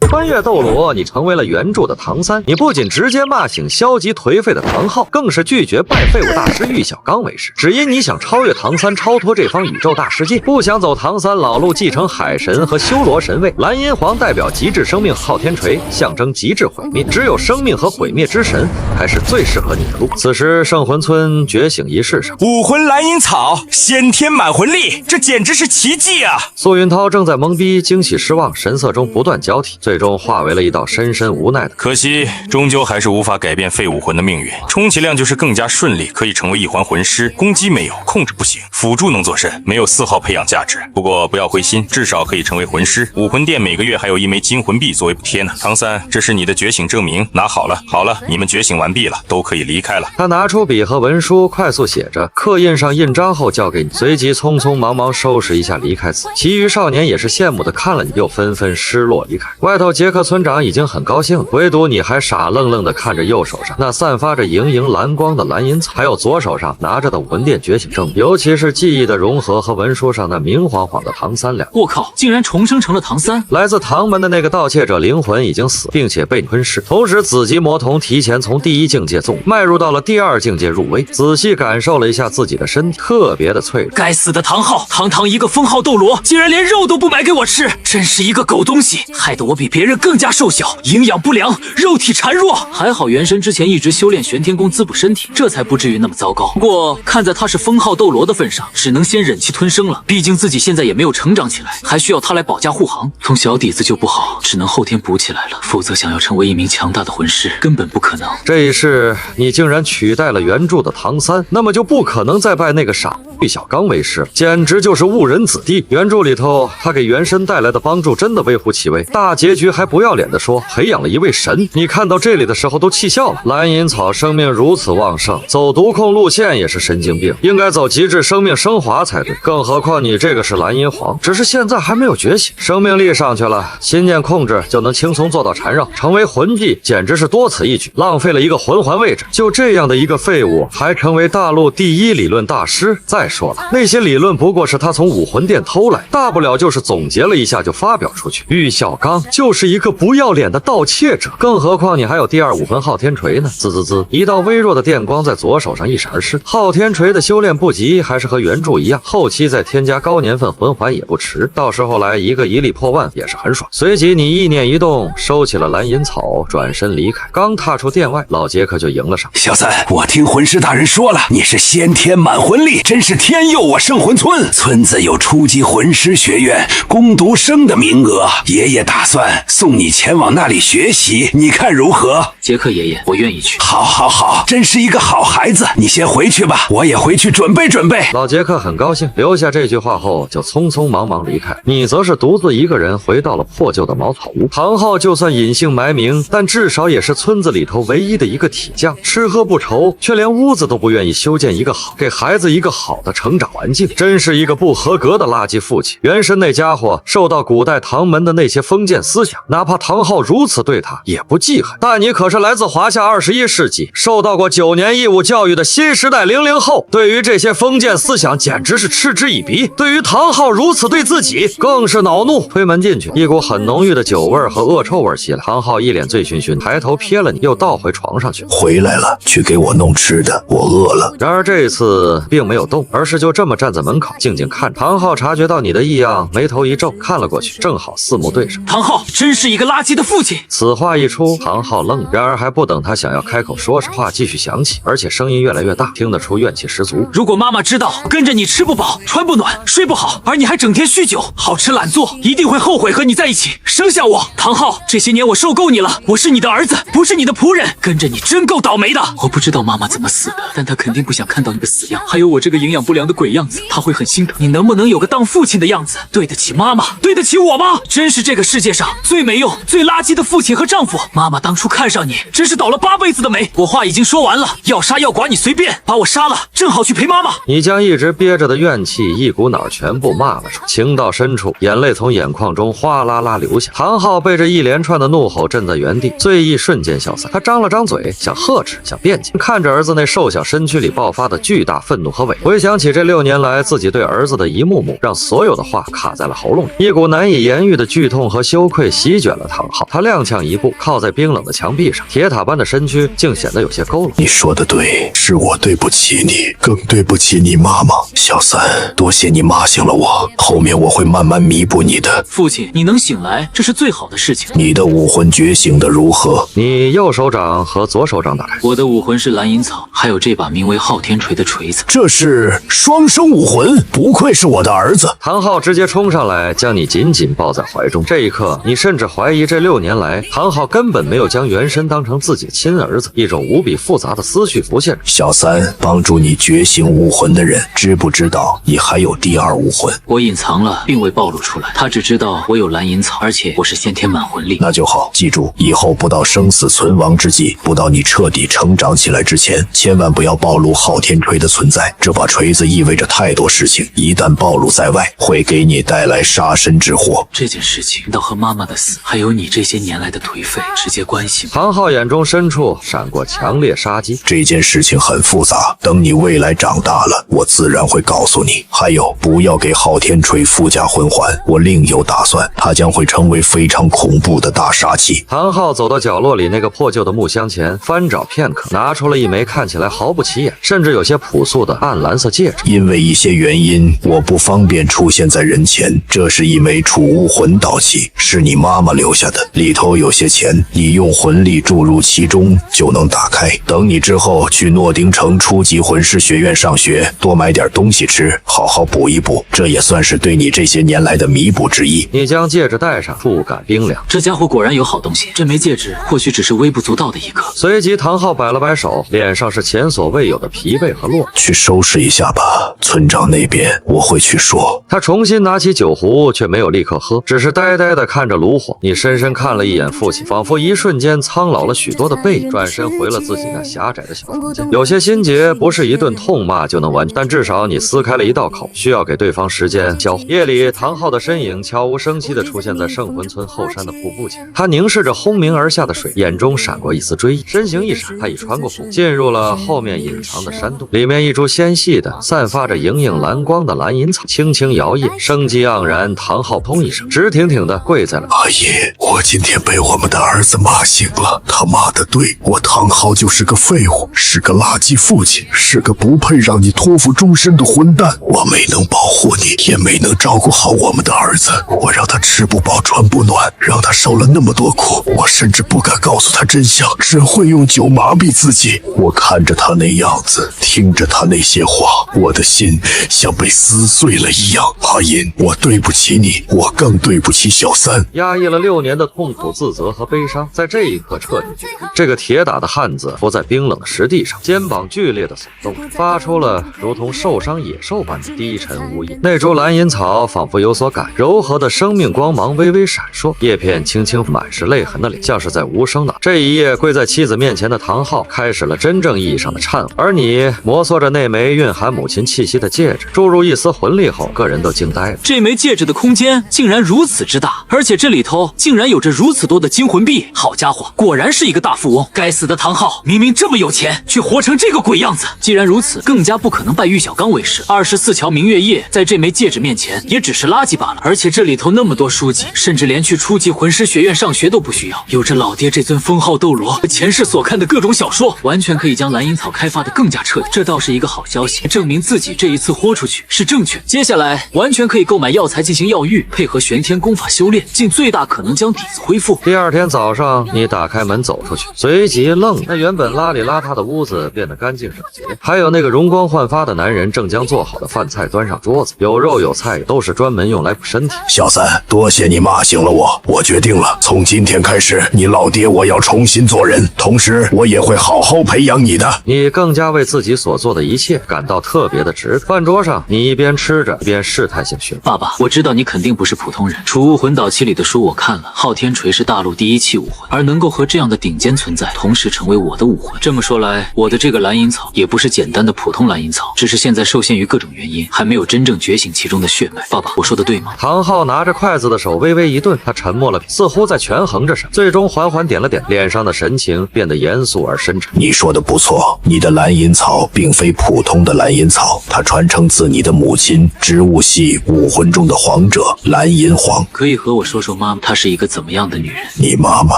穿越斗罗，你成为了原著的唐三，你不仅直接骂醒消极颓废的唐昊，更是拒绝拜废物大师玉小刚为师，只因你想超越唐三，超脱这方宇宙大世界，不想走唐三老路，继承海神和修罗神位。蓝银皇代表极致生命昊天锤，象征极致毁灭，只有生命和毁灭之神才是最适合你的路。此时圣魂村觉醒仪式上，武魂蓝银草，先天满魂力，这简直是奇迹啊！苏云涛正在懵逼、惊喜、失望神色中不断交替，最终化为了一道深深无奈的。可惜，终究还是无法改变废武魂的命运。充其量就是更加顺利，可以成为一环魂师。攻击没有，控制不行，辅助能做甚？没有丝毫培养价值。不过不要灰心，至少可以成为魂师。武魂殿每个月还有1枚金魂币作为补贴呢。唐三，这是你的觉醒证明，拿好了。好了，你们觉醒完毕了，都可以离开了。他拿出笔和文书，快速写着，刻印上印章后交给你，随即匆匆忙忙收拾一下离开此。其余少年也是羡慕的看了你，又纷纷失落离开。外头杰克村长已经很高兴了，唯独你还傻愣愣的看着右手上那散发着莹莹蓝光的蓝银草，还有左手上拿着的武魂殿觉醒证明，尤其是记忆的融合和文书上那明晃晃的唐三两。我靠，竟然重生成了唐三！来自唐门的那个盗窃者灵魂已经死，并且被吞噬。同时，紫极魔童提前从第1境界纵迈入到了第2境界入微，仔细感受了一下自己的身体，特别的脆弱。该死的唐昊，堂堂一个封号斗罗，竟然连肉都不买给我吃，真是一个狗东西，害得我比别人更加瘦小，营养不良，肉体孱弱。还好元神之前一直修炼玄天功滋补身体，这才不至于那么糟糕。不过看在他是封号斗罗的份上，只能先忍气吞声了，毕竟自己现在也没有成长起来，还需要他来保驾护航。从小底子就不好，只能后天补起来了，否则想要成为一名强大的魂师根本不可能。这一世你竟然取代了原著的唐三，那么就不可能再拜那个傻玉小刚为师，简直就是误人子弟。原著里头他给原神带来的帮助真的微乎其微，大结局还不要脸的说培养了一位神，你看到这里的时候都气笑了。蓝银草生命如此旺盛，走毒控路线也是神经病，应该走极致生命升华才对，更何况你这个是蓝银皇，只是现在还没有觉醒，生命力上去了，心念控制就能轻松做到缠绕，成为魂帝简直是多此一举，浪费了一个魂环位置。就这样的一个废物还成为大陆第1理论大师，再说了，那些理论不过是他从武魂殿偷来，大不了就是总结了一下就发表出去。玉小刚就是一个不要脸的盗窃者，更何况你还有第2武魂昊天锤呢。滋滋滋，一道微弱的电光在左手上一闪而逝。昊天锤的修炼不急，还是和原著一样，后期再添加高年份魂环也不迟，到时候来一个1力破万也是很爽。随即你意念一动，收起了蓝银草，转身离开。刚踏出殿外，老杰克就迎了上。小三，我听魂师大人说了，你是先天满魂力，真是天佑我圣魂村。村子有初级魂师学院攻读生的名额，爷爷打算送你前往那里学习，你看如何？杰克爷爷，我愿意去。好好好，真是一个好孩子，你先回去吧，我也回去准备准备。老杰克很高兴，留下这句话后就匆匆忙忙离开。你则是独自一个人回到了破旧的茅草屋。唐昊就算隐姓埋名，但至少也是村子里头唯一的一个铁匠，吃喝不愁，却连屋子都不愿意修建一个好，给孩子一个好的成长环境，真是一个不合格的垃圾父亲。原神那家伙受到古代唐门的那些封建思想，哪怕唐昊如此对他也不记恨，但你可是来自华夏21世纪，受到过9年义务教育的新时代00后，对于这些封建思想简直是嗤之以鼻。对于唐昊如此对自己，更是恼怒。推门进去，一股很浓郁的酒味和恶臭味袭来。唐昊一脸醉醺醺，抬头瞥了你，又倒回床上去。回来了，去给我弄吃的，我饿了。然而这次并没有动，而是就这么站在门口静静看着。唐昊察觉到你的异样，眉头一皱，看了过去，正好四目对上。唐昊真是一个垃圾的父亲。此话一出，唐昊愣了，然而还不等他想要开口说什么，话继续响起，而且声音越来越大，听得出怨气十足。如果妈妈知道跟着你吃不饱穿不暖睡不好，而你还整天酗酒好吃懒做，一定会后悔和你在一起，生下我。唐昊，这些年我受够你了，我是你的儿子，不是你的仆人，跟着你真够倒霉的。我不知道妈妈怎么死的，但她肯定不想看到你的死样，还有我这个营养不良的鬼样子，她会很心疼。你能不能有个当父亲的样子，对得起妈妈，对得起我吗？真是这个世界上最没用最垃圾的父亲和丈夫。妈妈当初看上你真是倒了8辈子的霉。我话已经说完了，要杀要剐你随便，把我杀了正好去陪妈妈。你将一直憋着的怨气一股脑全部骂了出来，情到深处，眼泪从眼眶中哗啦啦流下。唐昊被这一连串的怒吼震在原地，醉意瞬间消散。他张了张嘴，想呵斥，想辩解，看着儿子那瘦小身躯里爆发的巨大愤怒和委。回想想起这6年来自己对儿子的一幕幕，让所有的话卡在了喉咙里，一股难以言喻的剧痛和羞愧席卷了唐昊。他踉跄一步，靠在冰冷的墙壁上，铁塔般的身躯竟显得有些佝偻。你说的对，是我对不起你，更对不起你妈妈。小三，多谢你骂醒了我，后面我会慢慢弥补你的。父亲，你能醒来，这是最好的事情。你的武魂觉醒的如何？你右手掌和左手掌打开。我的武魂是蓝银草，还有这把名为昊天锤的锤子。这是双生武魂，不愧是我的儿子。唐昊直接冲上来，将你紧紧抱在怀中。这一刻，你甚至怀疑这6年来，唐昊根本没有将元神当成自己的亲儿子。一种无比复杂的思绪浮现。小三，帮助你觉醒武魂的人，知不知道你还有第2武魂？我隐藏了，并未暴露出来。他只知道我有蓝银草，而且我是先天满魂力。那就好，记住，以后不到生死存亡之际，不到你彻底成长起来之前，千万不要暴露昊天锤的存在。这把锤子意味着太多事情，一旦暴露在外，会给你带来杀身之祸。这件事情倒和妈妈的死，还有你这些年来的颓废直接关系吗？唐昊眼中深处闪过强烈杀机。这件事情很复杂，等你未来长大了，我自然会告诉你。还有，不要给昊天锤附加魂环，我另有打算，它将会成为非常恐怖的大杀器。唐昊走到角落里那个破旧的木箱前，翻找片刻，拿出了一枚看起来毫不起眼，甚至有些朴素的暗蓝色戒指。因为一些原因，我不方便出现在人前。这是一枚储物魂导器，是你妈妈留下的，里头有些钱，你用魂力注入其中就能打开。等你之后去诺丁城初级魂师学院上学，多买点东西吃，好好补一补，这也算是对你这些年来的弥补之一。你将戒指戴上，触感冰凉。这家伙果然有好东西，这枚戒指或许只是微不足道的一个。随即唐昊摆了摆手，脸上是前所未有的疲惫和落寞。去收拾一下吧，村长那边我会去说。他重新拿起酒壶，却没有立刻喝，只是呆呆地看着炉火。你深深看了一眼父亲，仿佛一瞬间苍老了许多的背影，转身回了自己那狭窄的小房间。有些心结不是一顿痛骂就能完，但至少你撕开了一道口，需要给对方时间消化。夜里，唐昊的身影悄无声息地出现在圣魂村后山的瀑布前，他凝视着轰鸣而下的水，眼中闪过一丝追忆。身形一闪，他已穿过瀑，进入了后面隐藏的山洞。里面一株纤细的、散发着莹莹蓝光的蓝银草轻轻摇曳，生机盎然。唐昊砰一声，直挺挺地跪在了。阿爷，我今天被我们的儿子骂醒了，他骂得对，我唐昊就是个废物，是个垃圾父亲，是个不配让你托付终身的混蛋。我没能保护你，也没能照顾好我们的儿子，我让他吃不饱穿不暖，让他受了那么多苦，我甚至不敢告诉他真相，只会用酒麻痹自己。我看着他那样子，听着他那些话，我的心像被撕碎了一样。阿银，我对不起你，我更对不起小三。压抑了6年的痛苦、自责和悲伤，在这一刻彻底决堤。这个铁打的汉子伏在冰冷的石地上，肩膀剧烈的耸动，发出了如同受伤野兽般的低沉呜咽。那株蓝银草仿佛有所感，柔和的生命光芒微微闪烁，叶片轻轻满是泪痕的脸，像是在无声的。这一夜，跪在妻子面前的唐昊开始了真正意义上的忏悔。而你摩挲着那枚蕴含母亲气息的戒指，注入一丝魂力后，个人都惊呆了。这枚戒指的空间竟然如此之大，而且这里头竟然有着如此多的金魂币。好家伙，果然是一个大富翁！该死的唐昊，明明这么有钱，却活成这个鬼样子。既然如此，更加不可能拜玉小刚为师。24桥明月夜在这枚戒指面前也只是垃圾罢了。而且这里头那么多书籍，甚至连去初级魂师学院上学都不需要。有着老爹这尊封号斗罗和前世所看的各种小说，完全可以将蓝银草开发的更加彻底。这倒是一个好消息，证明自己这一次豁出去是正确。接下来完全可以购买药材进行药浴，配合玄天功法修炼，尽最大可能将底子恢复。第二天早上，你打开门走出去，随即愣，那原本邋里邋遢的屋子变得干净整洁，还有那个容光焕发的男人正将做好的饭菜端上桌子，有肉有菜，都是专门用来补身体。小三，多谢你骂醒了我，我决定了，从今天开始，你老爹我要重新做人，同时我也会好好培养你的。你更加为自己所做的一切感到特别的值得。饭桌上，你一边吃着，一边试探性询问：爸爸，我知道你肯定不是普通人，储物魂导器里的书我看了，昊天锤是大陆第1器武魂，而能够和这样的顶尖存在同时成为我的武魂，这么说来，我的这个蓝银草也不是简单的普通蓝银草，只是现在受限于各种原因，还没有真正觉醒其中的血脉。爸爸，我说的对吗？唐昊拿着筷子的手微微一顿，他沉默了，似乎在权衡着什么，最终缓缓点了点，脸上的神情变得严肃而深沉。你说的不错，你的蓝银草并非普通的蓝银银草，它传承自你的母亲，植物系武魂中的皇者蓝银皇。可以和我说说妈妈她是一个怎么样的女人？你妈妈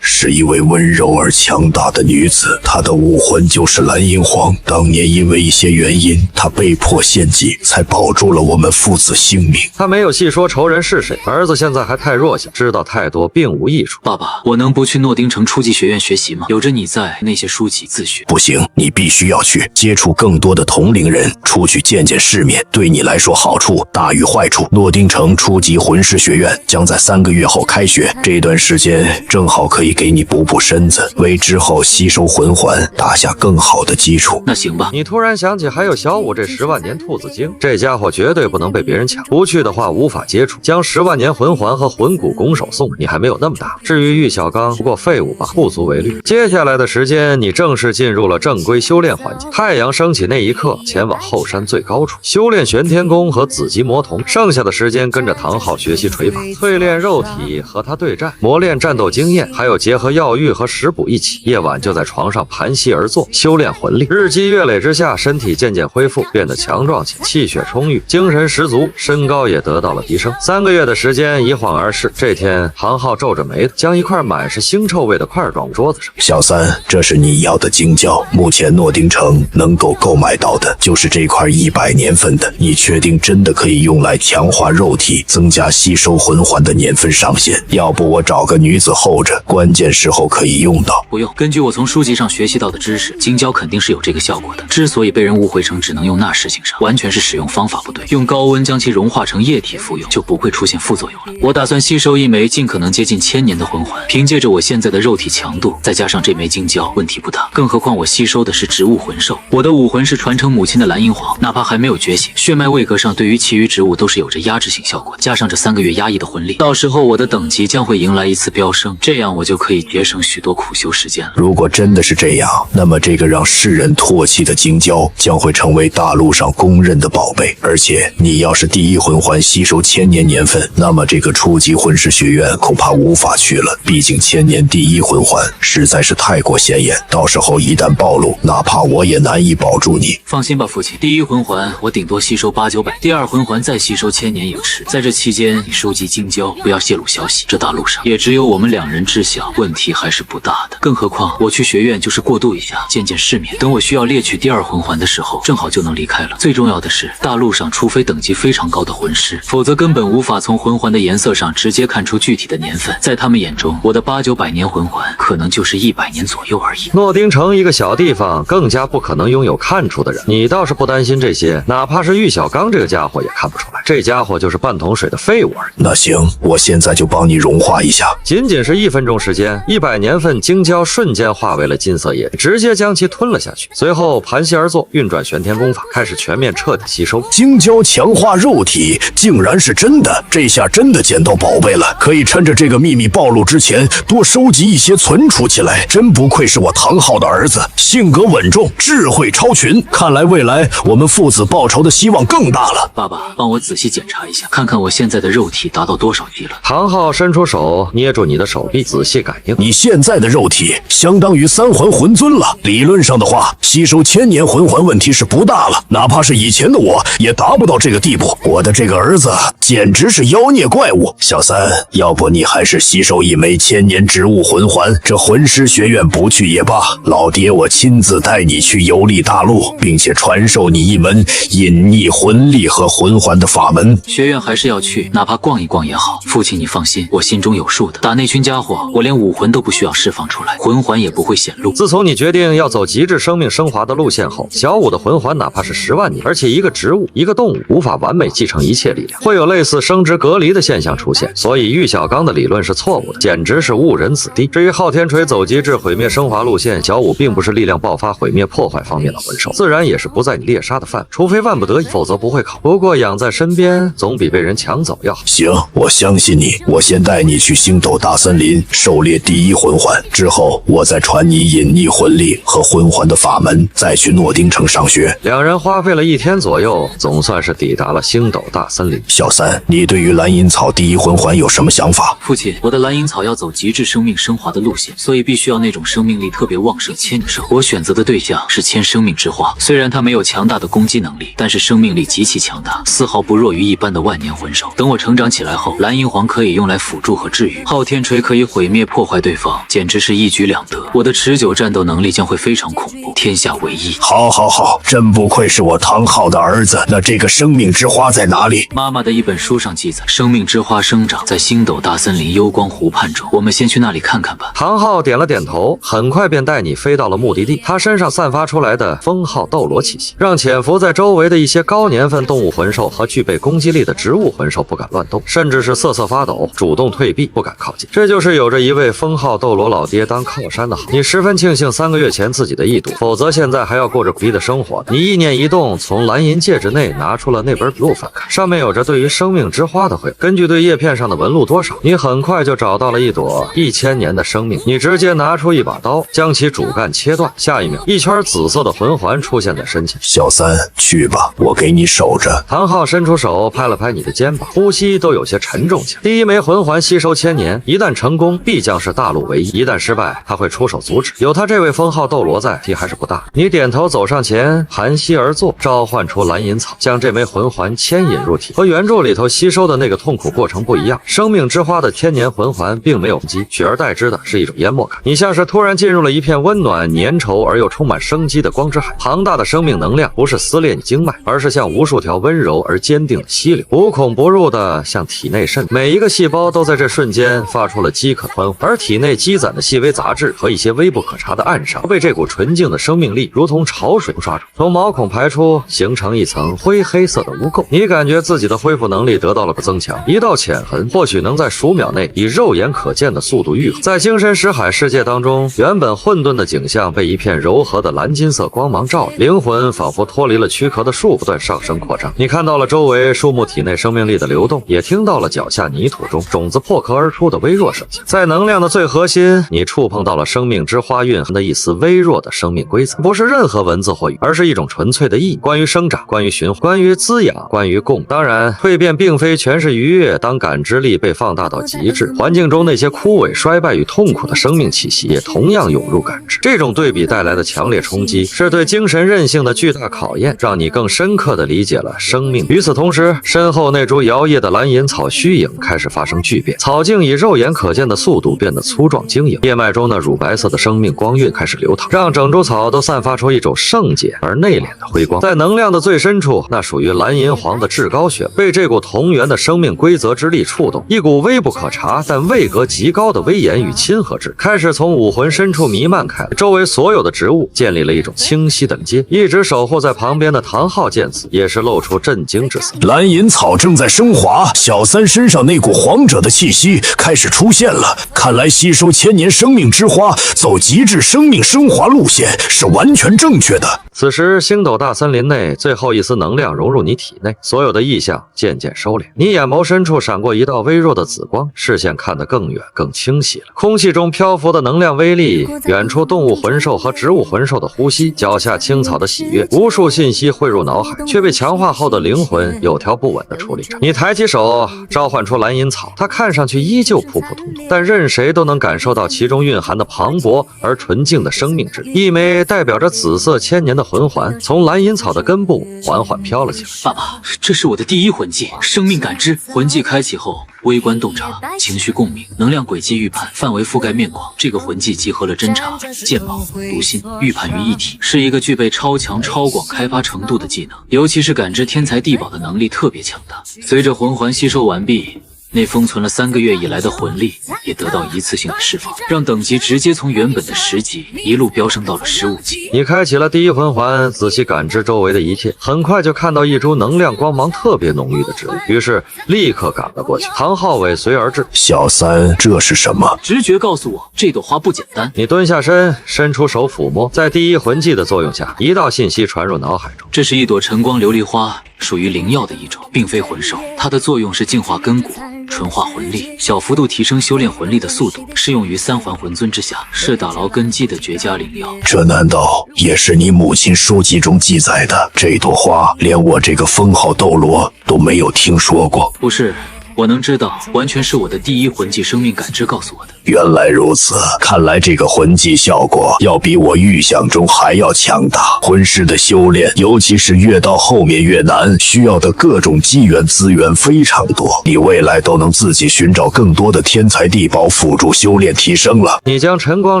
是一位温柔而强大的女子，她的武魂就是蓝银皇。当年因为一些原因，她被迫献祭，才保住了我们父子性命。他没有细说仇人是谁，儿子现在还太弱小，知道太多并无益处。爸爸，我能不去诺丁城初级学院学习吗？有着你在，那些书籍自学。不行，你必须要去接触更多的同龄人，出去见见世面，对你来说好处大于坏处。诺丁城初级魂师学院将在3个月后开学，这段时间正好可以给你补补身子，为之后吸收魂环打下更好的基础。那行吧。你突然想起还有小五这10万年兔子精，这家伙绝对不能被别人抢，不去的话无法接触，将10万年魂环和魂骨拱手送你，还没有那么大。至于玉小刚，不过废物吧，不足为虑。接下来的时间，你正式进入了正规修炼环节。太阳升起那一刻，前往后山最高处修炼玄天功和紫极魔瞳，剩下的时间跟着唐昊学习锤法，淬炼肉体和他对战，磨练战斗经验，还有结合药浴和食补一起。夜晚就在床上盘膝而坐，修炼魂力。日积月累之下，身体渐渐恢复，变得强壮起，气血充裕，精神十足，身高也得到了提升。3个月的时间一晃而逝。这天，唐昊皱着眉头，将一块满是腥臭味的块装桌子上。小三，这是你要的精胶，目前诺丁城能够购买到的就是这块100年份的。你确定真的可以用来强化肉体，增加吸收魂环的年份上限？要不我找个女子候着，关键时候可以用到。不用，根据我从书籍上学习到的知识，精胶肯定是有这个效果的。之所以被人误会成只能用那事情上，完全是使用方法不对。用高温将其融化成液体服用，就不会出现副作用了。我打算吸收一枚尽可能接近1000年的魂环，凭借着我现在的肉体强度，再加上这枚精胶，问题不大。更何况我吸收的是植物魂兽，我的武魂是传承母亲的蓝银皇，哪怕还没有觉醒，血脉位格上对于其余植物都是有着压制性效果。加上这3个月压抑的魂力，到时候我的等级将会迎来一次飙升，这样我就可以节省许多苦修时间了。如果真的是这样，那么这个让世人唾弃的精胶将会成为大陆上公认的宝贝。而且你要是第一魂环吸收1000年年份，那么这个初级魂师学院恐怕无法去了，毕竟1000年第一魂环实在是太过显眼，到时候一旦暴露，哪怕我也难以保住你。放心吧，父亲，第一魂环我顶多吸收8、900，第二魂环再吸收1000年也迟。在这期间，你收集精胶，不要泄露消息。这大陆上也只有我们2人知晓，问题还是不大的。更何况我去学院就是过渡一下，见见世面。等我需要猎取第二魂环的时候，正好就能离开了。最重要的是，大陆上除非等级非常高的魂师，否则根本无法从魂环的颜色上直接看出具体的年份。在他们眼中，我的8、900年魂环可能就是100年左右而已。诺丁城一个小地方，更加不可能拥有看出的人。你倒是不担心这些，哪怕是玉小刚这个家伙也看不出来，这家伙就是半桶水的废物而已。那行，我现在就帮你融化一下。仅仅是1分钟时间，100年份精胶瞬间化为了金色液，直接将其吞了下去。随后盘膝而坐，运转玄天功法，开始全面彻底吸收。精胶强化肉体，竟然是真的！这下真的捡到宝贝了，可以趁着这个秘密暴露之前，多收集一些存储起来。真不愧是我唐昊的儿子，性格稳重，智慧超群。看来未来我们父子报仇的希望更大了。爸爸，帮我仔细检查一下，看看我现在的肉体达到多少级了。唐昊伸出手捏住你的手臂，仔细感应。你现在的肉体相当于3环魂尊了，理论上的话，吸收1000年魂环问题是不大了。哪怕是以前的我，也达不到这个地步。我的这个儿子简直是妖孽怪物。小三，要不你还是吸收一枚1000年植物魂环，这魂师学院不去也罢，老爹我亲自带你去游历大陆，并且传授你一门隐匿魂力和魂环的法门。学院还是要去，哪怕逛一逛也好。父亲，你放心，我心中有数的。打那群家伙，我连武魂都不需要释放出来，魂环也不会显露。自从你决定要走极致生命升华的路线后，小五的魂环哪怕是10万年，而且一个植物、一个动物无法完美继承一切力量，会有类似生殖隔离的现象出现。所以玉小刚的理论是错误的，简直是误人子弟。至于昊天锤走极致毁灭升华路线，小五并不是力量爆发毁灭破坏方面的魂兽，自然也是不在你猎杀的范围，除非万不得已，否则不会考。不过养在身边总比被人抢走要好。行，我相信你。我先带你去星斗大森林狩猎第一魂环，之后我再传你隐匿魂力和魂环的法门，再去诺丁城上学。2人花费了1天左右，总算是抵达了星斗大森林。小三，你对于蓝银草第一魂环有什么想法？父亲，我的蓝银草要走极致生命升华的路线，所以必须要那种生命力特别旺盛千年兽。我选择的对象是千生命之花，虽然它没有有强大的攻击能力，但是生命力极其强大，丝毫不弱于一般的万年魂兽。等我成长起来后，蓝银皇可以用来辅助和治愈，昊天锤可以毁灭破坏对方，简直是一举两得。我的持久战斗能力将会非常恐怖，天下唯一。好，真不愧是我唐昊的儿子。那这个生命之花在哪里？妈妈的一本书上记载，生命之花生长在星斗大森林幽光湖畔中，我们先去那里看看吧。唐昊点了点头，很快便带你飞到了目的地。他身上散发出来的封号斗罗气息，让潜伏在周围的一些高年份动物魂兽和具备攻击力的植物魂兽不敢乱动，甚至是瑟瑟发抖，主动退避，不敢靠近。这就是有着一位封号斗罗老爹当靠山的好。你十分庆幸3个月前自己的易赌，否则现在还要过着苦逼的生活。你意念一动，从蓝银戒指内拿出了那本笔录翻看，上面有着对于生命之花的绘。根据对叶片上的纹路多少，你很快就找到了一朵1000年的生命。你直接拿出一把刀，将其主干切断，下一秒，一圈紫色的魂环出现在身前。小三，去吧，我给你守着。唐昊伸出手拍了拍你的肩膀，呼吸都有些沉重起来。第一枚魂环吸收1000年，一旦成功，必将是大陆唯一；一旦失败，他会出手阻止。有他这位封号斗罗在，题还是不大。你点头走上前，盘膝而坐，召唤出蓝银草，将这枚魂环牵引入体。和原著里头吸收的那个痛苦过程不一样，生命之花的1000年魂环并没有攻击，取而代之的是一种淹没感。你像是突然进入了一片温暖、粘稠而又充满生机的光之海。庞大的生命能量不是撕裂你经脉，而是像无数条温柔而坚定的溪流，无孔不入的向体内渗。每一个细胞都在这瞬间发出了饥渴欢呼，而体内积攒的细微杂质和一些微不可察的暗伤，被这股纯净的生命力如同潮水刷出，从毛孔排出，形成一层灰黑色的污垢。你感觉自己的恢复能力得到了个增强，一道浅痕或许能在数秒内以肉眼可见的速度愈合。在精神识海世界当中，原本混沌的景象被一片柔和的蓝金色光芒照亮，灵魂仿佛脱离了躯壳的束缚，不断上升扩张。你看到了周围树木体内生命力的流动，也听到了脚下泥土中种子破壳而出的微弱声响。在能量的最核心，你触碰到了生命之花蕴含的一丝微弱的生命规则，不是任何文字或语，而是一种纯粹的意义，关于生长，关于循环，关于滋养，关于共。当然，蜕变并非全是愉悦，当感知力被放大到极致，环境中那些枯萎、衰败与痛苦的生命气息也同样涌入感知。这种对比带来的强烈冲击，是对精神韧性的巨大考验，让你更深刻地理解了生命。与此同时，身后那株摇曳的蓝银草虚影开始发生巨变，草茎以肉眼可见的速度变得粗壮晶莹，叶脉中那乳白色的生命光晕开始流淌，让整株草都散发出一种圣洁而内敛的辉光。在能量的最深处，那属于蓝银皇的至高血被这股同源的生命规则之力触动，一股微不可察但位格极高的威严与亲和之开始从武魂深处弥漫开来，周围所有的植物建立了一种清晰的连接。一直守护在旁边的唐昊见此，也是露出震惊之色。蓝银草正在升华，小三身上那股皇者的气息开始出现了。看来吸收1000年生命之花，走极致生命升华路线是完全正确的。此时，星斗大森林内最后一丝能量融入你体内，所有的异象渐渐收敛。你眼眸深处闪过一道微弱的紫光，视线看得更远、更清晰了。空气中漂浮的能量威力，远处动物魂兽和植物魂兽的呼吸，脚下青草的喜悦，无数信息汇入脑海，却被强化后的灵魂有条不紊地处理着。你抬起手，召唤出蓝银草，它看上去依旧普普通通，但任谁都能感受到其中蕴含的磅礴而纯净的生命之力。一枚代表着紫色1000年的魂环从蓝银草的根部缓缓飘了起来。爸爸，这是我的第一魂技，生命感知。魂技开启后，微观洞察、情绪共鸣、能量轨迹预判，范围覆盖面广。这个魂技集合了侦察、鉴宝、读心、预判于一体，是一个具备超强、超广开发程度的技能，尤其是感知天才地宝的能力特别强大。随着魂环吸收完毕，那封存了3个月以来的魂力也得到一次性的释放，让等级直接从原本的10级一路飙升到了15级。你开启了第一魂环，仔细感知周围的一切，很快就看到一株能量光芒特别浓郁的植物，于是立刻赶了过去。唐昊尾随而至。小三，这是什么？直觉告诉我，这朵花不简单。你蹲下身，伸出手抚摸，在第一魂技的作用下，一道信息传入脑海中。这是一朵晨光琉璃花，属于灵药的一种，并非魂兽。它的作用是净化根骨，纯化魂力，小幅度提升修炼魂力的速度，适用于3环魂尊之下，是打牢根基的绝佳灵药。这难道也是你母亲书籍中记载的？这朵花连我这个封号斗罗都没有听说过。不是，我能知道，完全是我的第一魂技生命感知告诉我的。原来如此，看来这个魂技效果要比我预想中还要强大。魂师的修炼，尤其是越到后面越难，需要的各种机缘资源非常多，你未来都能自己寻找更多的天材地宝辅助修炼提升了。你将晨光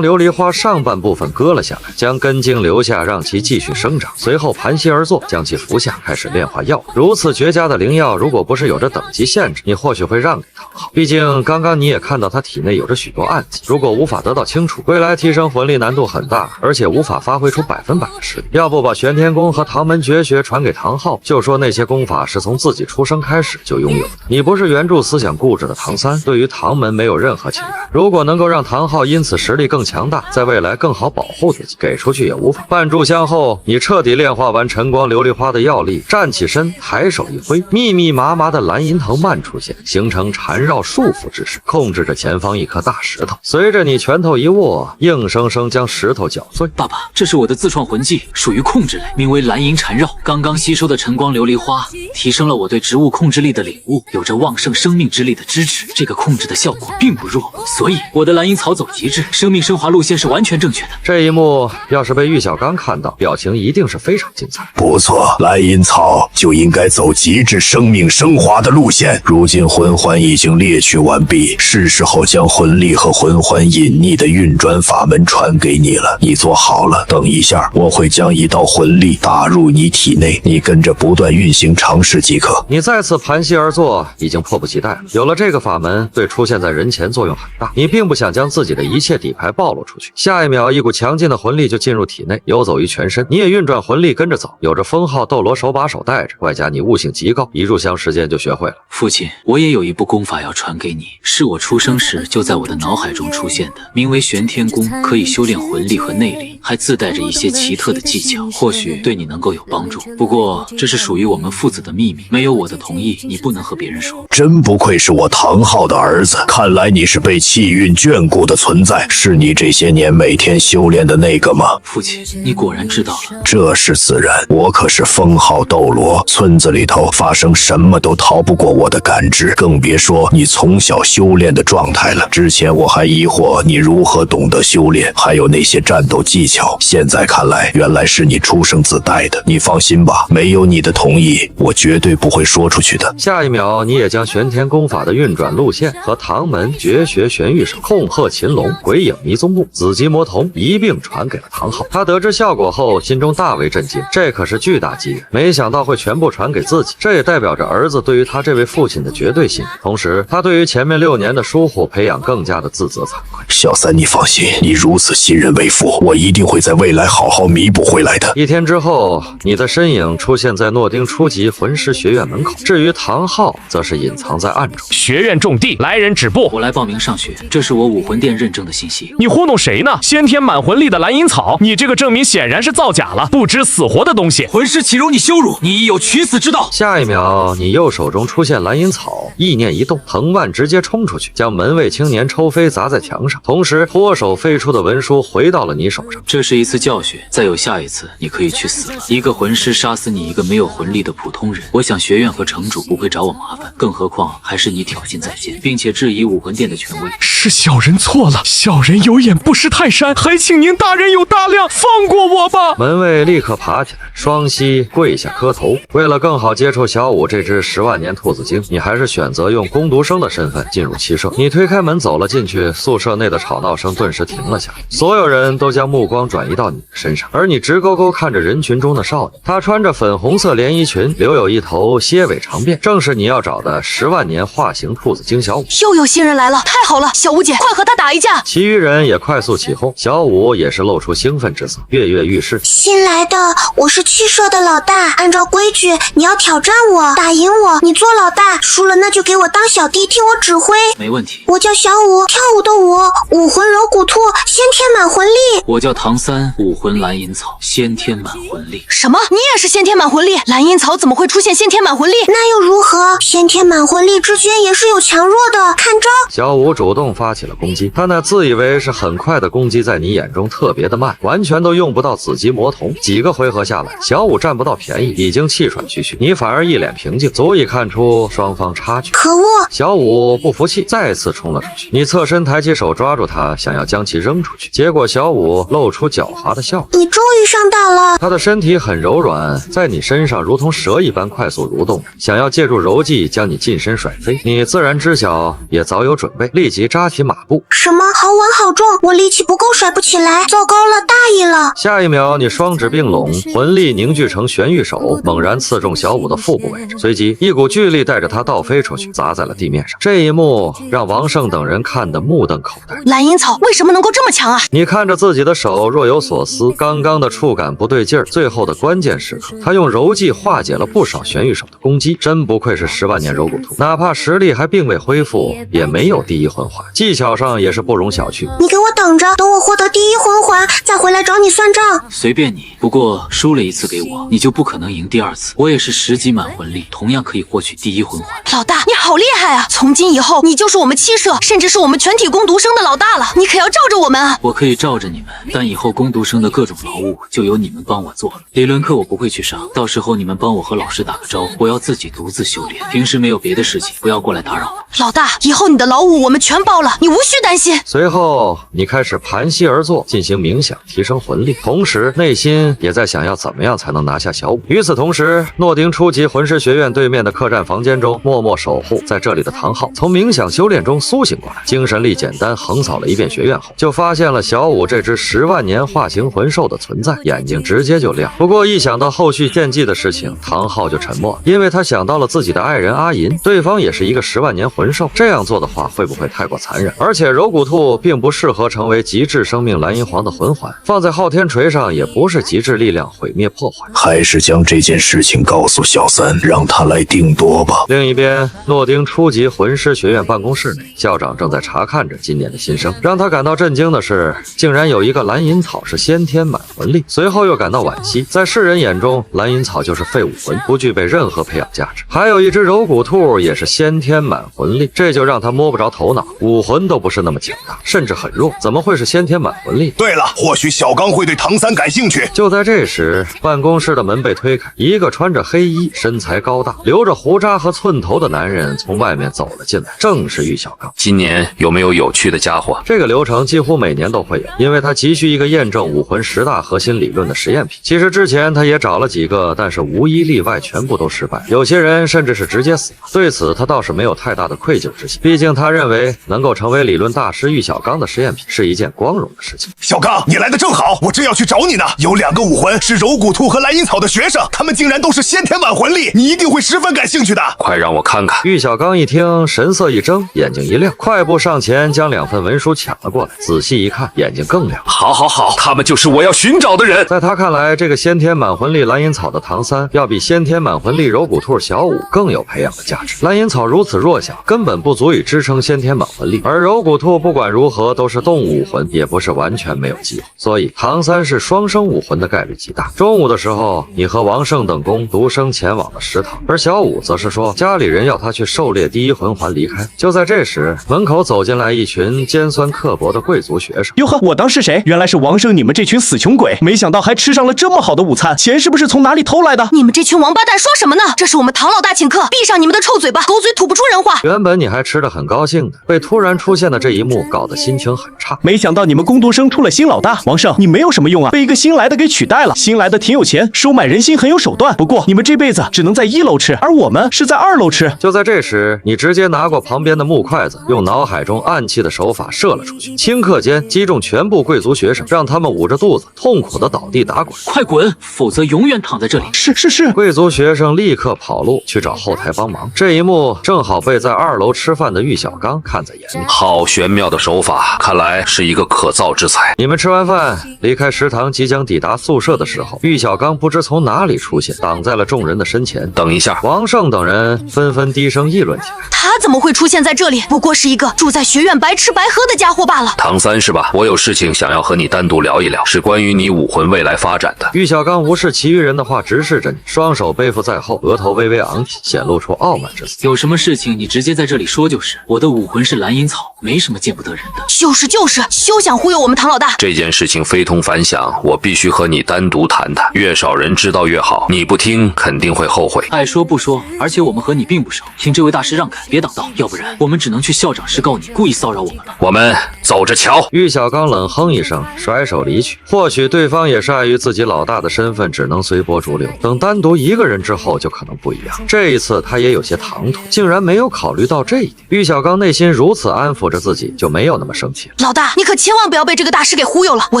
琉璃花上半部分割了下来，将根茎留下，让其继续生长，随后盘膝而坐，将其服下，开始炼化药。如此绝佳的灵药，如果不是有着等级限制，你或许会让给唐昊。毕竟刚刚你也看到他体内有着许多暗器，如果无法得到清除，未来提升魂力难度很大，而且无法发挥出100%的实力。要不把玄天功和唐门绝学传给唐昊，就说那些功法是从自己出生开始就拥有的。你不是原著思想固执的唐三，对于唐门没有任何情感。如果能够让唐昊因此实力更强大，在未来更好保护自己，给出去也无妨。半炷香后，你彻底炼化完晨光琉璃花的药力，站起身，抬手一挥，密密麻麻的蓝银藤蔓出现，形成缠绕束缚之势，控制着前方一颗大石头。随着你拳头一握，硬生生将石头搅碎。爸爸，这是我的自创魂技，属于控制类，名为蓝银缠绕。刚刚吸收的晨光琉璃花，提升了我对植物控制力的领悟，有着旺盛生命之力的支持，这个控制的效果并不弱，所以我的蓝银草走极致，生命升华路线是完全正确的。这一幕要是被玉小刚看到，表情一定是非常精彩。不错，蓝银草就应该走极致生命升华的路线。如今魂环已经猎取完毕，是时候将魂力和魂环隐匿的运转法门传给你了。你做好了，等一下我会将一道魂力打入你体内，你跟着不断运行尝试即可。你再次盘膝而坐，已经迫不及待了。有了这个法门，对出现在人前作用很大。你并不想将自己的一切底牌暴露出去。下一秒，一股强劲的魂力就进入体内，游走于全身。你也运转魂力跟着走，有着封号斗罗手把手带着，外加你悟性极高，一炷香时间就学会了。父亲，我也有一部功法要传给你，是我出生时就在我的脑海中出现的，名为玄天功，可以修炼魂力和内力，还自带着一些奇特的技巧，或许对你能够有帮助。不过这是属于我们父子的秘密，没有我的同意，你不能和别人说。真不愧是我唐昊的儿子，看来你是被气运眷顾的存在，是你这些年每天修炼的那个吗？父亲，你果然知道了。这是自然，我可是封号斗罗，村子里头发生什么都逃不过我的感知，更别说你从小修炼的状态了。之前我还疑惑你如何懂得修炼，还有那些战斗技巧，现在看来原来是你出生自带的。你放心吧，没有你的同意，我绝对不会说出去的。下一秒，你也将玄天功法的运转路线和唐门绝学玄玉手、控鹤擒龙、鬼影迷踪木、紫极魔瞳一并传给了唐昊。他得知效果后，心中大为震惊，这可是巨大机缘，没想到会全部传给自己，这也代表着儿子对于他这位父亲的绝对信任。同时，他对于前面6年的疏忽培养更加的自责惭愧。小三，你放心，你如此信任为父，我一定会在未来好好弥补回来的。1天之后，你的身影出现在诺丁初级魂师学院门口，至于唐昊，则是隐藏在暗中。学院重地，来人止步！我来报名上学，这是我武魂殿认证的信息。你糊弄谁呢？先天满魂力的蓝银草，你这个证明显然是造假了，不知死活的东西！魂师岂容你羞辱？你已有取死之道！下一秒，你右手中出现蓝银草，意念一动，藤蔓直接冲出去，将门卫青年抽飞砸在墙上，同时脱手飞出的文书回到了你手上。这是一次教训，再有下一次，你可以去死了。一个魂师杀死你一个没有魂力的普通人，我想学院和城主不会找我麻烦，更何况还是你挑衅在先，并且质疑武魂殿的权威。是小人错了，小人有眼不识泰山，还请您大人有大量，放过我吧！门卫立刻爬起来，双膝跪下磕头。为了更好接触小五这只10万年兔子精，你还是选择用工读生的身份进入七舍。你推开门走了进去，宿舍内的吵闹声顿时停了下来，所有人都将目光转移到你身上，而你直勾勾看着人群中的少女。她穿着粉红色连衣裙，留有一头蝎尾长辫，正是你要找的10万年化形兔子精小五。又有新人来了，太好了，小吴姐，快和他打一架！其余人也快速起哄，小五也是露出兴奋之色，跃跃欲试。新来的，我是七社的老大，按照规矩，你要挑战我，打赢我，你做老大，输了那就给我当小弟，听我指挥。没问题。我叫小五，跳舞的舞，武魂柔骨兔，先天满魂力。我叫唐三，武魂蓝银草，先天满魂力。什么？你也是先天满魂力？蓝银草怎么会出现先天满魂力？那又如何？先天满魂力之间也是有强弱的，看招！小五主动发起了攻击，他那自以为是很快的攻击，在你眼中特别的慢，完全都用不到紫极魔瞳。几个回合下来，小五占不到便宜，已经气喘吁吁，你反而一脸平静，足以看出双方差距。可恶！小五不服气，再次冲了出去。你侧身抬起手抓住他，想要将其扔出去，结果小五露出狡猾的笑容。你终于上当了！他的身体很柔软，在你身上如同蛇一般快速蠕动着，想要借助柔技将你近身甩飞。你自然知晓，也早有准备，立即扎起马步。什么？好稳好重，我力气不够甩不起来，糟糕了，大意了！下一秒，你双指并拢，魂力凝聚成玄玉手，猛然刺中小五的腹部位置，随即一股巨力带着他倒飞出去，砸在了地面上。这一幕让王胜等人看得目瞪口呆。蓝银草为什么能够这么强啊？你看着自己的手，若有所思，刚刚的触感不对劲儿，最后的关键时刻，他用柔技化解了不少玄玉手的攻击，真不愧是10万年柔骨兔，哪怕实力还并未恢复，也没有第一魂环，技巧上也是不容小觑。你给我等着，等我获得第一魂环，再回来找你算账。随便你，不过输了一次给我，你就不可能赢第二次。我也是10级满魂力，同样可以获取第一魂环。老大，你好厉害啊！从今以后，你就是我们七社，甚至是我们全体攻读生的老大了。你可要罩着我们啊！我可以罩着你们，但以后攻读生的各种劳务就由你们帮我做了。理论课我不会去上，到时候你们帮我和老师打个招呼，我要自己独自修炼。平时没有别的事情，不要过来打扰我。老大，以后你的劳务我们全包了，你无需担心。随后，你开始盘膝而坐，进行冥想，提升魂力，同时内心也在想要怎么样才能拿下小五。与此同时，诺丁初级魂师学院对面的客栈房间中，默默守护在这里的唐昊从冥想修炼中苏醒过来，精神力简单横扫了一遍学院后，就发现了小五这只10万年化形魂兽的存在，眼睛直接就亮。不过一想到后续献祭的事情，唐昊就沉默了，因为他想到了自己的爱人阿银，对方也是一个10万年魂兽，这样做的话会不会太过残忍？而且柔骨兔并不适合成为极致生命蓝银皇的魂环，放在昊天锤上也不是极致力量毁灭破坏，还是将这件事情告诉小三，让他来定夺吧。另一边，诺丁初级魂师学院办公室内，校长正在查看着今年的新生。让他感到震惊的是，竟然有一个蓝银草是先天满魂力，随后又感到惋惜，在世人眼中，蓝银草就是废武魂，不具备任何培养价值。还有一只柔骨兔也是先天满魂力，这就让他摸不着头脑，武魂都不是那么强大，甚至很弱，怎么会是先天满魂力？对了，或许小刚会对唐三感兴趣。就在这时，办公室的门被推开，一个穿着黑衣、身材高大、留着胡渣和寸头的男人从外面走了进来，正是玉小刚。今年有没有有趣的家伙？这个流程几乎每年都会有，因为他急需一个验证武魂10大核心理论的实验品。其实之前他也找了几个，但是无一例外全部都失败，有些人甚至是直接死了。对此他倒是没有太大的愧疚之心，毕竟他认为能够成为理论大师玉小刚的实验品是一件光荣的事情。小刚，你来的正好，我正要去找你呢。有2个武魂是柔骨兔和蓝银草的学生，他们竟然都是先天满魂力，你一定会十分感兴趣的。快让我看看！玉小刚一听，神色一怔，眼睛一亮，快步上前将2份文书抢了过来，仔细一看，眼睛更亮。好好好，他们就是我要寻找的人。在他看来，这个先天满魂力蓝银草的唐三，要比先天满魂力柔骨兔小五更有培养的价值。蓝银草如此弱小，根本不足以支撑先天满魂力，而柔骨兔不管如何都是动物武魂，也不是完全没有机会。所以唐三是双生武魂的概率极大。中午的时候，你和王胜等攻读生前往了食堂，而小五则是说家里人要他去狩猎第一魂环离开。就在这时，门口走进来一群尖酸刻薄的贵族学生。哟呵，我当是谁？原来是王胜你们这群死穷鬼，没想到还吃上了这么好的午餐，钱是不是从哪里偷来的？你们这群王八蛋说什么呢？这是我们唐老大请客，闭上你们的臭嘴巴，狗嘴吐不出人话。原本你还吃得很高兴的，被突然出现的这一幕搞得心情很差。没想到你们工读生出了新老大，王胜，你没有什么用啊，被一个新来的给取代了。新来的挺有钱，收买人心很有手段，不过你们这辈子只能在1楼吃，而我们是在2楼吃。就在这时，你直接拿过旁边的木筷子，用脑海中暗器的手法射了出去，顷刻间击中全部贵族学生，让他们捂着肚子痛苦的倒地打滚。快滚，否则永远躺在这里。是。贵族学生立刻跑路去找后台帮忙。这一幕正好被在2楼吃饭的玉小刚看在眼里。好玄妙的手法，看来来是一个可造之才。你们吃完饭离开食堂，即将抵达宿舍的时候，玉小刚不知从哪里出现，挡在了众人的身前。等一下，王胜等人纷纷低声议论起来。他怎么会出现在这里？不过是一个住在学院白吃白喝的家伙罢了。唐三是吧？我有事情想要和你单独聊一聊，是关于你武魂未来发展的。玉小刚无视其余人的话，直视着你，双手背负在后，额头微微昂起，显露出傲慢之色。有什么事情你直接在这里说就是。我的武魂是蓝银草，没什么见不得人的。就是，休想忽悠我们唐老大。这件事情非同凡响，我必须和你单独谈谈，越少人知道越好。你不听肯定会后悔。爱说不说，而且我们和你并不熟，请这位大师让开，别挡道，要不然我们只能去校长室告你故意骚扰我们了。我们走着瞧。玉小刚冷哼一声，甩手离去。或许对方也是碍于自己老大的身份，只能随波逐流。等单独一个人之后，就可能不一样。这一次他也有些唐突，竟然没有考虑到这一点。玉小刚内心如此安抚着自己，就没有那么生气了。老大，你可千万不要被这个大师给忽悠了。我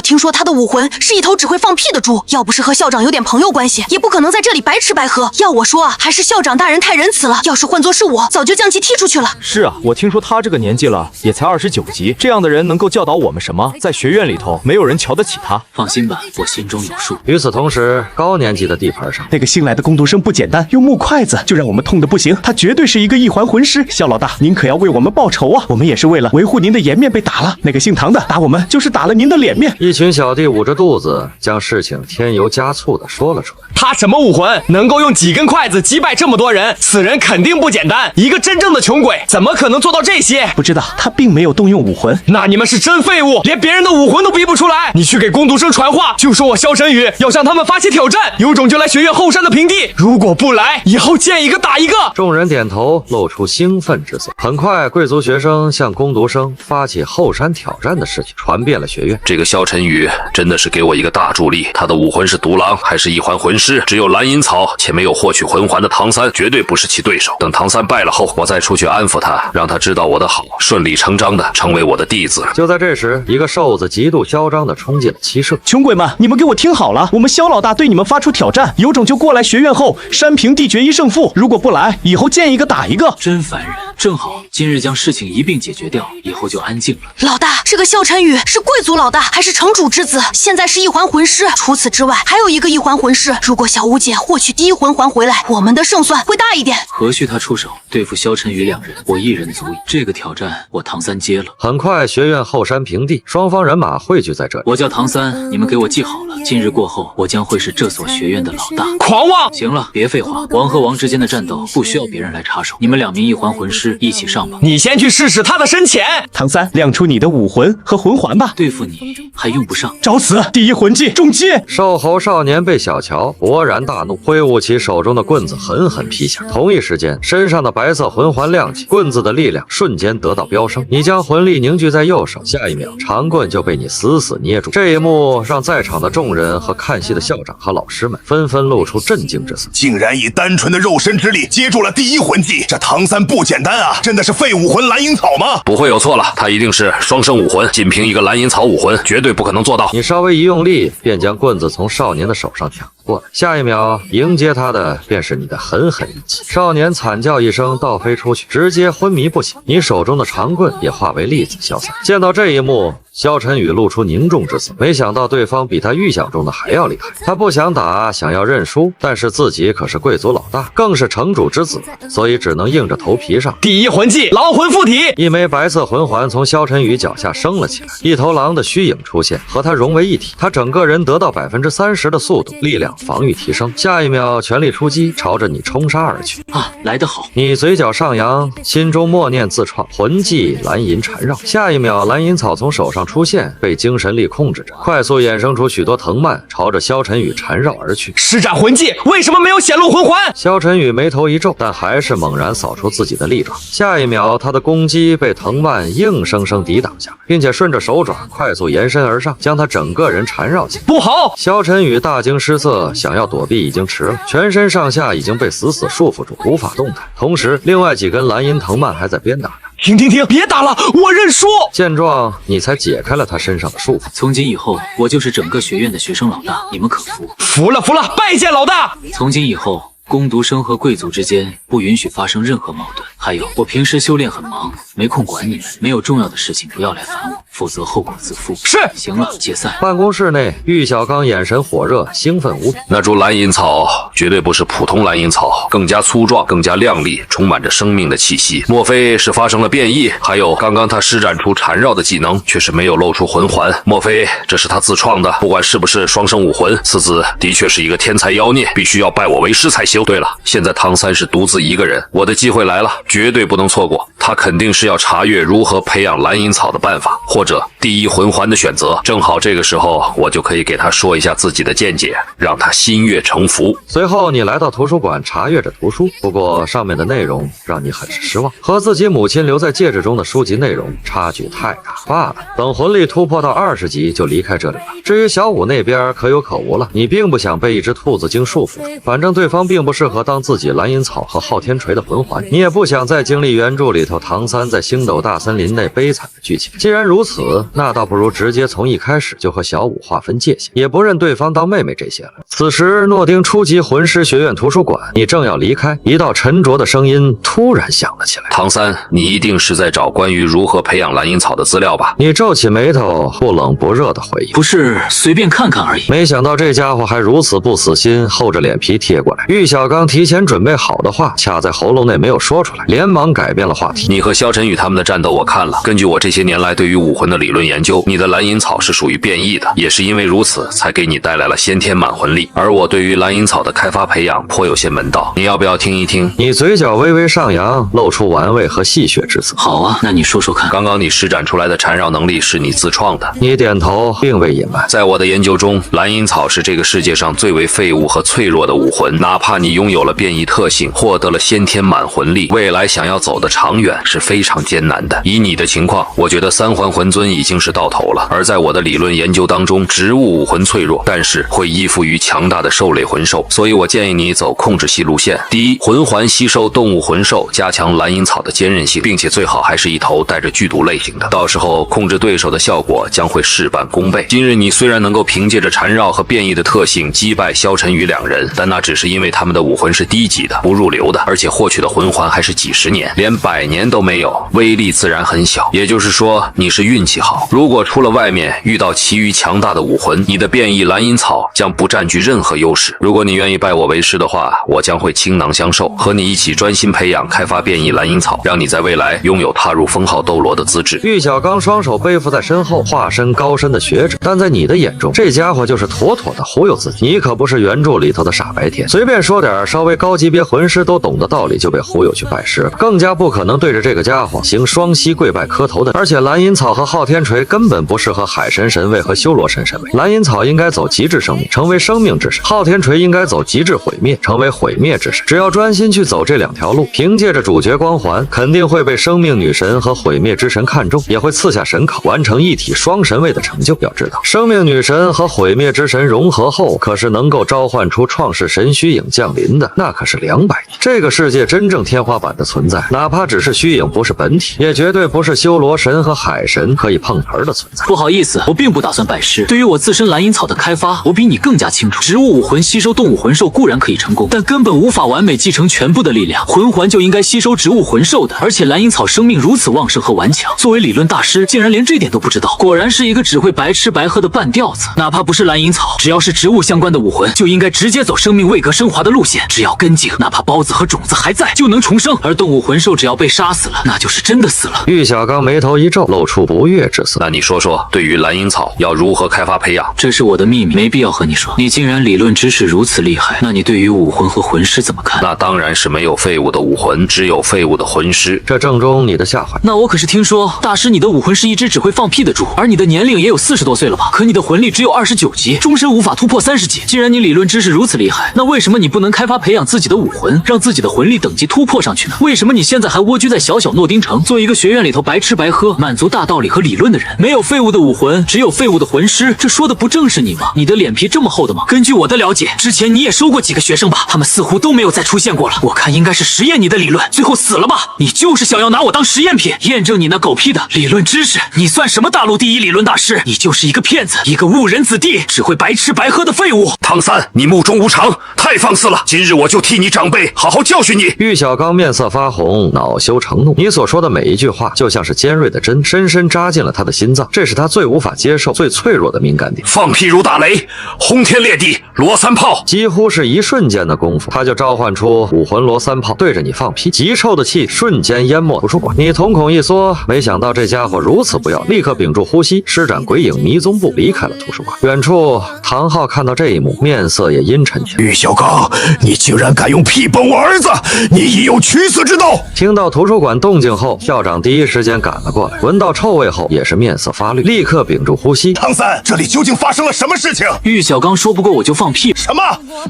听说他的武魂是一头只会放屁的猪，要不是和校长有点朋友关系，也不可能在这里白吃白喝。要我说啊，还是校长大人太仁慈了。要是换作是我，早就将其踢出去了。是啊，我听说他这个年纪了，也才29级，这样的人能够教导我们什么？在学院里头，没有人瞧得起他。放心吧，我心中有数。与此同时，高年级的地盘上，那个新来的工读生不简单，用木筷子就让我们痛得不行。他绝对是一个异环魂师。肖老大，您可要为我们报仇啊！我们也是为了维护您的颜面被打了。那个姓唐的打我们，就是打了您的脸面。一群小弟捂着肚子，将事情添油加醋的说了出来。他什么武魂，能够用几根筷子击败这么多人？此人肯定不简单，一个真正的穷鬼，怎么可能做到这些？不知道，他并没有动用武魂。那你们是真废物，连别人的武魂都逼不出来。你去给工读生传话，就说我萧晨宇要向他们发起挑战，有种就来学院后山的平地，如果不来，以后见一个打一个。众人点头，露出兴奋之色。很快，贵族学生向工读生发起后山挑战的事情传遍了学院。这个萧晨宇真的是给我一个大助力，他的武魂是独狼，还是一环魂师？只有蓝银草且没有获取魂环的唐三，绝对不是其对手。等唐三败了后，我再出去安抚他，让他知道我的好，顺理成章的成为我的弟子。就在这时，一个瘦子极度嚣张的冲进了七舍。穷鬼们，你们给我听好了，我们萧老大对你们发出挑战，有种就过来学院后山平地决一胜负，如果不来，以后见一个打一个。真烦人！正好今日将事情一并解决掉，以后就安静了。老大，这个萧晨宇是贵族老大，还是城主之子？现在是一环魂师，除此之外还有一个一环魂师。如果小五姐获取第一魂环回来，我们的胜算会大一点。何须他出手对付萧晨宇两人，我一人足矣。这个挑战我唐三接了。很快，学院后山平地，双方人马汇聚在这里。我叫唐三，你们给我记好了，今日过后，我将会是这所学院的老大。狂妄！行了，别废话，王和王之间的战斗不需要别人来插手，你们2名一环魂师一起上吧。你先去试试他的深浅。唐三，亮出你的武魂和魂环吧。对付你还用不上。找死！第一魂技重击！瘦猴少年被小乔勃然大怒，挥舞起手中的棍子狠狠劈下。同一时间，身上的白色魂环亮起，棍子的力量瞬间得到飙升。你将魂力凝聚在右手，下一秒长棍就被你死死捏住。这一幕让在场的众人和看戏的校长和老师们纷纷露出震惊之色。竟然以单纯的肉身之力接住了第一魂技，这唐三不简单啊！真的是废武魂蓝银草吗？不会有错了，他一定是双生武魂，仅凭一个蓝银草武魂，绝对不可能做到。你稍微一用力，便将棍子从少年的手上抢过来。下一秒，迎接他的便是你的狠狠一击。少年惨叫一声，倒飞出去，直接昏迷不醒。你手中的长棍也化为粒子消散。见到这一幕，萧晨宇露出凝重之色，没想到对方比他预想中的还要厉害。他不想打，想要认输，但是自己可是贵族老大，更是城主之子，所以只能硬着头皮上。第一魂技狼魂附体，一枚白色魂环从萧晨宇脚下升了起来，一头狼的虚影出现，和他融为一体。他整个人得到30%的速度，力量、防御提升。下一秒全力出击，朝着你冲杀而去。啊，来得好！你嘴角上扬，心中默念自创魂技蓝银缠绕。下一秒，蓝银草从手上出现，被精神力控制着，快速衍生出许多藤蔓，朝着萧晨宇缠绕而去。施展魂技，为什么没有显露魂环？萧晨宇眉头一皱，但还是猛然扫出自己的利爪。下一秒，他的攻击被藤蔓硬生生抵挡下来，并且顺着手爪快速延伸而上，将他整个人缠绕起来。不好！萧晨宇大惊失色，想要躲避已经迟了，全身上下已经被死死束缚住，无法动弹。同时，另外几根蓝银藤蔓还在鞭打着。停！别打了，我认输！见状，你才解开了他身上的束缚。从今以后，我就是整个学院的学生老大，你们可服？服了，拜见老大！从今以后，工读生和贵族之间不允许发生任何矛盾。还有，我平时修炼很忙，没空管你们，没有重要的事情不要来烦我，否则后果自负。是。行了，解散。办公室内，玉小刚眼神火热，兴奋无比。那株蓝银草绝对不是普通蓝银草，更加粗壮，更加亮丽，充满着生命的气息。莫非是发生了变异？还有，刚刚他施展出缠绕的技能，却是没有露出魂环，莫非这是他自创的？不管是不是双生武魂，此子的确是一个天才妖孽，必须要拜我为师才行。对了，现在唐三是独自一个人，我的机会来了，绝对不能错过。他肯定是要查阅如何培养蓝银草的办法，或者第一魂环的选择。正好这个时候，我就可以给他说一下自己的见解，让他心悦诚服。随后，你来到图书馆查阅着图书，不过上面的内容让你很是失望，和自己母亲留在戒指中的书籍内容差距太大。罢了，等魂力突破到20级就离开这里了。至于小五那边可有可无了，你并不想被一只兔子精束缚住，反正对方并不适合当自己蓝银草和昊天锤的魂环，你也不想再经历原著里头唐三在星斗大森林内悲惨的剧情。既然如此，那倒不如直接从一开始就和小五划分界限，也不认对方当妹妹这些了。此时，诺丁初级魂师学院图书馆，你正要离开，一道沉着的声音突然响了起来：“唐三，你一定是在找关于如何培养蓝银草的资料吧？”你皱起眉头，不冷不热的回应：“不是，随便看看而已。”没想到这家伙还如此不死心，厚着脸皮贴过来。玉小刚提前准备好的话，卡在喉咙内没有说出来，连忙改变了话题：“你和萧晨宇他们的战斗我看了，根据我这些年来对于武魂的理论研究，你的蓝银草是属于变异的，也是因为如此才给你带来了先天满魂力。而我对于蓝银草的开发培养颇有些门道，你要不要听一听？”你嘴角微微上扬，露出玩味和戏谑之色。好啊，那你说说看。刚刚你施展出来的缠绕能力是你自创的。你点头，并未隐瞒。在我的研究中，蓝银草是这个世界上最为废物和脆弱的武魂，哪怕你拥有了变异特性，获得了先天满魂力，未来想要走得长远是非常艰难的。以你的情况，我觉得三环魂尊已经是到头了。而在我的理论研究当中，植物武魂脆弱，但是会依附于强大的兽类魂兽，所以我建议你走控制系路线。第一，魂环吸收动物魂兽，加强蓝银草的坚韧性，并且最好还是一头带着剧毒类型的，到时候控制对手的效果将会事半功倍。今日你虽然能够凭借着缠绕和变异的特性击败萧晨宇两人，但那只是因为他们的武魂是低级的，不入流的，而且获取的魂环还是几十年，连100年都没有，威力自然很小。也就是说，你是运气好。如果出了外面遇到其余强大的武魂，你的变异蓝银草将不占据任何优势。如果你愿意拜我为师的话，我将会倾囊相授，和你一起专心培养开发变异蓝银草，让你在未来拥有踏入封号斗罗的资质。玉小刚双手背负在身后，化身高深的学者，但在你的眼中，这家伙就是妥妥的忽悠自己。你可不是原著里头的傻白甜，随便说点稍微高级别魂师都懂的道理就被忽悠去拜师了，更加不可能对着这个家伙行双膝跪拜磕头的。而且蓝银草和昊天锤根本不适合海神神位和修罗神神位，蓝银草应该走极致生命，成为生命之神；昊天锤应该走极致毁灭，成为毁灭之神。只要专心去走这2条路，凭借着主角光环，肯定会被生命女神和毁灭之神看中，也会赐下神考，完成一体双神位的成就。要知道，生命女神和毁灭之神融合后，可是能够召唤出创世神虚影降临的，那可是200年。这个世界真正天花板的存在，哪怕只是虚影，不是本体，也绝对不是修罗神和海神可以碰盆的存在。不好意思，我并不打算拜师。对于我自身蓝银草的开发，我比你更加清楚。植物武魂吸收动物魂兽固然可以成功，但根本无法完美继承全部的力量。魂环就应该吸收植物魂兽的，而且蓝银草生命如此旺盛和顽强，作为理论大师，竟然连这点都不知道，果然是一个只会白吃白喝的半吊子。哪怕不是蓝银草，只要是植物相关的武魂，就应该直接走生命位格升华的路线，只要根茎，哪怕孢子和种子还在，就能重生。而动物魂兽只要被杀死了，那就是真的死了。玉小刚眉头一皱，露出不悦之色。那你说说，对于蓝银草要如何开发培养？这是我的秘密，没必要和你说。你既然理论知识如此厉害，那你对于武魂和魂师怎么看？那当然是没有废物的武魂，只有废物的魂师。这正中你的下怀。那我可是听说，大师你的武魂是一只只会放屁的猪，而你的年龄也有40多岁了吧？可你的魂力只有29级，终身无法突破30级。既然你理论知识如此厉害，那为什么你不能开发培养自己的武魂，让自己的魂力等级突破上去呢？为什么你现在还蜗居在小小诺丁城，做一个学院里头白吃白喝，满足大道理和理论论的人。没有废物的武魂，只有废物的魂师，这说的不正是你吗？你的脸皮这么厚的吗？根据我的了解，之前你也收过几个学生吧？他们似乎都没有再出现过了。我看应该是实验你的理论，最后死了吧？你就是想要拿我当实验品，验证你那狗屁的理论知识。你算什么大陆第一理论大师？你就是一个骗子，一个误人子弟，只会白吃白喝的废物。唐三，你目中无常，太放肆了！今日我就替你长辈好好教训你。玉小刚面色发红，恼羞成怒。你所说的每一句话，就像是尖锐的针，深深扎进了他的心脏，这是他最无法接受、最脆弱的敏感点。放屁如打雷，轰天裂地，罗三炮！几乎是一瞬间的功夫，他就召唤出武魂罗三炮，对着你放屁，极臭的气瞬间淹没图书馆。你瞳孔一缩，没想到这家伙如此不要，立刻屏住呼吸，施展鬼影迷踪步离开了图书馆。远处，唐昊看到这一幕，面色也阴沉起来。玉小刚，你竟然敢用屁崩我儿子，你已有取死之道！听到图书馆动静后，校长第一时间赶了过来，闻到臭味后也是面色发绿，立刻屏住呼吸。唐三，这里究竟发生了什么事情？玉小刚说不过我就放屁，什么？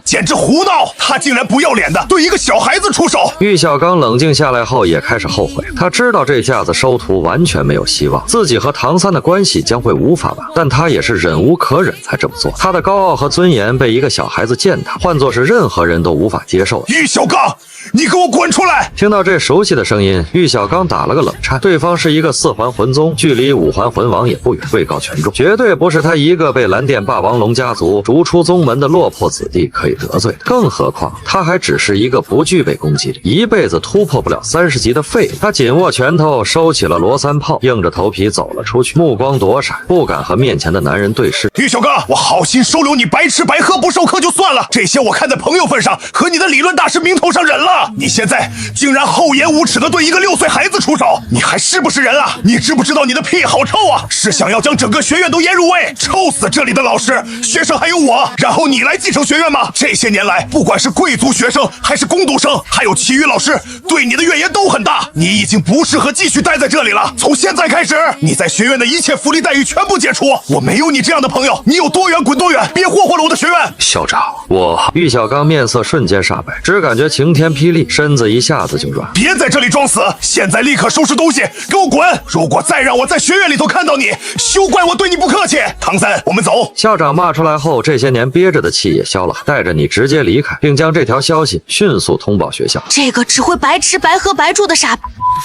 简直胡闹！他竟然不要脸的对一个小孩子出手！玉小刚冷静下来后也开始后悔，他知道这下子收徒完全没有希望，自己和唐三的关系将会无法挽，但他也是忍无可忍才这么做。他的高傲和尊严被一个小孩子践踏，换作是任何人都无法接受的。玉小刚，你给我滚出来！听到这熟悉的声音，玉小刚打了个冷颤，对方是一个4环魂宗，距离5环魂王也不远，位高权重，绝对不是他一个被蓝电霸王龙家族逐出宗门的落魄子弟可以得罪的。更何况他还只是一个不具备攻击力、一辈子突破不了30级的废物。他紧握拳头，收起了罗三炮，硬着头皮走了出去，目光躲闪，不敢和面前的男人对视。玉小刚，我好心收留你白吃白喝不授课就算了，这些我看在朋友份上和你的理论大师名头上忍了，你现在竟然厚颜无耻的对一个6岁孩子出手，你还是不是人啊？你知不知道你的屁好臭啊？是想要将整个学院都腌入味，臭死这里的老师、学生还有我，然后你来继承学院吗？这些年来，不管是贵族学生还是工读生，还有其余老师，对你的怨言都很大，你已经不适合继续待在这里了。从现在开始，你在学院的一切福利待遇全部解除，我没有你这样的朋友，你有多远滚多远，别霍霍了我的学院。校长，我……玉小刚面色瞬间煞白，只感觉晴天霹雳，身子一下子就软。别在这里装死，现在立刻收拾东西，给我滚！如果再让我在学院里头看到你，休怪我对你不客气。唐三，我们走。校长骂出来后，这些年憋着的气也消了，带着你直接离开，并将这条消息迅速通报学校。这个只会白吃白喝白住的傻逼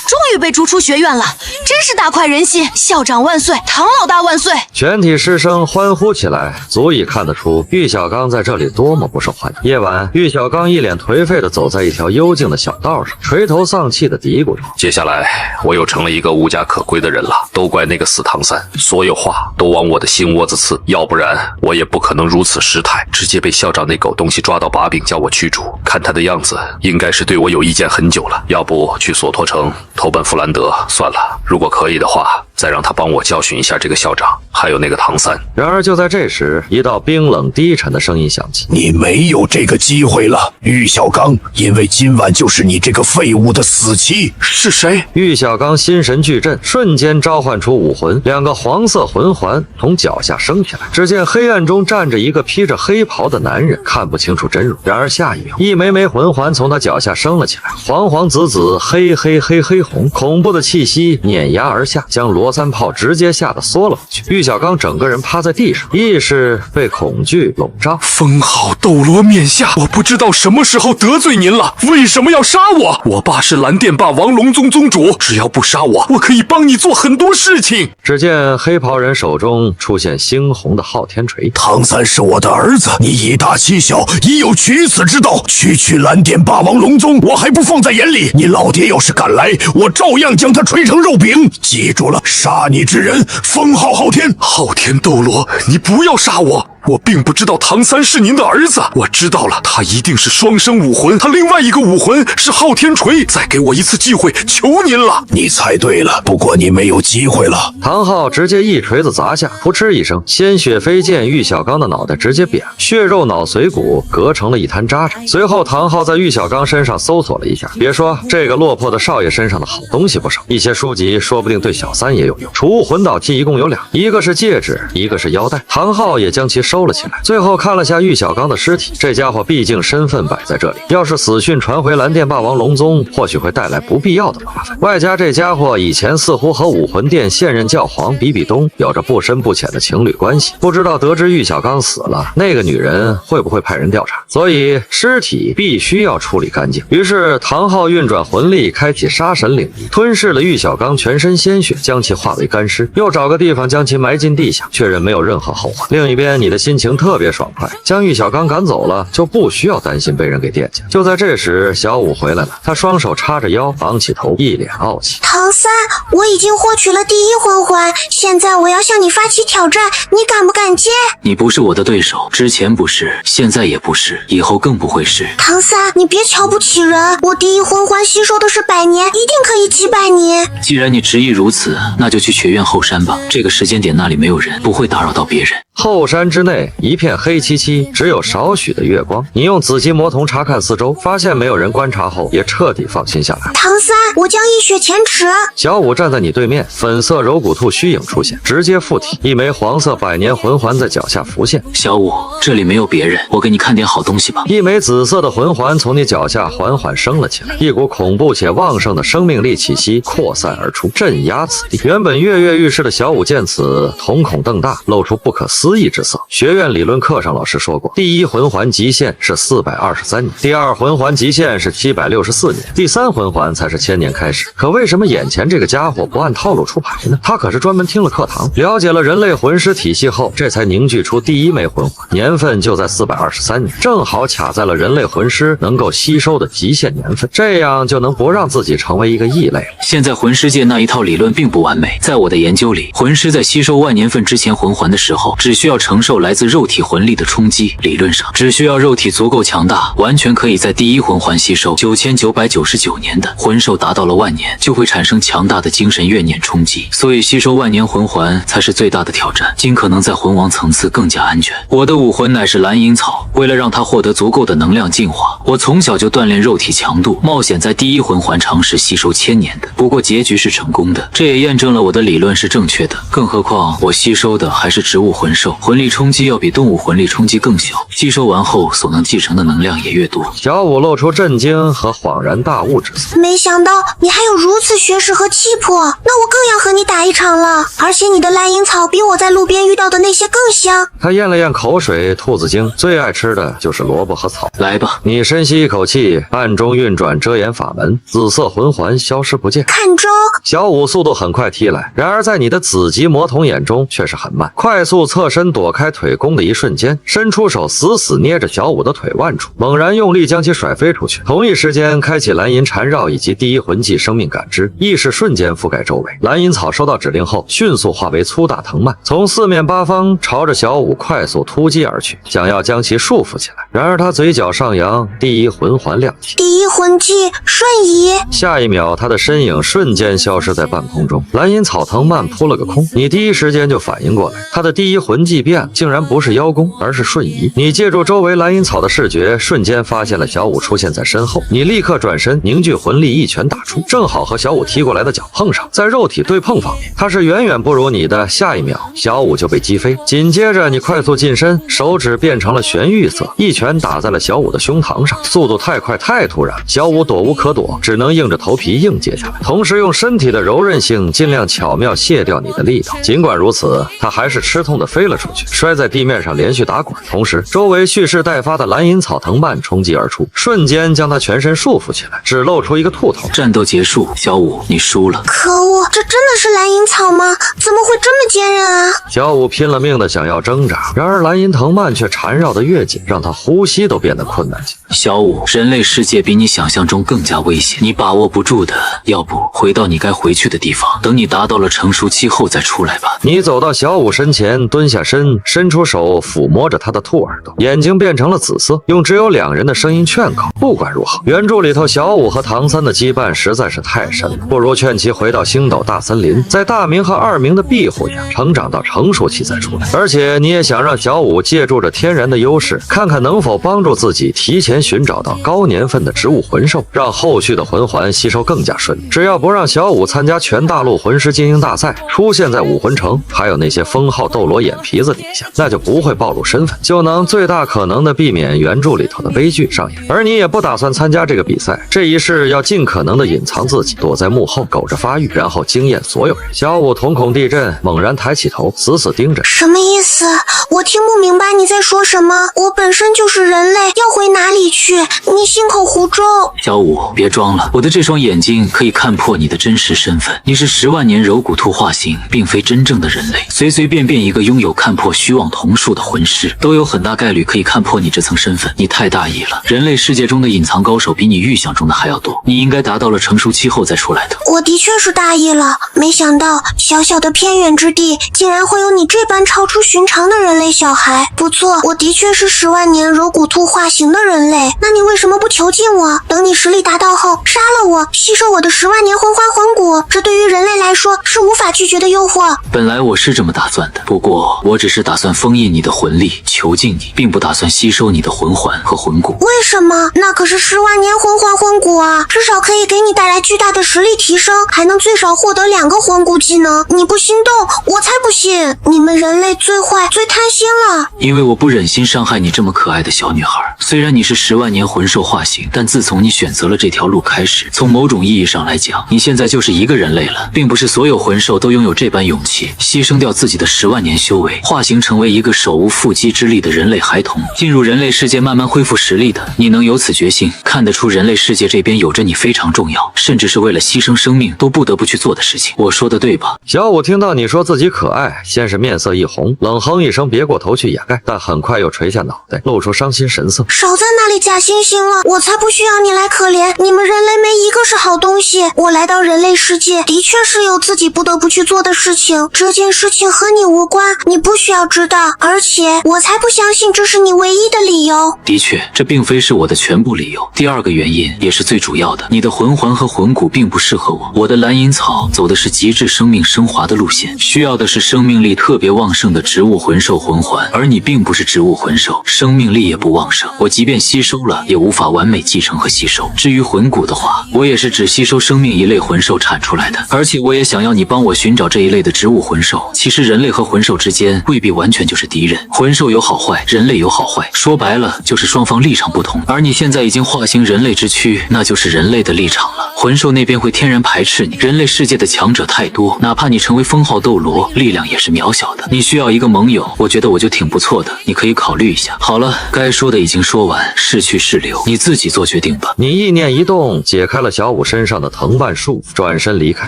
终于被逐出学院了，真是大快人心！校长万岁，唐老大万岁！全体师生欢呼起来，足以看得出玉小刚在这里多么不受欢迎。夜晚，玉小刚一脸颓废地走在一条幽静的小道上，垂头丧气地嘀咕着：接下来我又成了一个无家可归的人了，都怪那个死唐三，所有话都往我的心窝子刺，要不然我也不可能如此失态，直接被校长那狗东西抓到把柄叫我驱逐。看他的样子，应该是对我有意见很久了，要不去索托城投奔弗兰德算了，如果可以的话，再让他帮我教训一下这个校长，还有那个唐三。然而就在这时，一道冰冷低沉的声音响起：你没有这个机会了，玉小刚，因为今晚就是你这个废物的死期。是谁？玉小刚心神俱震，瞬间召唤出武魂，2个黄色魂环从脚下升起来。只见黑暗中站着一个披着黑袍的男人，看不清楚真容。然而下一秒，一枚枚魂环从他脚下升了起来，黄黄紫紫，黑黑黑黑红，恐怖的气息碾压而下，将罗三炮直接吓得缩了回去。玉小刚整个人趴在地上，意识被恐惧笼罩。封号斗罗面下，我不知道什么时候得罪您了，为什么要杀我？我爸是蓝电霸王龙宗宗主，只要不杀我，我可以帮你做很多事情。只见黑袍人手中出现猩红的昊天锤。唐三是我的儿子，你以大欺小，已有取死之道。区蓝电霸王龙宗，我还不放在眼里。你老爹要是敢来，我照样将他锤成肉饼。记住了，杀你之人，封号昊天。昊天斗罗，你不要杀我！我并不知道唐三是您的儿子，我知道了，他一定是双生武魂，他另外一个武魂是昊天锤。再给我一次机会，求您了。你猜对了，不过你没有机会了。唐昊直接一锤子砸下，扑哧一声，鲜血飞溅，玉小刚的脑袋直接扁，血肉脑髓骨隔成了一滩渣渣。随后唐昊在玉小刚身上搜索了一下，别说这个落魄的少爷身上的好东西不少，一些书籍说不定对小三也有用。储物魂导器一共有2，一个是戒指，一个是腰带。唐昊也将其收了起来。最后看了下玉小刚的尸体，这家伙毕竟身份摆在这里，要是死讯传回蓝电霸王龙宗，或许会带来不必要的麻烦。外加这家伙以前似乎和武魂殿现任教皇比比东有着不深不浅的情侣关系，不知道得知玉小刚死了，那个女人会不会派人调查？所以尸体必须要处理干净。于是唐昊运转魂力，开启杀神领域，吞噬了玉小刚全身鲜血，将其化为干尸，又找个地方将其埋进地下，确认没有任何后患。另一边，你的心情特别爽快，将玉小刚赶走了，就不需要担心被人给惦记。就在这时，小五回来了，他双手叉着腰，昂起头，一脸傲气。唐三，我已经获取了第一魂环，现在我要向你发起挑战，你敢不敢接？你不是我的对手，之前不是，现在也不是，以后更不会是。唐三，你别瞧不起人，我第一魂环吸收的是100年，一定可以击败你。既然你执意如此，那就去学院后山吧。这个时间点那里没有人，不会打扰到别人。后山之内一片黑漆漆，只有少许的月光。你用紫极魔瞳查看四周，发现没有人观察后，也彻底放心下来。唐三，我将一雪前耻。小五站在你对面，粉色柔骨兔虚影出现，直接附体，一枚黄色百年魂环在脚下浮现。小五，这里没有别人，我给你看点好东西吧。一枚紫色的魂环从你脚下缓缓升了起来，一股恐怖且旺盛的生命力气息扩散而出，镇压此地。原本跃跃欲试的小五见此，瞳孔瞪大，露出不可思议之色。学院理论课上老师说过，第一魂环极限是423年，第二魂环极限是764年，第三魂环才是1000年开始。可为什么眼前这个家伙不按套路出牌呢？他可是专门听了课堂，了解了人类魂师体系后，这才凝聚出第一枚魂环，年份就在423年，正好卡在了人类魂师能够吸收的极限年份，这样就能不让自己成为一个异类了。现在魂师界那一套理论并不完美，在我的研究里，魂师在吸收万年份之前魂环的时候，只需要承受来自肉体魂力的冲击，理论上只需要肉体足够强大，完全可以在第一魂环吸收。9999年的魂兽达到了万年，就会产生强大的精神怨念冲击，所以吸收万年魂环才是最大的挑战，尽可能在魂王层次更加安全。我的武魂乃是蓝银草，为了让它获得足够的能量进化，我从小就锻炼肉体强度，冒险在第一魂环尝试吸收1000年的，不过结局是成功的，这也验证了我的理论是正确的。更何况我吸收的还是植物魂兽，魂力冲击要比动物魂力冲击更小，吸收完后所能继承的能量也越多。小五露出震惊和恍然大悟之色，没想到你还有如此学识和气魄，那我更要和你打一场了。而且你的蓝银草比我在路边遇到的那些更香。他咽了咽口水，兔子精最爱吃的就是萝卜和草。来吧，你深吸一口气，暗中运转遮掩法门，紫色魂环消失不见。看招！小五速度很快踢来，然而在你的紫极魔瞳眼中却是很慢。快速侧身躲开腿弓的一瞬间，伸出手死死捏着小五的腿腕处，猛然用力将其甩飞出去。同一时间开启蓝银缠绕以及第一魂技生命感知，意识瞬间覆盖周围。蓝银草收到指令后，迅速化为粗大藤蔓，从四面八方朝着小五快速突击而去，想要将其束缚起来。然而他嘴角上扬，第一魂环亮起，第一魂技瞬移。下一秒，他的身影瞬间消失在半空中，蓝银草藤蔓扑了个空。你第一时间就反应过来，他的第一魂技变竟然不是邀功，而是瞬移。你借助周围蓝银草的视觉，瞬间发现了小五出现在身后。你立刻转身凝聚魂力，一拳打出，正好和小五踢过来的脚碰上。在肉体对碰方面，他是远远不如你的。下一秒，小五就被击飞。紧接着，你快速近身，手指变成了玄玉色，一拳打在了小五的胸膛上。速度太快太突然，小五躲无可躲，只能硬着头皮硬接下来，同时用身体的柔韧性尽量巧妙卸掉你的力道。尽管如此，他还是吃痛的飞了出去，摔在地面上连续打滚，同时周围蓄势待发的蓝银草藤蔓冲击而出，瞬间将他全身束缚起来，只露出一个兔头。战斗结束，小五，你输了。可恶，这真的是蓝银草吗？怎么会这么坚韧啊？小五拼了命的想要挣扎，然而蓝银藤蔓却缠绕得越紧，让他呼吸都变得困难起来。小五，人类世界比你想象中更加危险，你把握不住的。要不回到你该回去的地方，等你达到了成熟期后再出来吧。你走到小五身前，蹲下身，伸出手抚摸着他的兔耳朵，眼睛变成了紫色，用只有2人的声音劝告。不管如何，原著里头小五和唐三的羁绊实在是太深了，不如劝其回到星斗大森林，在大明和二明的庇护下成长到成熟期再出来。而且你也想让小五借助着天然的优势，看看能否帮助自己提前寻找到高年份的植物魂兽，让后续的魂环吸收更加顺利。只要不让小五参加全大陆魂师精英大赛，出现在武魂城还有那些封号斗罗眼皮子底下，那就不会暴露身份，就能最大可能的避免原著里头的悲剧上演。而你也不打算参加这个比赛，这一世要尽可能的隐藏自己，躲在幕后苟着发育，然后惊艳所有人。小五瞳孔地震，猛然抬起头，死死盯着。什么意思？我听不明白你在说什么。我本身就是人类，要回哪里去？你信口胡诌。小五，别装了，我的这双眼睛可以看破你的真实身份。你是10万年柔骨兔化形，并非真正的人类。随随便便一个拥有看破虚妄瞳术的魂师，都有很大概率可以看破你这层身份。你太大意了，人类世界中的隐藏高手比你预想中的还要多，你应该达到了成熟期后再出来的。我的确是大意了，没想到小小的偏远之地竟然会有你这般超出寻常的人类小孩。不错，我的确是10万年柔骨兔化形的人类。那你为什么不囚禁我？等你实力达到后杀了我，吸收我的10万年魂环魂骨，这对于人类来说是无法拒绝的诱惑。本来我是这么打算的，不过我只是打算封印你的魂力，囚禁你，并不打算吸收你的魂环和魂骨。为什么？那可是10万年魂环魂骨啊，至少可以给你带来巨大的实力提升，还能最少获得2个魂骨技能。你不心动，我才不信！你们人类最坏最贪心了。因为我不忍心伤害你这么可爱的小女孩。虽然你是10万年魂兽化形，但自从你选择了这条路开始，从某种意义上来讲，你现在就是一个人类了，并不是所有魂兽都拥有这般勇气，牺牲掉自己的10万年修为，化形成为一个手无缚鸡之力的人类孩童，进入人类世界慢慢恢复实力的。你能有此决心，看得出人类世界这边有着你非常重要，甚至是为了牺牲生命都不得不去做的事情。我说的对吧？小五听到你说自己可爱，先是面色一红，冷哼一声，别过头去掩盖，但很快又垂下脑袋，露出伤心神色。少在那里假惺惺了，我才不需要你来可怜，你们人类没一个是好东西。我来到人类世界的确是有自己不得不去做的事情，这件事情和你无关，你不需要知道，而且我才不相信这是你唯一的理由。的确，这并非是我的全部理由。第二个原因也是最主要的，你的魂环和魂骨并不适合我。我的蓝银草走的是极致生命升华的路线，需要的是生命力特别旺盛的植物魂兽魂环，而你并不是植物魂兽，生命力也不旺盛，我即便吸收了也无法完美继承和吸收。至于魂骨的话，我也是只吸收生命一类魂兽产出来的，而且我也想要你帮我寻找这一类的植物魂兽。其实人类和魂兽之间未必完全就是敌人，魂兽有好坏，人类有好坏，说白了就是双方立场不同。而你现在已经化形人类之躯，那就是人类的立场了，魂兽那边会天然排斥你。人类世界的强者太多，哪怕你成为封号斗罗，力量也是渺小的。你需要一个盟友，我觉得我就挺不错的，你可以考虑一下。好了，该说的已经说完，是去是留，你自己做决定吧。你意念一动，解开了小五身上的藤蔓束缚，转身离开。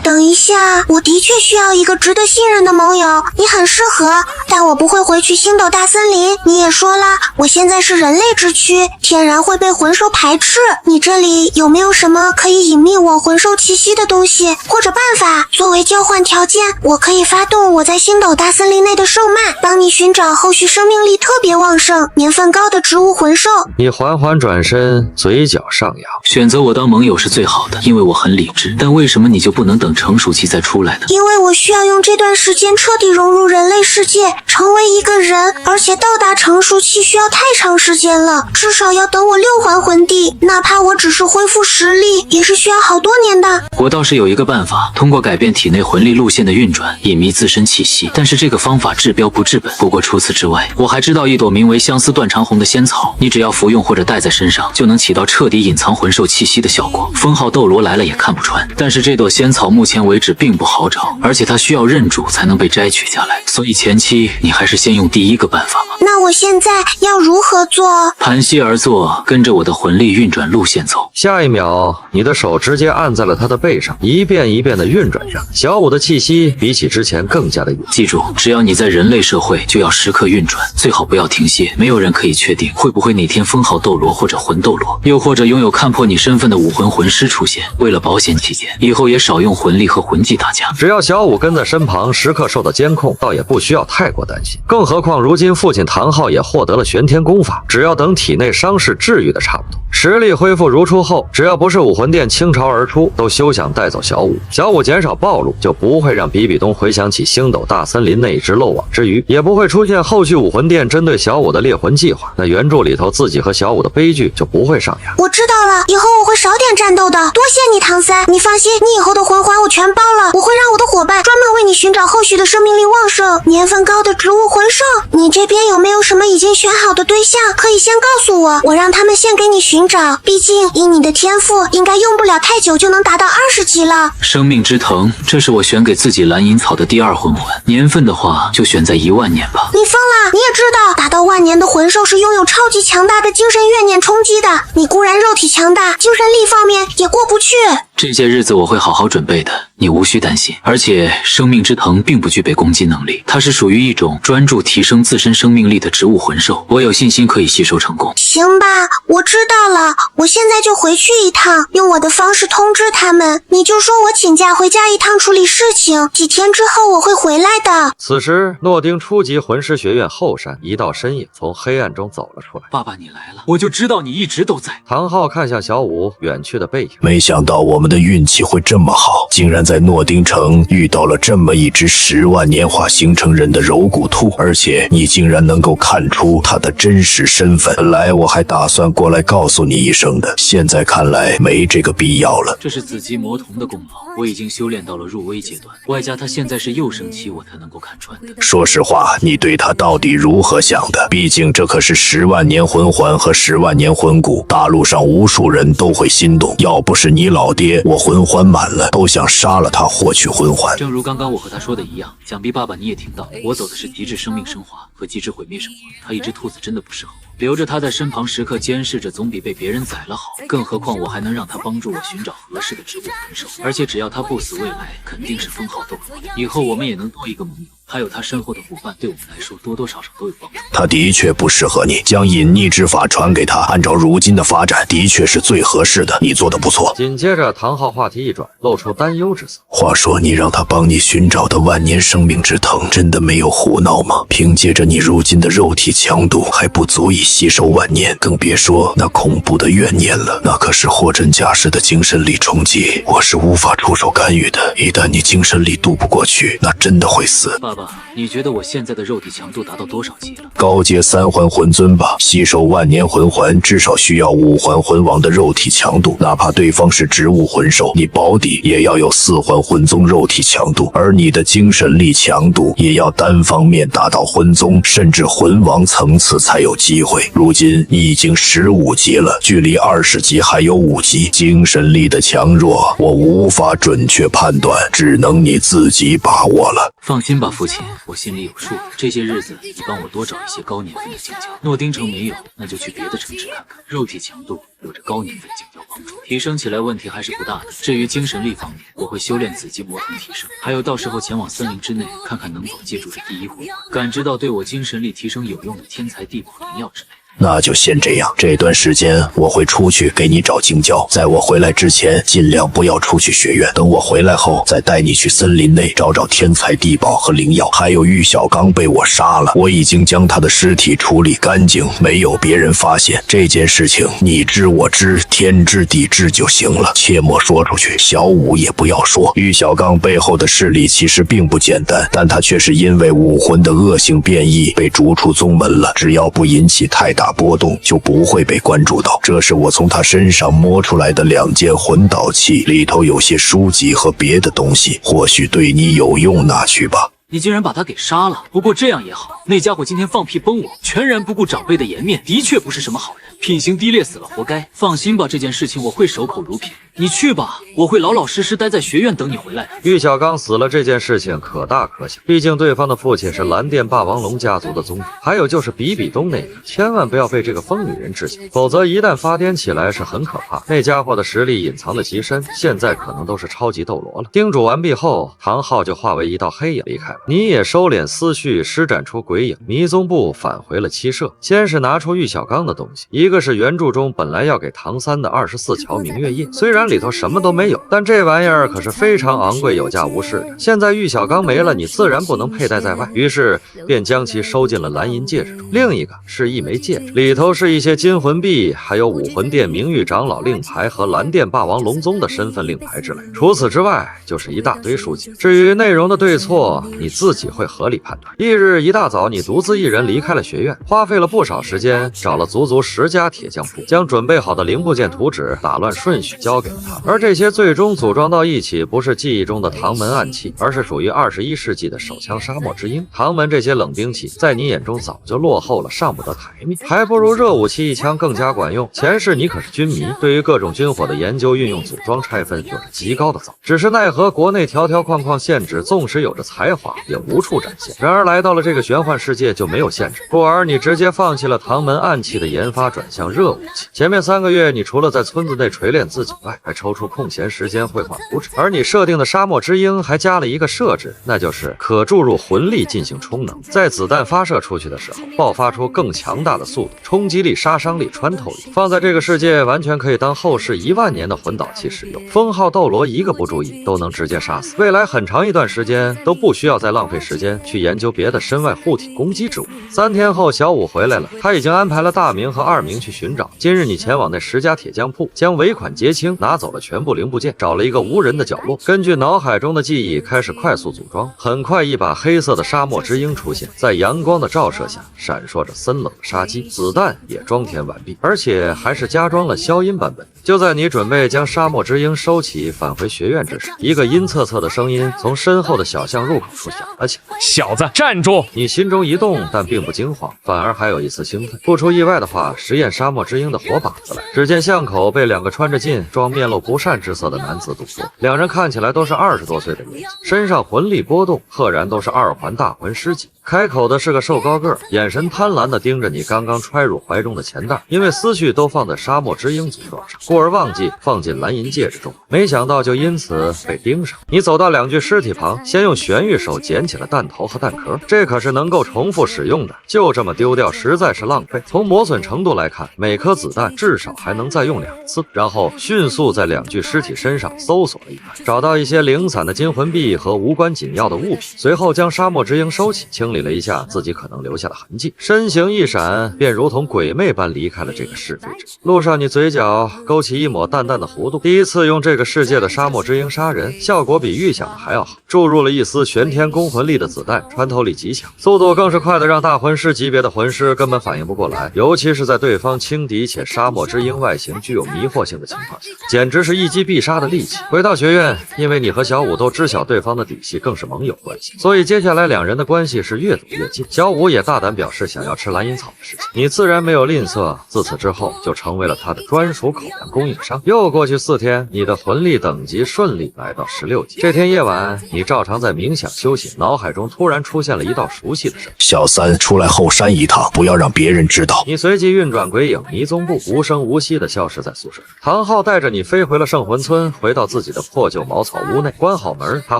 等一下，我的确需要一个值得信任的盟友，你很适合，但我不会回去星斗大森林。你也说了，我现在是人类之躯，天然会被魂兽排斥。你这里有没有什么可以隐秘我魂兽气息的东西或者办法？作为交换条件，我可以发动我在星斗大森林内的兽脉，帮你寻找后续生命力特别旺盛、年份高的植物魂兽。你缓缓转身，嘴角上扬。选择我当盟友是最好的，因为我很理智。但为什么你就不能等成熟期再出来呢？因为我需要用这段时间彻底融入人类世界，成为一个人，而且到达成熟期需要太长时间了，至少要等我6环魂帝，哪怕我只是恢复实力，也是需要好多年的。我倒是有一个办法，通过改变体内魂力路线的运转，隐秘自身气息，但是这个方法治标不治本。不过除此之外，我还知道一朵名为相思断肠红的仙草，你只要服用或者带在身上，就能起到彻底隐藏魂兽气息的效果，封号斗罗来了也看不穿。但是这朵仙草目前为止并不好找，而且它需要认主才能被摘取下来，所以前期你还是先用第一个办法吧。那我现在要如何做？盘膝而坐，跟着我的魂力运转路线走。下一秒，你的手直接按在了他的背上，一遍一遍的运转着。小五的气息比起之前更加的远。记住，只要你在人类社会，就要时刻运转，最好不要停歇。没有人可以确定会不会哪天封号斗罗或者魂斗罗，又或者拥有看破你身份的武魂魂师出现。为了保险起见，以后也少用魂力和魂技打架。只要小五跟在身旁，时刻受到监控，倒也不需要太过担心。更何况如今父亲唐昊也获得了玄天功法，只要等体内伤势治愈的差不多，实力恢复如初后，只要不是武魂殿倾巢而出，都休想带走小舞。小舞减少暴露，就不会让比比东回想起星斗大森林那一只漏网之鱼，也不会出现后续武魂殿针对小舞的猎魂计划。那原著里头自己和小舞的悲剧就不会上演。我知道了，以后我会少点战斗的。多谢你，唐三。你放心，你以后的魂环我全包了。我会让我的伙伴专门为你寻找后续的生命力旺盛、年份高的植物魂兽。你这边有没有什么已经选好的对象？可以先告诉我，我让他们先给你寻找。毕竟以你的天赋，应该用不了太久就能达到20级了。生命之藤，这是我选给自己蓝银草的第2魂环，年份的话就选在10000年吧。你疯了！你也知道，达到10000年的魂兽是拥有超级强大的精神怨念冲击的。你固然肉体强大，精神力方面也过不去。这些日子我会好好准备的，你无需担心。而且生命之藤并不具备攻击能力，它是属于一种专注提升自身生命力的植物魂兽，我有信心可以吸收成功。行吧，我知道了，我现在就回去一趟，用我的方式通知他们。你就说我请假回家一趟处理事情，几天之后我会回来的。此时，诺丁初级魂师学院后山，一道身影从黑暗中走了出来。爸爸，你来了，我就知道你一直都在。唐昊看向小舞远去的背影，没想到我们的运气会这么好，竟然在诺丁城遇到了这么一只10万年化形成人的柔骨兔，而且你竟然能够看出它的真实身份。本来我还打算过来告诉你一声的，现在看来没这个必要了。这是紫极魔瞳的功劳，我已经修炼到了入微阶段，外加他现在是幼生期，我才能够看穿的。说实话，你对他到底如何想的？毕竟这可是10万年魂环和10万年魂骨，大陆上无数人都会心动。要不是你老爹，我魂环满了，都想杀了他获取魂环。正如刚刚我和他说的一样，想必爸爸你也听到，我走的是极致生命升华和极致毁灭升华。他一只兔子真的不适合我，留着他在身旁时刻监视着，总比被别人宰了好。更何况我还能让他帮助我寻找合适的植物魂兽，而且只要他不死，未来肯定是封号斗罗，以后我们也能多一个盟友。还有他身后的伙伴，对我们来说多多少少都有帮助。他的确不适合你，将隐匿之法传给他，按照如今的发展，的确是最合适的。你做的不错。紧接着，唐昊话题一转，露出担忧之色。话说，你让他帮你寻找的万年生命之藤，真的没有胡闹吗？凭借着你如今的肉体强度，还不足以吸收万年，更别说那恐怖的怨念了。那可是货真价实的精神力冲击，我是无法出手干预的。一旦你精神力渡不过去，那真的会死。爸爸，你觉得我现在的肉体强度达到多少级了？高阶3环魂尊吧，吸收万年魂环至少需要5环魂王的肉体强度，哪怕对方是植物魂兽，你保底也要有4环魂宗肉体强度，而你的精神力强度也要单方面达到魂宗甚至魂王层次才有机会。如今你已经15级了，距离20级还有5级，精神力的强弱我无法准确判断，只能你自己把握了。放心吧，父亲，我心里有数。这些日子，你帮我多找一些高年份的精胶。诺丁城没有，那就去别的城市看看。肉体强度有着高年份精胶帮助，提升起来问题还是不大的。至于精神力方面，我会修炼紫极魔瞳提升，还有到时候前往森林之内，看看能否借助这第一魂环，感知到对我精神力提升有用的天材地宝灵药之类的。那就先这样，这段时间我会出去给你找精胶，在我回来之前尽量不要出去学院，等我回来后再带你去森林内找找天材地宝和灵药。还有玉小刚被我杀了，我已经将他的尸体处理干净，没有别人发现。这件事情你知我知，天知地知就行了，切莫说出去，小五也不要说。玉小刚背后的势力其实并不简单，但他却是因为武魂的恶性变异被逐出宗门了，只要不引起太大波动，就不会被关注到。这是我从他身上摸出来的2件魂导器，里头有些书籍和别的东西，或许对你有用，拿去吧。你竟然把他给杀了，不过这样也好，那家伙今天放屁崩我，全然不顾长辈的颜面，的确不是什么好人，品行低劣死了，活该。放心吧，这件事情我会守口如瓶。你去吧，我会老老实实待在学院等你回来的。玉小刚死了这件事情可大可小，毕竟对方的父亲是蓝电霸王龙家族的宗主，还有就是比比东那个，千万不要被这个疯女人知晓，否则一旦发癫起来是很可怕。那家伙的实力隐藏的极深，现在可能都是超级斗罗了。叮嘱完毕后，唐昊就化为一道黑影离开。了。你也收敛思绪，施展出鬼影，迷踪步返回了七舍。先是拿出玉小刚的东西，一个是原著中本来要给唐三的24条明月夜，虽然里头什么都没有，但这玩意儿可是非常昂贵有价无市的。现在玉小刚没了，你自然不能佩戴在外，于是便将其收进了蓝银戒指中。另一个是一枚戒指，里头是一些金魂币，还有武魂殿名誉长老令牌和蓝电霸王龙宗的身份令牌之类。除此之外，就是一大堆书籍。至于内容的对错，你自己会合理判断。翌日一大早，你独自一人离开了学院，花费了不少时间，找了足足10家铁匠铺，将准备好的零部件图纸打乱顺序交给了他。而这些最终组装到一起，不是记忆中的唐门暗器，而是属于21世纪的手枪沙漠之鹰。唐门这些冷兵器，在你眼中早就落后了，上不得台面，还不如热武器一枪更加管用。前世你可是军迷，对于各种军火的研究、运用、组装、拆分有着极高的造诣。只是奈何国内条条框框限制，纵使有着才华，也无处展现。然而来到了这个玄幻世界就没有限制，故而你直接放弃了唐门暗器的研发，转向热武器。前面3个月，你除了在村子内锤炼自己外，还抽出空闲时间绘画图纸。而你设定的沙漠之鹰还加了一个设置，那就是可注入魂力进行充能，在子弹发射出去的时候，爆发出更强大的速度、冲击力、杀伤力、穿透力。放在这个世界，完全可以当后世1万年的魂导器使用。封号斗罗一个不注意都能直接杀死，未来很长一段时间都不需要再浪费时间去研究别的身外护体攻击之物。3天后，小五回来了，他已经安排了大明和二明去寻找。今日你前往那10家铁匠铺，将尾款结清，拿走了全部零部件，找了一个无人的角落，根据脑海中的记忆开始快速组装。很快，一把黑色的沙漠之鹰出现，在阳光的照射下闪烁着森冷的杀机，子弹也装填完毕，而且还是加装了消音版本。就在你准备将沙漠之鹰收起返回学院之时，一个阴恻恻的声音从身后的小巷入口处响了起来：“小子，站住！”你心中一动，但并不惊慌，反而还有一丝兴奋。不出意外的话，实验沙漠之鹰的活靶子来。只见巷口被2个穿着劲装面露不善之色的男子堵住，2人看起来都是20多岁的年纪，身上魂力波动，赫然都是2环大魂师级。开口的是个瘦高个，眼神贪婪地盯着你刚刚揣入怀中的钱袋，因为思绪都放在沙漠之鹰组装上，故而忘记放进蓝银戒指中，没想到就因此被盯上。你走到2具尸体旁，先用玄玉手捡起了弹头和弹壳，这可是能够重复使用的，就这么丢掉实在是浪费。从磨损程度来看，每颗子弹至少还能再用2次。然后迅速在2具尸体身上搜索了一番，找到一些零散的金魂币和无关紧要的物品，随后将沙漠之鹰收起，清理了一下自己可能留下的痕迹，身形一闪，便如同鬼魅般离开了这个是非之地。路上你嘴角勾起一抹淡淡的弧度，第一次用这个世界的沙漠之鹰杀人，效果比预想的还要好。注入了一丝玄天攻魂力的子弹，穿透力极强，速度更是快的让大魂师级别的魂师根本反应不过来，尤其是在对方轻敌且沙漠之鹰外形具有迷惑性的情况下，简直是一击必杀的利器。回到学院，因为你和小五都知晓对方的底细，更是盟友关系，所以接下来2人的关系是越走越近。小五也大胆表示想要吃蓝银草的事情，你自然没有吝啬，自此之后就成为了他的专属口粮供应商。又过去4天，你的魂力等级顺利来到16级。这天夜晚，你照常在冥想休息，脑海中突然出现了一道熟悉的声音：“小三，出来后山一趟，不要让别人知道。”你随即运转鬼影迷踪步，无声无息地消失在宿舍。唐昊带着你飞回了圣魂村，回到自己的破旧茅草屋内，关好门。他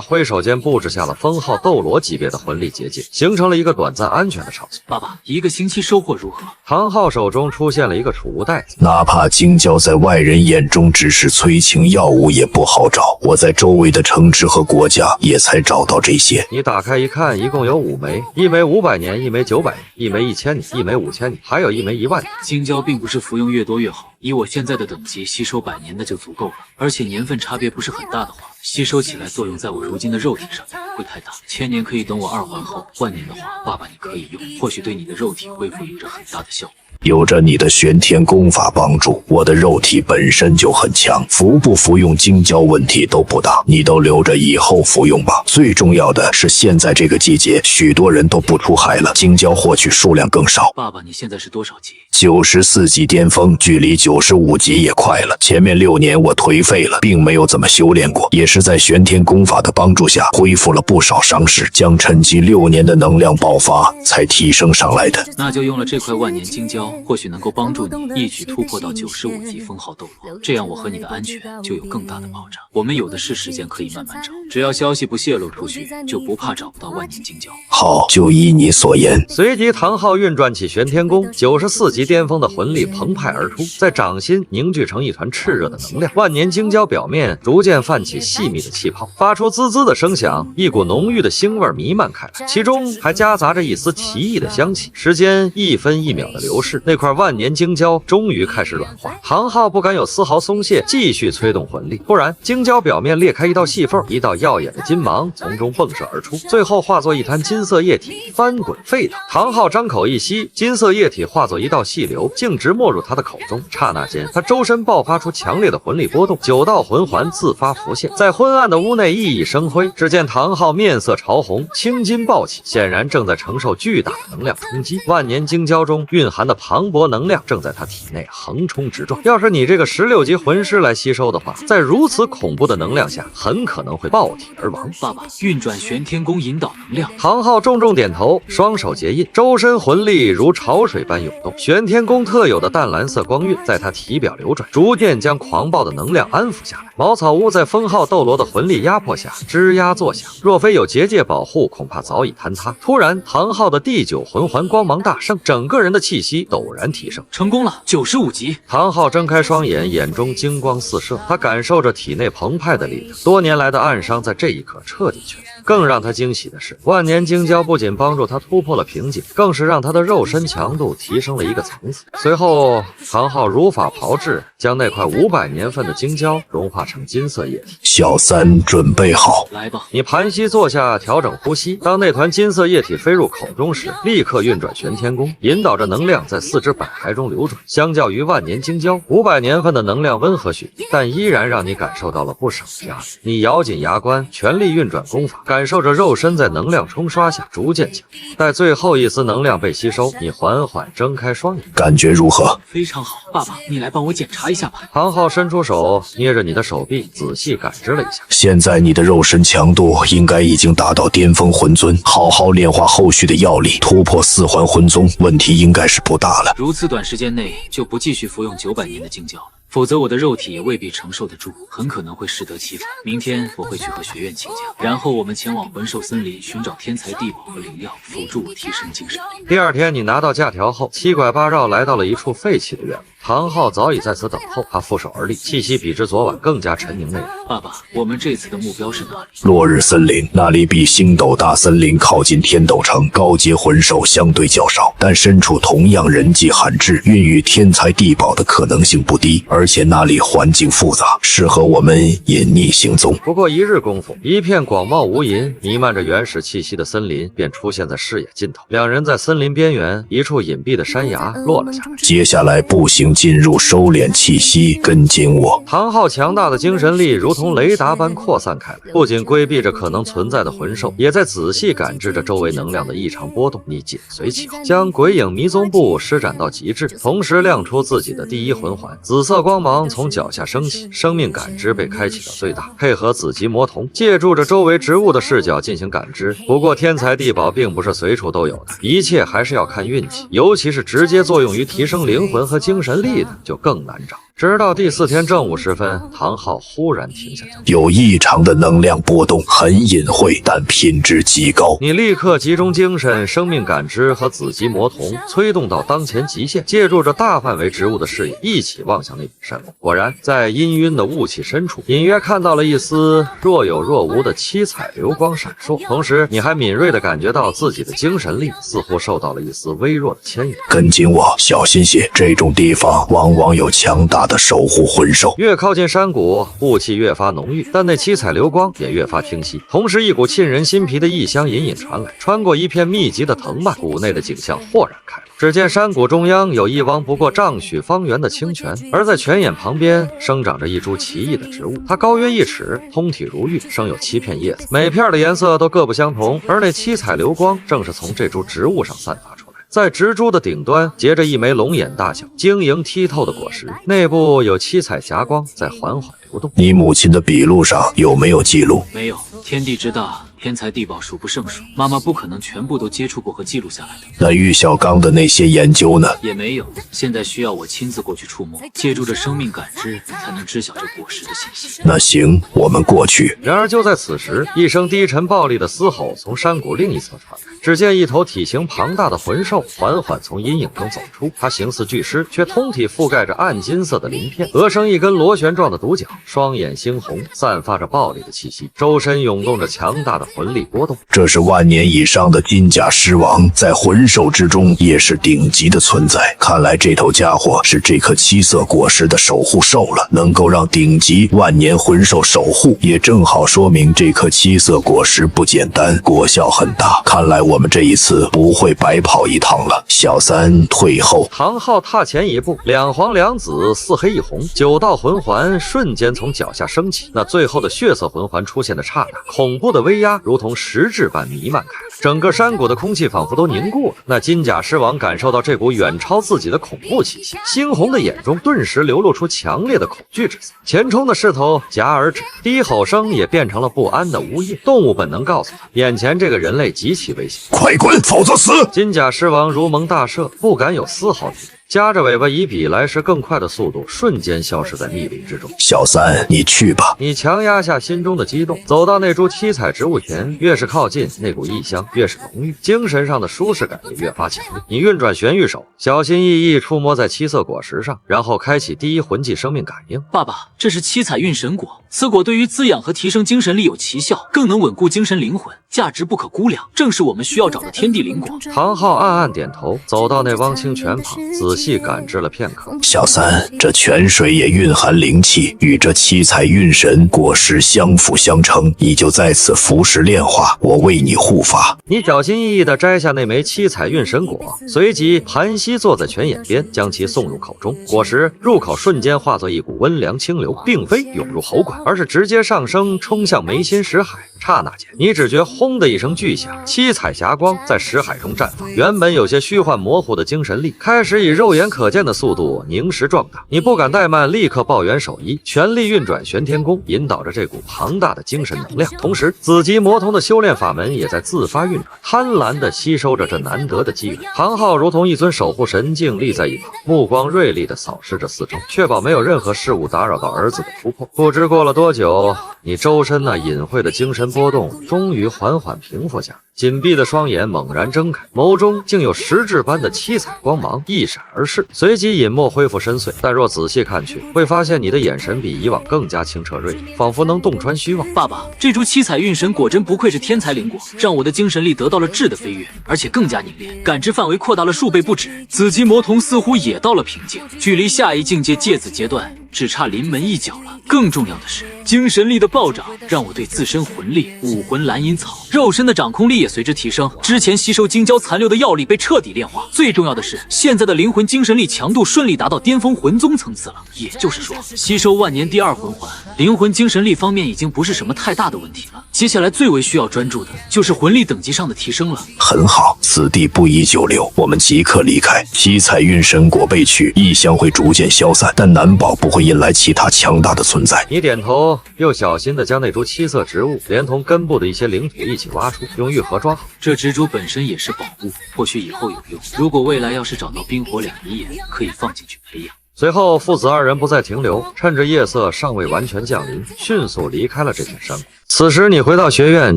挥手间布置下了封号斗罗级别的魂力结界，形成了一个短暂安全的场所。爸爸，1个星期收获如何？唐昊手中出现了一个储物袋子，哪怕京郊在外人眼中只是催情药物也不好找，我在周围的城池和国家也才找到这些。你打开一看，一共有5枚，一枚500年，一枚900年，一枚1000年，一枚5000年，还有一枚1万年。京郊并不是服用越多越好，以我现在的等级，吸收100年的就足够了，而且年份差别不是很大的话，吸收起来作用在我如今的肉体上会太大。1000年可以等我2环后，1万年的话，爸爸你可以用，或许对你的肉体恢复有着很大的效果。有着你的玄天功法帮助，我的肉体本身就很强，服不服用京郊问题都不大，你都留着以后服用吧。最重要的是，现在这个季节，许多人都不出海了，京郊获取数量更少。爸爸，你现在是多少级？94级巅峰，距离95级也快了。前面6年我颓废了，并没有怎么修炼过，也是在玄天功法的帮助下恢复了不少伤势，将沉寂6年的能量爆发才提升上来的。那就用了这块1万年京郊，胶或许能够帮助你一举突破到95级封号斗罗，这样我和你的安全就有更大的保障。我们有的是时间可以慢慢找，只要消息不泄露出去，就不怕找不到万年金胶。好，就依你所言。随即，唐昊运转起玄天功，94级巅峰的魂力澎湃而出，在掌心凝聚成一团炽热的能量。万年晶胶表面逐渐泛起细密的气泡，发出滋滋的声响，一股浓郁的腥味弥漫开来，其中还夹杂着一丝奇异的香气。时间一分一秒的流逝，那块万年晶胶终于开始软化。唐昊不敢有丝毫松懈，继续催动魂力。突然，晶胶表面裂开一道细缝，一道耀眼的金芒从中迸射而出，最后化作一滩金色液体，翻滚沸腾。唐昊张口一吸，金色液体化作一道细流，径直没入他的口中。刹那间，他周身爆发出强烈的魂力波动，9道魂环自发浮现，在昏暗的屋内熠熠生辉。只见唐昊面色潮红，青筋暴起，显然正在承受巨大的能量冲击。万年晶胶中蕴含的磅礴能量正在他体内横冲直撞。要是你这个16级魂师来吸收的话，在如此恐怖的能量下，很可能会爆体而亡。爸爸，运转玄天功引导能量。唐昊重重点头，双手结印，周身魂力如潮水般涌动。玄天功特有的淡蓝色光晕在他体表流转，逐渐将狂暴的能量安抚下来。茅草屋在封号斗罗的魂力压迫下吱呀作响，若非有结界保护，恐怕早已坍塌。突然，唐昊的第9魂环光芒大盛，整个人的气息陡然提升，成功了，95级。唐昊睁开双眼，眼中金光四射，他感受着体内澎湃的力量，多年来的暗伤在这一刻彻底痊愈。更让他惊喜的是，万年晶胶不仅帮助他突破了瓶颈，更是让他的肉身强度提升了一个层次。随后，唐昊如法炮制，将那块500年份的晶胶融化成金色液体。小三准备好，来吧。你盘膝坐下，调整呼吸。当那团金色液体飞入口中时，立刻运转玄天功，引导着能量在4肢百骸中流转。相较于万年晶胶，500年份的能量温和许多，但依然让你感受到了不少压力。你咬紧牙关，全力运转功法，感受着肉身在能量冲刷下逐渐强大。待最后一丝能量被吸收，你缓缓睁开双眼，感觉如何？非常好，爸爸，你来帮我检查一下吧。唐昊伸出手，捏着你的手臂，仔细感知了一下。现在你的肉身强度应该已经达到巅峰魂尊，好好炼化后续的药力，突破4环魂宗，问题应该是不大了。如此短时间内就不继续服用900年的晶胶了，否则我的肉体也未必承受得住，很可能会适得其反。明天我会去和学院请教，然后我们前往魂兽森林寻找天才地宝和灵药，辅助我提升精神力。第二天，你拿到假条后，七拐八绕来到了一处废弃的院落。唐昊早已在此等候，他负手而立，气息比之昨晚更加沉凝内敛。爸爸，我们这次的目标是哪里？落日森林，那里比星斗大森林靠近天斗城，高阶魂兽相对较少，但身处同样人迹罕至、孕育天才地宝的可能性不低，而且那里环境复杂，适合我们隐匿行踪。不过一日功夫，一片广袤无垠、弥漫着原始气息的森林便出现在视野尽头。两人在森林边缘一处隐蔽的山崖落了下来。接下来步行进入，收敛气息，跟紧我。唐昊强大的精神力如同雷达般扩散开来，不仅规避着可能存在的魂兽，也在仔细感知着周围能量的异常波动。你紧随其后，将鬼影迷踪步施展到极致，同时亮出自己的第1魂环，紫色光芒从脚下升起，生命感知被开启到最大，配合紫极魔瞳，借助着周围植物的视角进行感知。不过天才地宝并不是随处都有的，一切还是要看运气，尤其是直接作用于提升灵魂和精神力的就更难找。直到第4天正午时分，唐昊忽然停下脚步，有异常的能量波动，很隐晦，但品质极高。你立刻集中精神、生命感知和紫极魔瞳，催动到当前极限，借助着大范围植物的视野，一起望向那片山峰。果然，在氤氲的雾气深处，隐约看到了一丝若有若无的七彩流光闪烁。同时，你还敏锐地感觉到自己的精神力似乎受到了一丝微弱的牵引。跟紧我，小心些，这种地方往往有强大的守护魂兽。越靠近山谷，雾气越发浓郁，但那七彩流光也越发清晰。同时，一股沁人心脾的异香隐隐传来，穿过一片密集的藤蔓，谷内的景象豁然开朗。只见山谷中央有一汪不过丈许方圆的清泉，而在泉眼旁边生长着一株奇异的植物，它高约1尺，通体如玉，生有7片叶子，每片的颜色都各不相同，而那七彩流光正是从这株植物上散发出来。在植株的顶端结着一枚龙眼大小、晶莹剔透的果实，内部有七彩霞光在缓缓流动。你母亲的笔录上有没有记录？没有，天地之大，天才地宝数不胜数，妈妈不可能全部都接触过和记录下来的。那玉小刚的那些研究呢？也没有，现在需要我亲自过去触摸，借助着生命感知，才能知晓这果实的信息。那行，我们过去。然而就在此时，一声低沉暴力的嘶吼从山谷另一侧传来。只见一头体型庞大的魂兽缓缓从阴影中走出，它形似巨狮，却通体覆盖着暗金色的鳞片，额生一根螺旋状的独角，双眼猩红，散发着暴力的气息，周身涌动着强大的魂力波动。这是万年以上的金甲狮王，在魂兽之中也是顶级的存在。看来这头家伙是这颗七色果实的守护兽了，能够让顶级万年魂兽守护，也正好说明这颗七色果实不简单，果效很大。看来我们这一次不会白跑一趟了。小三退后。唐昊踏前一步，两黄两紫，四黑一红，9道魂环瞬间从脚下升起。那最后的血色魂环出现的刹那，恐怖的威压如同实质般弥漫开来，整个山谷的空气仿佛都凝固了。那金甲狮王感受到这股远超自己的恐怖气息，猩红的眼中顿时流露出强烈的恐惧之色，前冲的势头戛而止，低吼声也变成了不安的呜咽。动物本能告诉他，眼前这个人类极其危险，快滚，否则死！金甲狮王如蒙大赦，不敢有丝毫提防，夹着尾巴以比来时更快的速度，瞬间消失在密林之中。小三，你去吧。你强压下心中的激动，走到那株七彩植物前，越是靠近，那股异香越是浓郁，精神上的舒适感也越发强烈。你运转玄玉手，小心翼翼触摸在七色果实上，然后开启第一魂技生命感应。爸爸，这是七彩运神果，此果对于滋养和提升精神力有奇效，更能稳固精神灵魂，价值不可估量，正是我们需要找的天地灵果。唐昊暗暗点头，走到那汪清泉旁，仔细感知了片刻。小三，这泉水也蕴含灵气，与这七彩运神果实相辅相成，你就在此服食炼化，我为你护法。你小心翼翼地摘下那枚七彩运神果，随即盘膝坐在泉眼边，将其送入口中。果实入口瞬间化作一股温凉清流，并非涌入喉管，而是直接上升，冲向眉心识海。刹那间，你只觉轰的一声巨响，七彩霞光在识海中绽放。原本有些虚幻模糊的精神力，开始以肉眼可见的速度凝实壮大。你不敢怠慢，立刻抱元手一，全力运转玄天功，引导着这股庞大的精神能量。同时，紫极魔童的修炼法门也在自发运转，贪婪地吸收着这难得的机缘。唐昊如同一尊守护神静立在一旁，目光锐利地扫视着四周，确保没有任何事物打扰到儿子的突破。不知过了多久，你周身那隐晦的精神波动终于缓缓平复下来，紧闭的双眼猛然睁开，眸中竟有实质般的七彩光芒一闪而逝，随即隐没恢复深邃。但若仔细看去，会发现你的眼神比以往更加清澈锐利，仿佛能洞穿虚妄。爸爸，这株七彩运神果真不愧是天才灵果，让我的精神力得到了质的飞跃，而且更加凝练，感知范围扩大了数倍不止。紫极魔童似乎也到了瓶颈，距离下一境界芥子阶段只差临门一脚了。更重要的是，精神力的暴涨让我对自身魂力、武魂蓝银草、肉身的掌控力也随之提升。之前吸收精胶残留的药力被彻底炼化。最重要的是，现在的灵魂精神力强度顺利达到巅峰魂宗层次了。也就是说，吸收万年第2魂环，灵魂精神力方面已经不是什么太大的问题了。接下来最为需要专注的就是魂力等级上的提升了。很好，此地不宜久留，我们即刻离开。七彩运神果被取，异香会逐渐消散，但难保不会引来其他强大的存在。你点头，又小心地将那株七色植物连同根部的一些灵土一起挖出，用玉盒装好。这植株本身也是宝物，或许以后有用。如果未来要是找到冰火两仪眼，可以放进去培养。随后，父子二人不再停留，趁着夜色尚未完全降临，迅速离开了这片山谷。此时你回到学院，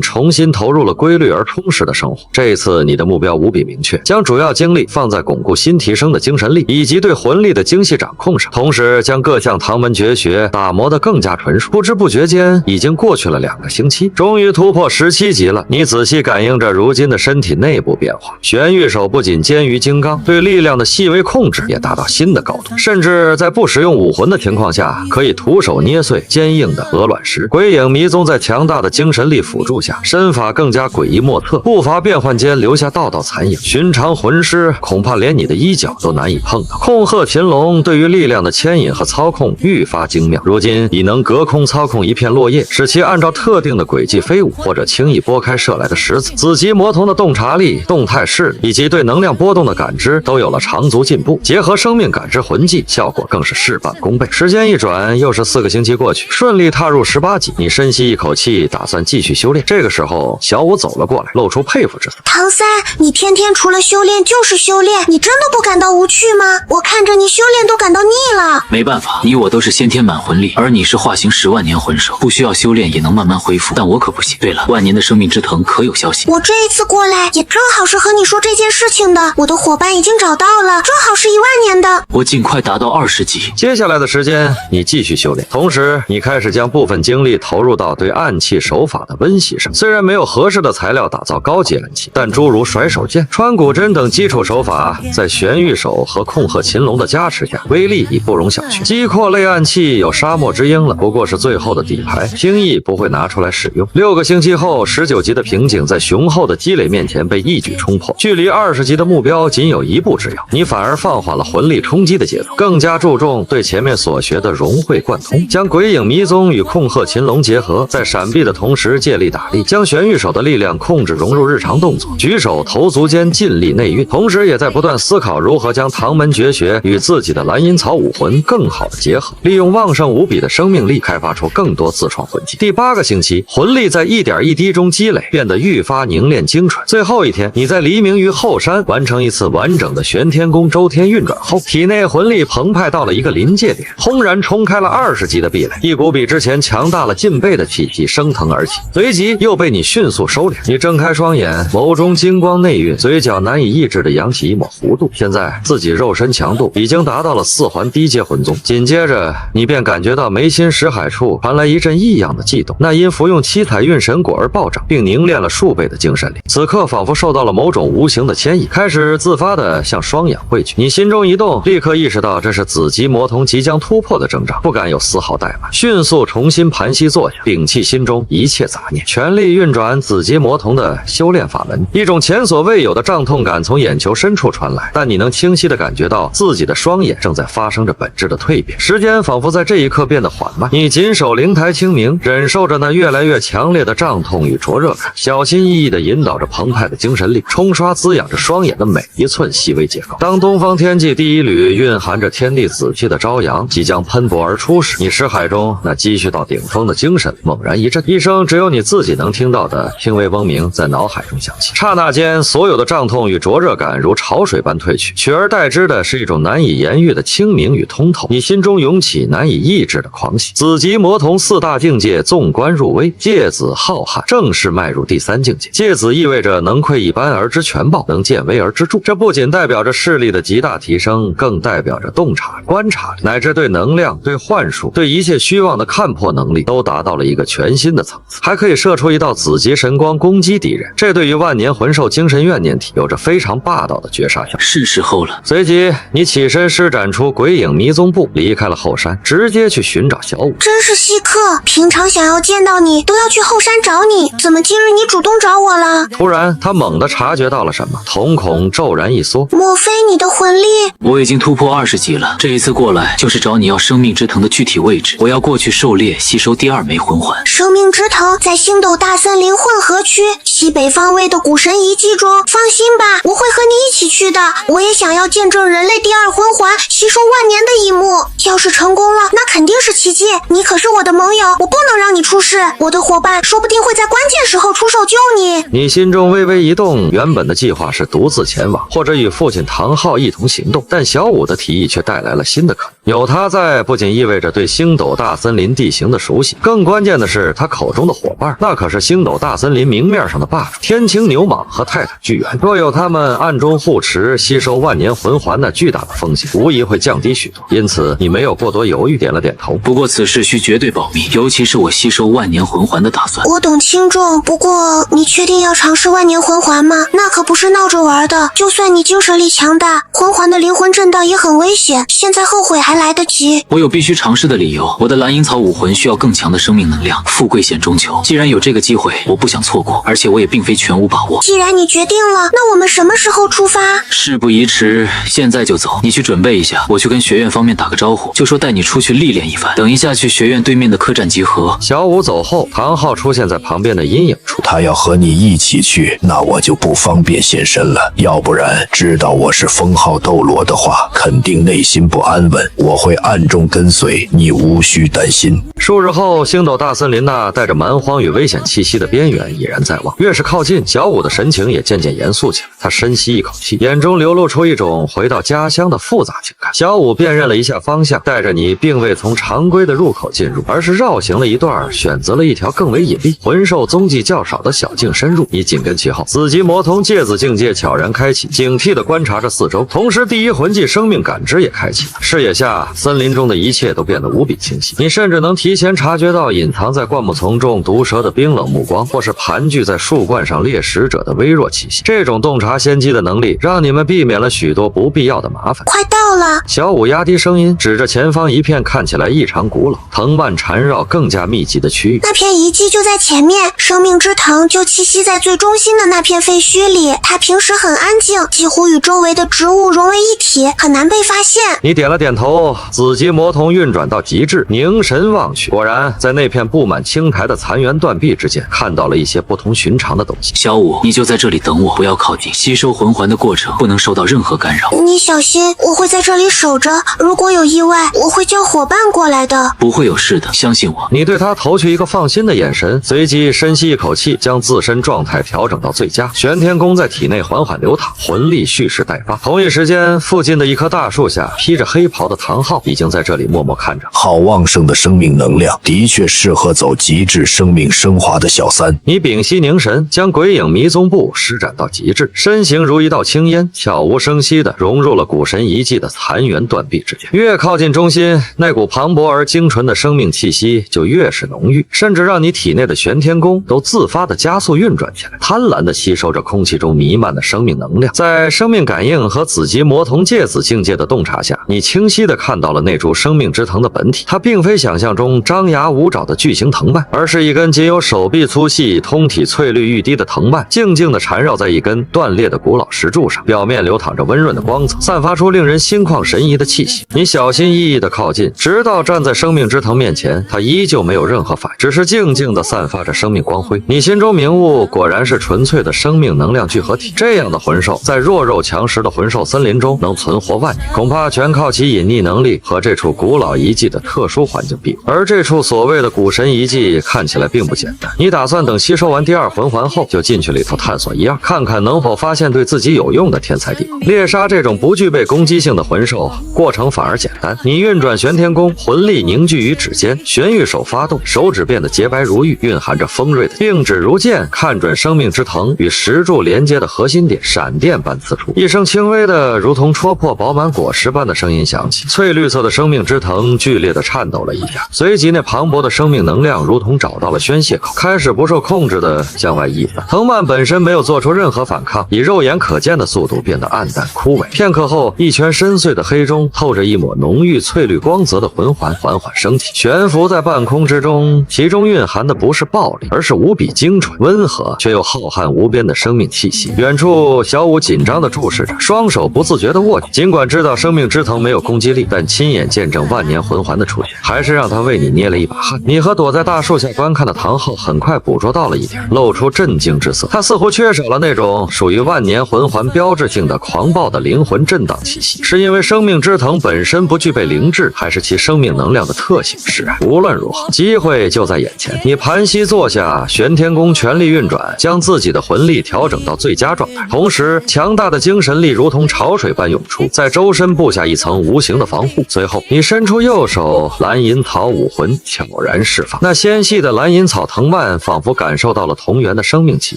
重新投入了规律而充实的生活。这一次你的目标无比明确，将主要精力放在巩固新提升的精神力以及对魂力的精细掌控上，同时将各项唐门绝学打磨得更加纯熟。不知不觉间已经过去了2个星期，终于突破17级了。你仔细感应着如今的身体内部变化，玄玉手不仅坚于金刚，对力量的细微控制也达到新的高度，甚至在不使用武魂的情况下，可以徒手捏碎坚硬的鹅卵石。鬼影迷踪在强大的精神力辅助下，身法更加诡异莫测，步伐变换间留下道道残影。寻常魂师恐怕连你的衣角都难以碰到。控鹤擒龙对于力量的牵引和操控愈发精妙，如今已能隔空操控一片落叶，使其按照特定的轨迹飞舞，或者轻易拨开射来的石子。紫极魔童的洞察力、动态视力以及对能量波动的感知都有了长足进步，结合生命感知魂技，效果更是事半功倍。时间一转，又是4个星期过去，顺利踏入18级。你深吸一口气，气，打算继续修炼。这个时候，小舞走了过来，露出佩服之色。唐三，你天天除了修炼就是修炼，你真的不感到无趣吗？我看着你修炼都感到腻了。没办法，你我都是先天满魂力，而你是化形10万年魂兽，不需要修炼也能慢慢恢复，但我可不行。对了，万年的生命之藤可有消息？我这一次过来也正好是和你说这件事情的，我的伙伴已经找到了，正好是1万年的。我尽快达到20级。接下来的时间，你继续修炼，同时你开始将部分精力投入到对暗器手法的温习上。虽然没有合适的材料打造高级暗器，但诸如甩手剑、穿骨针等基础手法，在玄玉手和控鹤擒龙的加持下，威力已不容小觑。击阔类暗器有沙漠之鹰了，不过是最后的底牌，轻易不会拿出来使用。6个星期后，19级的瓶颈在雄厚的积累面前被一举冲破，距离20级的目标仅有1步之遥。你反而放缓了魂力冲击的节奏，更加注重对前面所学的融会贯通，将鬼影迷踪与控鹤擒龙结合，在闪避的同时借力打力，将玄玉手的力量控制融入日常动作，举手投足间尽力内运，同时也在不断思考如何将唐门绝学与自己的蓝银草武魂更好的结合，利用旺盛无比的生命力开发出更多自创魂技。第8个星期，魂力在一点一滴中积累，变得愈发凝练精纯。最后一天，你在黎明于后山完成一次完整的玄天宫周天运转后，体内魂力澎湃到了一个临界点，轰然冲开了20级的壁垒，一股比之前强大了近倍的气息升腾而起，随即又被你迅速收敛。你睁开双眼，眸中金光内蕴，嘴角难以抑制地扬起一抹弧度。现在自己肉身强度已经达到了4环低阶魂宗。紧接着，你便感觉到眉心识海处传来一阵异样的悸动，那因服用7彩运神果而暴涨，并凝练了数倍的精神力。此刻仿佛受到了某种无形的牵引，开始自发地向双眼汇聚。你心中一动，立刻意识到这是紫极魔瞳即将突破的征兆，不敢有丝毫怠慢，迅速重新盘膝坐下，摒弃心中一切杂念，全力运转紫极魔瞳的修炼法门。一种前所未有的胀痛感从眼球深处传来，但你能清晰地感觉到自己的双眼正在发生着本质的蜕变，时间仿佛在这一刻变得缓慢。你紧守灵台清明，忍受着那越来越强烈的胀痛与灼热感，小心翼翼地引导着澎湃的精神力，冲刷滋养着双眼的每一寸细微结构。当东方天际第一缕蕴含着天地紫气的朝阳即将喷薄而出时，你识海中那积蓄到顶峰的精神猛然一震，一声只有你自己能听到的轻微嗡鸣在脑海中响起。刹那间，所有的胀痛与灼热感如潮水般退去，取而代之的是一种难以言喻的清明与通透。你心中涌起难以抑制的狂喜。紫极魔瞳4大境界纵观入微，芥子浩瀚，正式迈入第3境界。芥子意味着能窥一斑而知全豹，能见微而知著。这不仅代表着视力的极大提升，更代表着洞察、观察力，乃至对能量、对幻术、对一切虚妄的看破能力都达到了一个全新的层次。还可以射出一道紫极神光攻击敌人，这对于万年魂兽精神怨念体有着非常霸道的绝杀效果。是时候了。随即，你起身施展出鬼影迷踪步，离开了后山，直接去寻找小舞。真是稀客，平常想要见到你都要去后山找你，怎么今日你主动找我了？突然，他猛地察觉到了什么，瞳孔骤然一缩。莫非你的魂力？我已经突破20级了，这一次过来就是找你要生命之藤的具体位置，我要过去狩猎，吸收第2枚魂环。生命之藤在星斗大森林混合区西北方位的古神遗迹中，放心吧，我会和你一起去的。我也想要见证人类第2魂环吸收万年的一幕，要是成功了，那肯定是奇迹。你可是我的盟友，我不能让你出事，我的伙伴说不定会在关键时候出手救你。你心中微微一动，原本的计划是独自前往，或者与父亲唐昊一同行动，但小舞的提议却带来了新的可能。有他在，不仅意味着对星斗大森林地形的熟悉，更关键的是他口中的伙伴，那可是星斗大森林明面上的霸主天晴牛蟒和泰坦巨猿。若有他们暗中护持，吸收万年魂环那巨大的风险无疑会降低许多。因此你没有过多犹豫，点了点头。不过此事需绝对保密，尤其是我吸收万年魂环的打算。我懂轻重，不过你确定要尝试万年魂环吗？那可不是闹着玩的，就算你精神力强大，魂环的灵魂震荡也很危险，现在后悔还来得及。我有必须尝试的理由，我的蓝银草武魂需要更强的生命能量，富贵险中求。既然有这个机会，我不想错过，而且我也并非全无把握。既然你决定了，那我们什么时候出发？事不宜迟，现在就走。你去准备一下，我去跟学院方面打个招呼，就说带你出去历练一番。等一下去学院对面的客栈集合。小舞走后，唐昊出现在旁边的阴影处。他要和你一起去，那我就不方便现身了。要不然知道我是封号斗罗的话，肯定内心不安稳。我会暗中跟随，你无需担心。数日后，星斗大森林那带着蛮荒与危险气息的边缘已然在望。越是靠近，小五的神情也渐渐严肃起来。他深吸一口气，眼中流露出一种回到家乡的复杂情感。小五辨认了一下方向，带着你并未从常规的入口进入，而是绕行了一段，选择了一条更为隐蔽、魂兽踪迹较少的小径深入。你紧跟其后，紫极魔童芥子境界悄然开启，警惕地观察着四周，同时第一魂技生命感知也开启了。视野下，森林中的一切都变得无比清晰，你甚至能提前察觉到隐藏在灌木丛中毒蛇的冰冷目光，或是盘踞在树冠上猎食者的微弱气息。这种洞察先机的能力，让你们避免了许多不必要的麻烦。快到了！小五压低声音，指着前方一片看起来异常古老、藤蔓缠绕、更加密集的区域。那片遗迹就在前面，生命之藤就栖息在最中心的那片废墟里。它平时很安静，几乎与周围的植物融为一体，很难被发现。你点了点头，紫极魔童运转到极致，凝神望去，果然在那片布满青苔的残垣断壁之间，看到了一些不同寻常的东西。小五，你就在这里等我，不要靠近。吸收魂环的过程不能受到任何干扰。你小心，我会在这里守着。如果有意外，我会叫伙伴过来的。不会有事的，相信我。你对他投去一个放心的眼神，随即深吸一口气，将自身状态调整到最佳。玄天功在体内缓缓流淌，魂力蓄势待发。同一时间，附近的一棵大树下，披着黑袍的唐昊已经在这里默默看着。好旺盛的生命能量，的确适合走极致生命升华的小三。你屏息凝神，将鬼影迷踪步施展到极致，身形如一道青烟，悄无声息地融入了古神遗迹的残垣断壁之间。越靠近中心，那股磅礴而精纯的生命气息就越是浓郁，甚至让你体内的玄天功都自发地加速运转起来，贪婪地吸收着空气中弥漫的生命能量。在生命感应和紫极魔童芥子境界的洞察下，你清晰地看到了那株生命之藤的本体。它并非想象中张牙舞爪的巨型藤蔓，而是一根仅有手臂粗细、通体翠绿欲滴的藤蔓，静静地缠绕在一根断裂的古老石柱上，表面流淌着温润的光泽，散发出令人心旷神怡的气息。你小心翼翼地靠近，直到站在生命之藤面前，它依旧没有任何反应，只是静静地散发着生命光辉。你心中明悟，果然是纯粹的生命能量聚合体。这样的魂兽，在弱肉强食的魂兽森林中能存活万年，恐怕全靠其隐匿能力和这处古老遗迹的特殊环境庇护。而这处所谓的古神遗迹看起来并不简单，你打算等吸收完第二魂环后，就进去里头探索一二，看看能否发现对自己有用的天才地宝。猎杀这种不具备攻击性的魂兽，过程反而简单。你运转玄天功，魂力凝聚于指尖，玄玉手发动，手指变得洁白如玉，蕴含着锋锐的并指如剑，看准生命之藤与石柱连接的核心点，闪电般刺出，一声轻微的如同戳破饱满果实般的声音响起，翠绿色的生命之藤剧烈的颤抖了一下，随即那磅礴的生命能量如同找到了宣泄口，开始不受控制的向外溢散。藤蔓本身没有做出任何反抗，以肉眼可见的速度变得暗淡枯萎。片刻后，一圈深邃的黑中透着一抹浓郁翠绿光泽的魂环缓缓升起，悬浮在半空之中，其中蕴含的不是暴力，而是无比精纯、温和却又浩瀚无边的生命气息。远处，小五紧张地注视着，双手不自觉地握紧。尽管知道生命之藤没有攻击力，但亲眼见证万年魂环的出现，还是让他为你捏了一把汗。你和躲在大树下观看的唐昊很快捕捉到了一点，露出震惊之色。他似乎缺少了那种属于万年魂环标志性的狂暴的灵魂震荡气息，是因为生命之藤本身不具备灵智，还是其生命能量的特性使然？无论如何，机会就在眼前。你盘膝坐下，玄天功全力运转，将自己的魂力调整到最佳状态，同时强大的精神力如同潮水般涌出，在周身布下一层无形的防护。随后，你伸出右手，蓝银草武魂悄然释放，那纤细的蓝银草藤蔓仿佛感受到了同源的生命气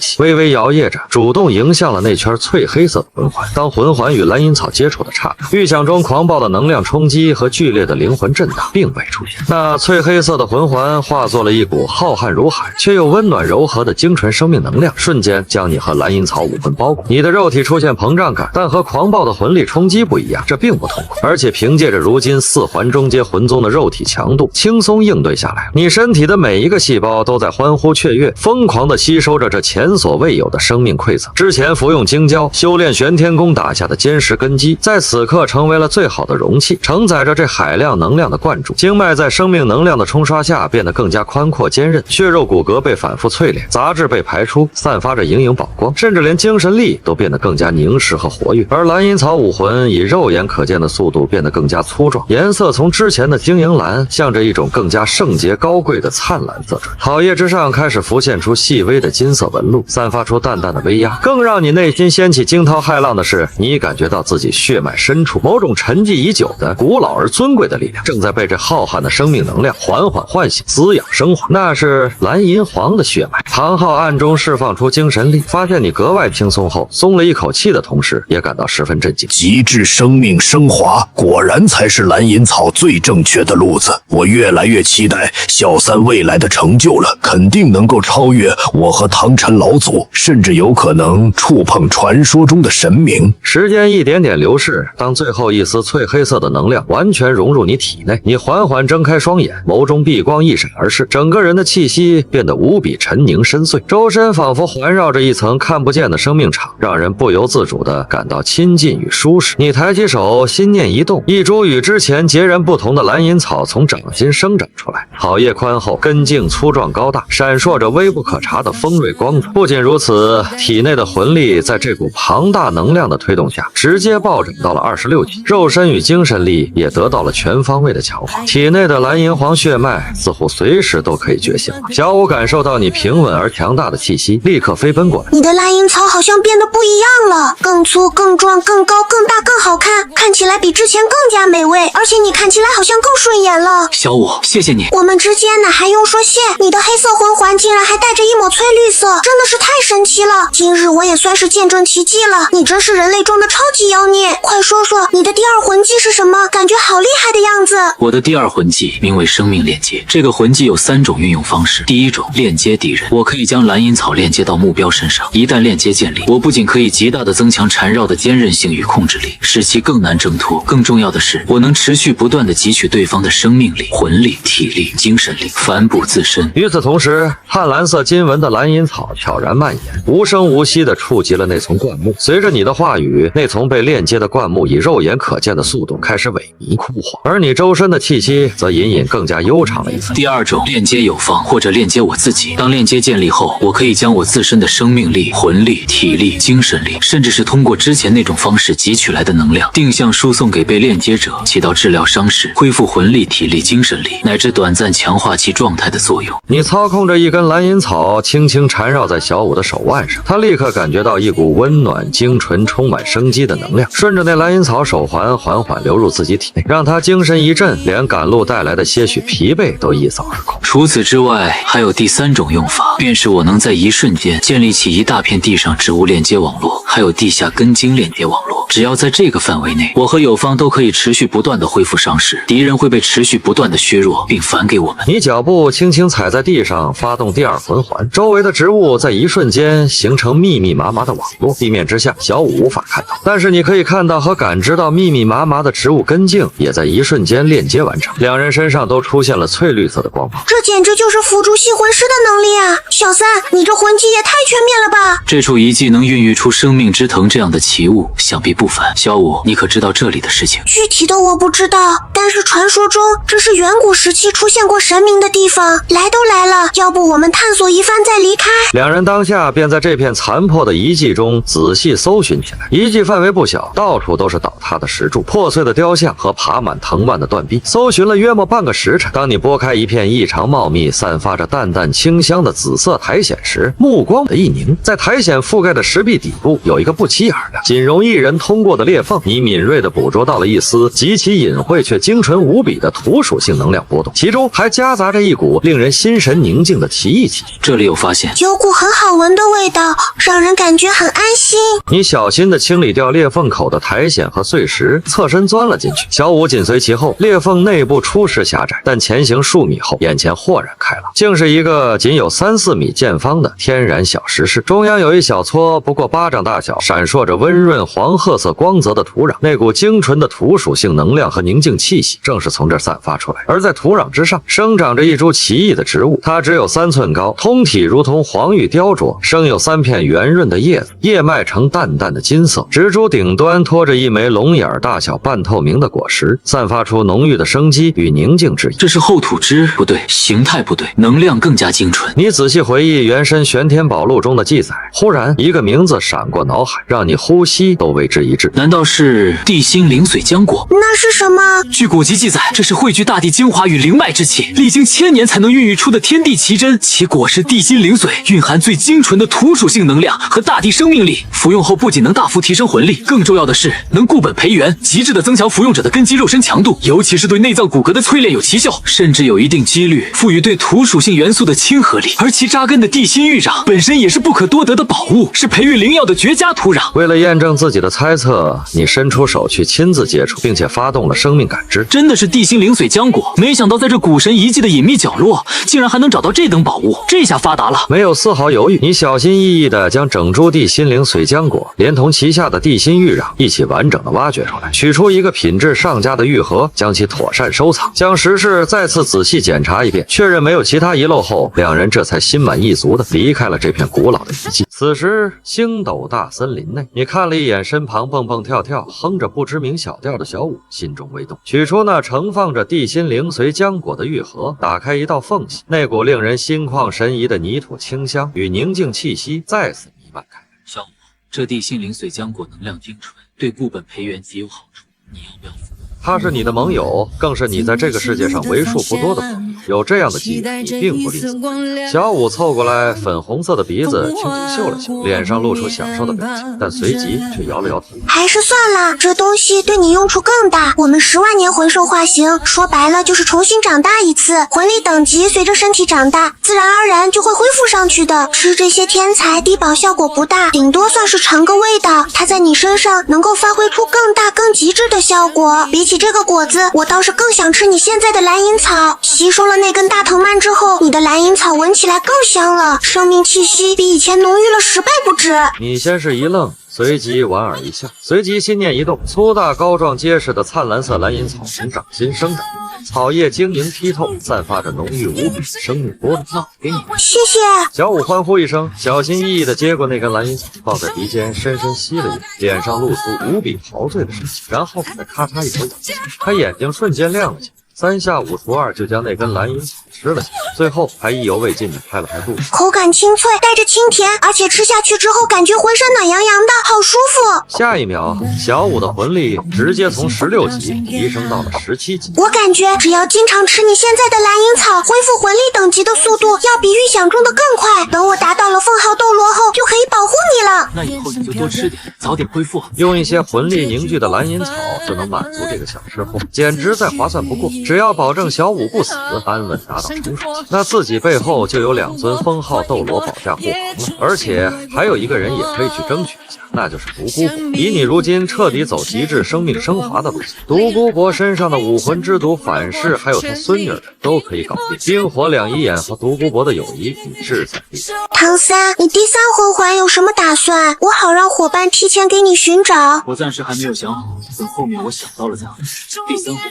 息，微微摇曳着，主动迎向了那圈翠黑色的魂环。当魂环与蓝银草接触的刹那，预想中狂暴的能量冲击和剧烈的灵魂震荡并未出现，那翠黑色的魂环化作了一股浩瀚如海却又温暖柔和的精纯生命能量，瞬间将你和蓝银草武魂包裹。你的肉体出现膨胀感，但和狂暴的魂力冲击不一样，这并不痛苦，而且凭借着如今四环中阶魂宗的肉体强度，轻松应对下来。你身体的每一个细胞都在欢呼雀跃，疯狂地吸收着这前所未有的生命馈赠。之前服用精胶修炼玄天功打下的坚实根基，在此刻刻成为了最好的容器，承载着这海量能量的灌注。经脉在生命能量的冲刷下变得更加宽阔坚韧，血肉骨骼被反复淬炼，杂质被排出，散发着莹莹宝光，甚至连精神力都变得更加凝实和活跃。而蓝银草武魂以肉眼可见的速度变得更加粗壮，颜色从之前的晶莹蓝向着一种更加圣洁高贵的灿烂色转。草叶之上开始浮现出细微的金色纹路，散发出淡淡的威压。更让你内心掀起惊涛骇浪的是，你感觉到自己血脉深处某种沉寂已久的古老而尊贵的力量正在被这浩瀚的生命能量缓缓唤醒、滋养升华。那是蓝银皇的血脉。唐昊暗中释放出精神力，发现你格外轻松后，松了一口气的同时，也感到十分震惊。极致生命升华，果然才是蓝银草最正确的路子。我越来越期待小三未来的成就了，肯定能够超越我和唐晨老祖，甚至有可能触碰传说中的神明。时间一点点流逝，当最后一丝翠黑色的能量完全融入你体内，你缓缓睁开双眼，眸中碧光一闪而逝，整个人的气息变得无比沉凝深邃，周身仿佛环绕着一层看不见的生命场，让人不由自主地感到亲近与舒适。你抬起手，心念一动，一株与之前截然不同的蓝银草从掌心生长出来，草叶宽厚，根茎粗壮高大，闪烁着微不可察的锋锐光泽。不仅如此，体内的魂力在这股庞大能量的推动下，直接暴涨到了26级，肉身与精神力也得到了全方位的强化。体内的蓝银皇血脉似乎随时都可以觉醒了。小五感受到你平稳而强大的气息，立刻飞奔过来。你的蓝银草好像变得不一样了，更粗、更壮、更高、更大、更好看，看起来比之前更加美味，而且你看起来好像更顺眼了。小五，谢谢你。我们之间哪还用说谢？你的黑色魂环竟然还带着一抹翠绿色，真的是太神奇了。今日我也算是见证奇迹了，你真是人类中的超级妖孽。快说说你的第二魂技是什么？感觉好厉害的样子。我的第二魂技名为生命链接，这个魂技有3种运用方式。第一种，链接敌人，我可以将蓝银草链接到目标身上，一旦链接建立，我不仅可以极大的增强缠绕的坚韧性与控制力，使其更难挣脱，更重要的是，我能持续不断的汲取对方的生命力、魂力、体力、精神力，反哺自身。与此同时，淡蓝色金纹的蓝银草悄然蔓延，无声无息地触及了那丛灌木。随着你的话语，那丛被链接的灌木以肉眼可见的速度开始萎靡枯黄，而你周身的气息则隐隐更加悠长了一分。第二种，链接友方或者链接我自己。当链接建立后，我可以将我自身的生命力、魂力、体力、精神力，甚至是通过之前那种方式汲取来的能量，定向输送给被链接者，起到治疗伤势、恢复魂力、体力、精神力，乃至短暂强化其状态的作用。你操控着一根蓝银草，轻轻缠绕在小五的手腕上，他立刻感觉到一股温暖、精纯、充满生机的能量，顺着那蓝银草手环缓缓流入自己体内，让他精神一振，连赶路带来的些许疲惫都一扫而空。除此之外，还有第3种用法，便是我能在一瞬间建立起一大片地上植物链接网络，还有地下根茎链接网络。只要在这个范围内，我和友方都可以持续不断的恢复伤势，敌人会被持续不断的削弱，并反给我们。你脚步轻轻踩在地上，发动第二魂环，周围的植物在一瞬间形成密密麻麻的网络，地面之下小五无法看到，但是你可以看到和感知到密密麻麻的植物根茎也在一瞬间链接完成，两人身上都出现了翠绿色的光芒。这简直就是辅助系魂师的能力啊！小三，你这魂技也太全面了吧！这处遗迹能孕育出生命之藤这样的奇物，想必不凡。小五，你可知道这里的事情？具体的我不知道，但是传说中这是远古时期出现过神明的地方。来都来了，要不我们探索一番再离开？两人当下便在这片残破的遗迹中仔细搜寻起来。遗迹范围不小，到处都是倒塌的石柱、破碎的雕像和爬满藤蔓的断壁。搜寻了约莫半个时辰，当你拨开一片异常茂密、散发着淡淡清香的紫色苔藓时，目光的一凝，在苔藓覆盖的石壁底部有一个不起眼的、仅容一人通过的裂缝。你敏锐地捕捉到了一丝极其隐晦却精纯无比的土属性能量波动，其中还夹杂着一股令人心神宁静的奇异气息。这里有发现，有股很好闻的味道，让人感觉很安心。你小心地清理掉裂缝口的苔藓和碎石，侧身钻了进去。小五紧随其后。裂缝内部初时狭窄，但前行数米后，眼前豁然开朗，竟是一个仅有3-4米见方的天然小石室。中央有一小撮不过巴掌大小、闪烁着温润黄褐色光泽的土壤，那股精纯的土属性能量和宁静气息正是从这儿散发出来。而在土壤之上生长着一株奇异的植物，它只有3寸高，通体如同黄玉雕琢，生有3片圆润的叶子，叶脉呈淡淡的金色，植株顶端托着一枚龙眼大小、半透明的果实，散发出浓郁的生机与宁静之意。这是厚土之不对，形态不对，能量更加精纯。你仔细回忆《原神玄天宝录》中的记载，忽然一个名字闪过脑海，让你呼吸都为之一滞。难道是地心灵髓浆果？那是什么？据古籍记载，这是汇聚大地精华与灵脉之气，历经千年才能孕育出的天地奇珍。其果实地心灵髓蕴含最精纯的土属性能量和大地生命力，服用后不仅能大幅提升魂力，更重要的是能固本培元，极致的增强服用者的根基肉身强度，尤其是对内脏骨骼的淬炼有奇效，甚至有一定几率赋予对土属性元素的亲和力。而其扎根的地心玉壤本身也是不可多得的宝物，是培育灵药的绝佳土壤。为了验证自己的猜测，你伸出手去亲自接触，并且发动了生命感知。真的是地心灵髓浆果，没想到在这古神遗迹的隐秘角落，竟然还能找到这等宝物，这下发达了。没有丝毫犹豫，你小心翼翼地将整株地心灵髓浆果连同其下的地心玉壤一起完整地挖掘出来，取出一个品质上佳的玉盒，将其妥善收藏。将石室再次仔细检查一遍，确认没有其他遗漏后，两人这才心满意足地离开了这片古老的遗迹。此时，星斗大森林内，你看了一眼身旁蹦蹦跳跳、哼着不知名小调的小舞，心中微动，取出那盛放着地心灵髓浆果的玉盒，打开一道缝隙，那股令人心旷神怡的泥土清香与宁静气息再次弥漫开来。小五，这地心灵髓浆果能量精纯，对固本培元极有好处，你要不要服用？他是你的盟友，更是你在这个世界上为数不多的朋友。有这样的机会，你并不吝啬。小五凑过来，粉红色的鼻子轻轻嗅了嗅，脸上露出享受的表情，但随即却摇了摇头。还是算了，这东西对你用处更大。我们10万年魂兽化形，说白了就是重新长大一次，魂力等级随着身体长大，自然而然就会恢复上去的。吃这些天材低保效果不大，顶多算是尝个味道。它在你身上能够发挥出更大更极致的效果。比起这个果子，我倒是更想吃你现在的蓝银草。吸收了那根大藤蔓之后，你的蓝银草闻起来更香了，生命气息比以前浓郁了10倍不止。你先是一愣，随即莞尔一笑，随即心念一动，粗大高壮结实的灿蓝色蓝银草从掌心生长，草叶晶莹剔透，散发着浓郁无比的生命波动。那给你，谢谢。小五欢呼一声，小心翼翼地接过那根蓝银草，放在鼻尖深深吸了一口，脸上露出无比陶醉的神情，然后再咔嚓一口咬下，他眼睛瞬间亮了起来。3下5除2就将那根蓝银草吃了下来，最后还意犹未尽地拍了拍肚子，口感清脆，带着清甜，而且吃下去之后感觉浑身暖洋洋的，好舒服。下一秒，小五的魂力直接从16级提升到了17级。我感觉只要经常吃你现在的蓝银草，恢复魂力等级的速度要比预想中的更快。等我达到了凤号斗罗后，就可以保护你了。那以后你就多吃点，早点恢复。用一些魂力凝聚的蓝银草就能满足这个小吃货，简直再划算不过。只要保证小五不死，安稳达到成熟期，那自己背后就有2尊封号斗罗保驾护航了。而且还有一个人也可以去争取一下，那就是独孤博。以你如今彻底走极致生命升华的路线，独孤博身上的武魂之毒反噬，还有他孙女的都可以搞定。冰火两仪眼和独孤博的友谊，你志在必得。唐三，你第3魂环有什么打算？我好让伙伴提前给你寻找。我暂时还没有想好，等后面我想到了再安排。第3魂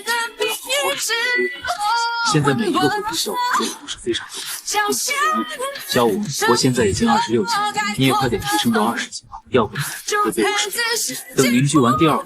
现在每一个魂的效果都是非常重要的。小五，我现在已经26级，你也快点提升到20级吧，要不然会被我失败。等凝聚完第2魂。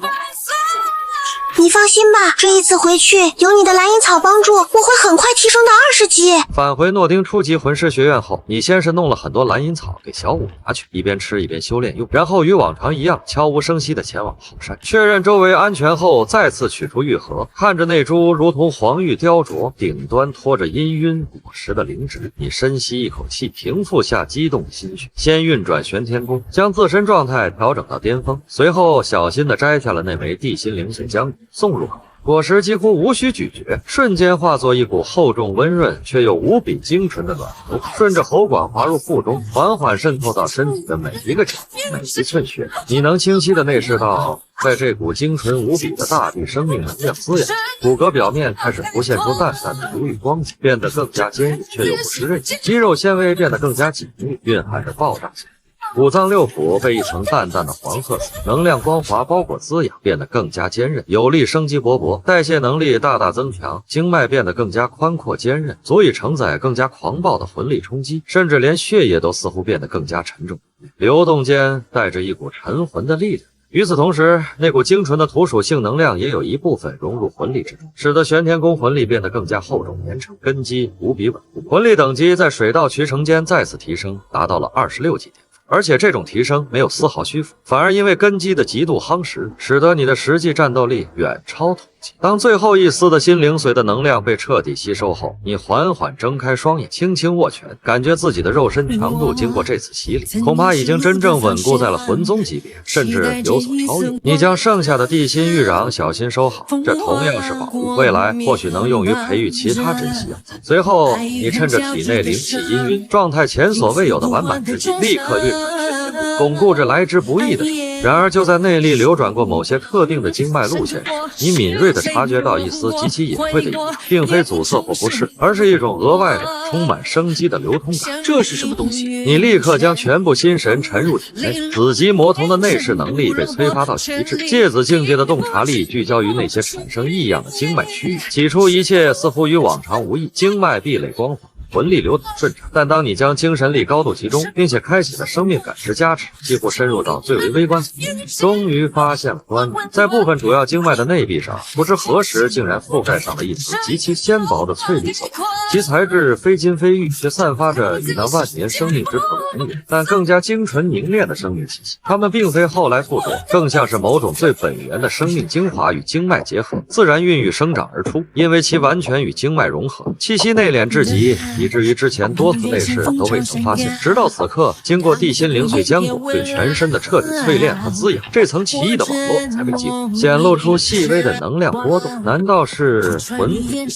你放心吧，这一次回去有你的蓝银草帮助，我会很快提升到20级。返回诺丁初级魂师学院后，你先是弄了很多蓝银草给小五拿去，一边吃一边修炼用，然后与往常一样悄无声息地前往后山，确认周围安全后，再次取出玉盒，看着那株如同黄玉雕琢、顶端托着氤氲果实的灵芝，你深吸一口气，平复下激动的心绪，先运转玄天功，将自身状态调整到巅峰，随后小心地摘下了那枚地心灵髓浆送入口。果实几乎无需咀嚼，瞬间化作一股厚重温润却又无比精纯的暖流，顺着喉管滑入腹中，缓缓渗透到身体的每一个角落、每一寸血管。你能清晰地内视到，在这股精纯无比的大地生命能量滋养，骨骼表面开始浮现出淡淡的如玉光泽，变得更加坚韧却又不失韧性，肌肉纤维变得更加紧密，蕴含着爆炸性。五脏六腑被一层淡淡的黄褐色能量光滑包裹滋养，变得更加坚韧有力，生机勃勃，代谢能力大大增强，经脉变得更加宽阔坚韧，足以承载更加狂暴的魂力冲击，甚至连血液都似乎变得更加沉重，流动间带着一股沉魂的力量。与此同时，那股精纯的土属性能量也有一部分融入魂力之中，使得玄天宫魂力变得更加厚重绵长，根基无比稳固。魂力等级在水到渠成间再次提升，达到了26级巅峰。而且这种提升没有丝毫虚浮，反而因为根基的极度夯实，使得你的实际战斗力远超统计。当最后一丝的心灵髓的能量被彻底吸收后，你缓缓睁开双眼，轻轻握拳，感觉自己的肉身强度经过这次洗礼，恐怕已经真正稳固在了魂宗级别，甚至有所超越。你将剩下的地心玉壤小心收好，这同样是宝物，未来或许能用于培育其他珍稀药草。随后，你趁着体内灵气氤氲，状态前所未有的完满之际，立刻运转，巩固着来之不易的主。然而，就在内力流转过某些特定的经脉路线时，你敏锐地察觉到一丝极其隐晦的意义，并非阻塞或不适，而是一种额外的、充满生机的流通感。这是什么东西？你立刻将全部心神沉入体内，子级魔童的内视能力被催发到极致，芥子境界的洞察力聚焦于那些产生异样的经脉区域。起初，一切似乎与往常无异，经脉壁垒光滑，魂力流淌顺畅，但当你将精神力高度集中，并且开启了生命感知加持，几乎深入到最为微观层面，终于发现了端倪。在部分主要经脉的内壁上，不知何时竟然覆盖上了一层极其纤薄的翠绿色，其材质非金非玉，却散发着与那万年生命之藤同源，但更加精纯凝练的生命气息。它们并非后来附着，更像是某种最本源的生命精华与经脉结合，自然孕育生长而出。因为其完全与经脉融合，气息内敛至极，以至于之前多次内视都未曾发现，直到此刻，经过地心灵髓浆果对全身的彻底淬炼和滋养，这层奇异的网络才被击破，显露出细微的能量波动。难道是魂？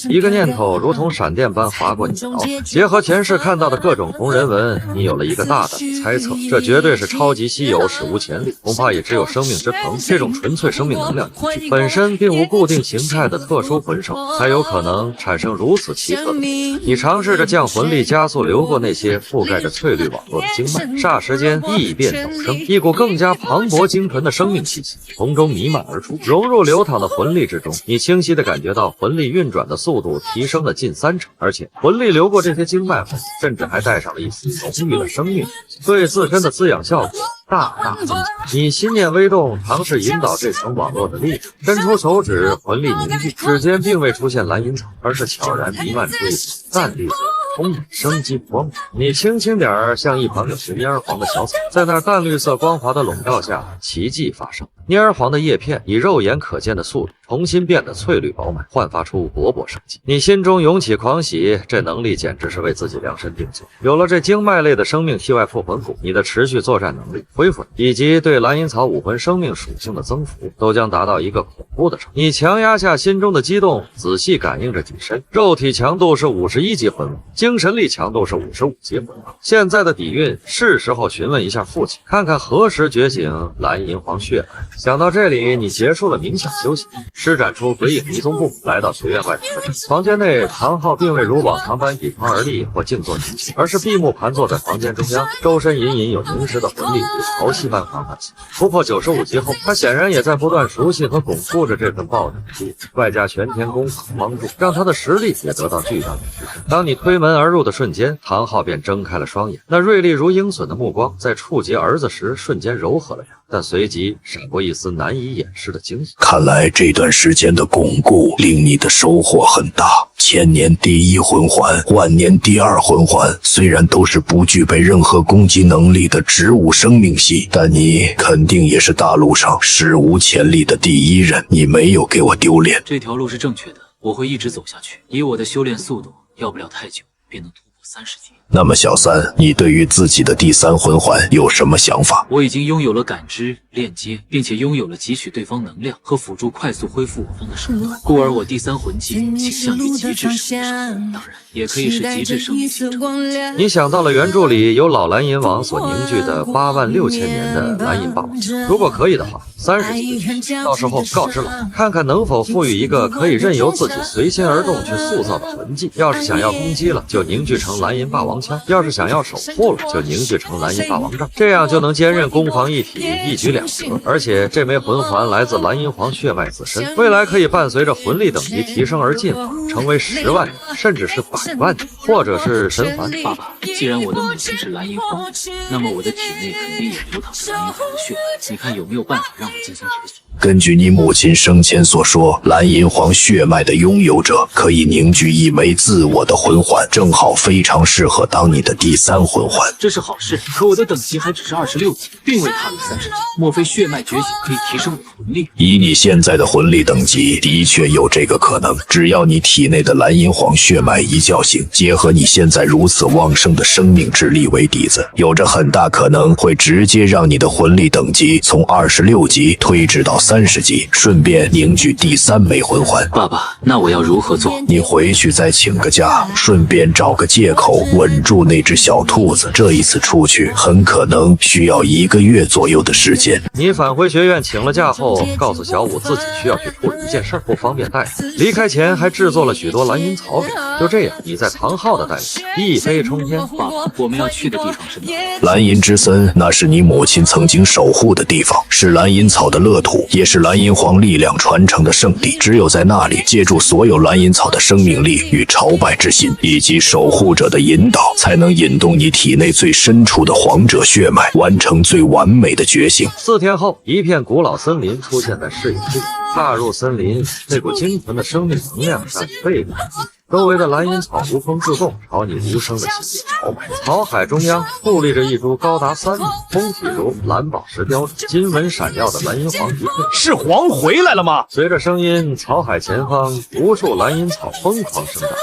一个念头如同闪电般划过你的脑海，结合前世看到的各种同人文，你有了一个大胆的猜测，这绝对是超级稀有，史无前例，恐怕也只有生命之藤这种纯粹生命能量凝聚本身并无固定形态的特殊魂兽，才有可能产生如此奇特的力量。你尝试着将魂力加速流过那些覆盖着翠绿网络的经脉，霎时间异变陡升，一股更加磅礴精纯的生命气息从中弥漫而出，融入流淌的魂力之中。你清晰地感觉到魂力运转的速度提升了近30%，而且魂力流过这些经脉后，甚至还带上了一丝浓郁的生命气息，对自身的滋养效果大大增强。你心念微动，尝试引导这层网络的力量，伸出手指，魂力凝聚，指尖并未出现蓝银草，而是悄然弥漫出一层淡绿色充满生机光芒。你轻轻点儿，像一旁有些蔫儿黄的小草，在那淡绿色光滑的笼罩下，奇迹发生。蔫儿黄的叶片以肉眼可见的速度重新变得翠绿饱满，焕发出勃勃生机。你心中涌起狂喜，这能力简直是为自己量身定做。有了这经脉类的生命替外附魂骨，你的持续作战能力、恢复力以及对蓝银草武魂生命属性的增幅，都将达到一个恐怖的程度。你强压下心中的激动，仔细感应着己身，肉体强度是51级魂王，精神力强度是55级魂王。现在的底蕴，是时候询问一下父亲，看看何时觉醒蓝银皇血脉。想到这里，你结束了冥想休息，施展出鬼影迷踪步，来到学院外的客栈。房间内，唐昊并未如往常般倚窗而立或静坐宁静，而是闭目盘坐在房间中央，周身隐隐有凝实的魂力如潮汐般缓缓起伏。突破95级后，他显然也在不断熟悉和巩固着这份暴涨之力，外加玄天功法帮助，让他的实力也得到巨大的提升。当你推门而入的瞬间，唐昊便睁开了双眼，那锐利如鹰隼的目光在触及儿子时瞬间柔和了点，但随即闪过一丝难以掩饰的惊喜。看来这段时间的巩固令你的收获很大。1000年第一魂环，万年第二魂环，虽然都是不具备任何攻击能力的植物生命系，但你肯定也是大陆上史无前例的第一人，你没有给我丢脸。这条路是正确的，我会一直走下去。以我的修炼速度，要不了太久便能突破30级。那么小三，你对于自己的第3魂环有什么想法？我已经拥有了感知、链接，并且拥有了汲取对方能量和辅助快速恢复我方的手段，故而我第3魂技倾向于极致生命，当然也可以是极致生命形成。你想到了原著里由老蓝银王所凝聚的86000年的蓝银霸王枪，如果可以的话，30级，到时候告知老子，看看能否赋予一个可以任由自己随心而动去塑造的魂技。要是想要攻击了，就凝聚成蓝银霸王枪；要是想要守护了，就凝聚成蓝银霸王杖，这样就能兼任攻防一体，一举两得。而且这枚魂环来自蓝银皇血脉自身，未来可以伴随着魂力等级提升而进化，成为10万年，甚至是100万年，或者是神环。爸爸，既然我的母亲是蓝银皇，那么我的体内肯定也流淌着蓝银皇的血脉，你看有没有办法让我进行觉醒。根据你母亲生前所说，蓝银皇血脉的拥有者可以凝聚一枚自我的魂环，正好非常适合当你的第3魂环。这是好事，可我的等级还只是26级，并未踏入30级。莫非血脉觉醒可以提升我的魂力？以你现在的魂力等级，的确有这个可能。只要你体内的蓝银皇血脉一觉醒，结合你现在如此旺盛的生命之力为底子，有着很大可能会直接让你的魂力等级从26级推至到30级，顺便凝聚第3枚魂环。爸爸，那我要如何做？你回去再请个假，顺便找个借口稳住那只小兔子。这一次出去很可能需要1个月左右的时间。你返回学院请了假后，告诉小五自己需要去处理一件事，不方便带。离开前还制作了许多蓝银草给他。就这样，你在唐昊的带领下一飞冲天。爸爸，我们要去的地方是哪？蓝银之森，那是你母亲曾经守护的地方，是蓝银草的乐土，也是蓝银皇力量传承的圣地。只有在那里，借助所有蓝银草的生命力与朝拜之心，以及守护者的引导，才能引动你体内最深处的皇者血脉，完成最完美的觉醒。4天后，一片古老森林出现在视野中。踏入森林，那股精纯的生命能量让你背过来。周围的蓝银草无风自动朝你无声的行进朝拜。草海中央矗立着一株高达3米、通体如蓝宝石雕琢、金纹闪耀的蓝银皇一对。是皇回来了吗？随着声音，草海前方无数蓝银草疯狂生长着。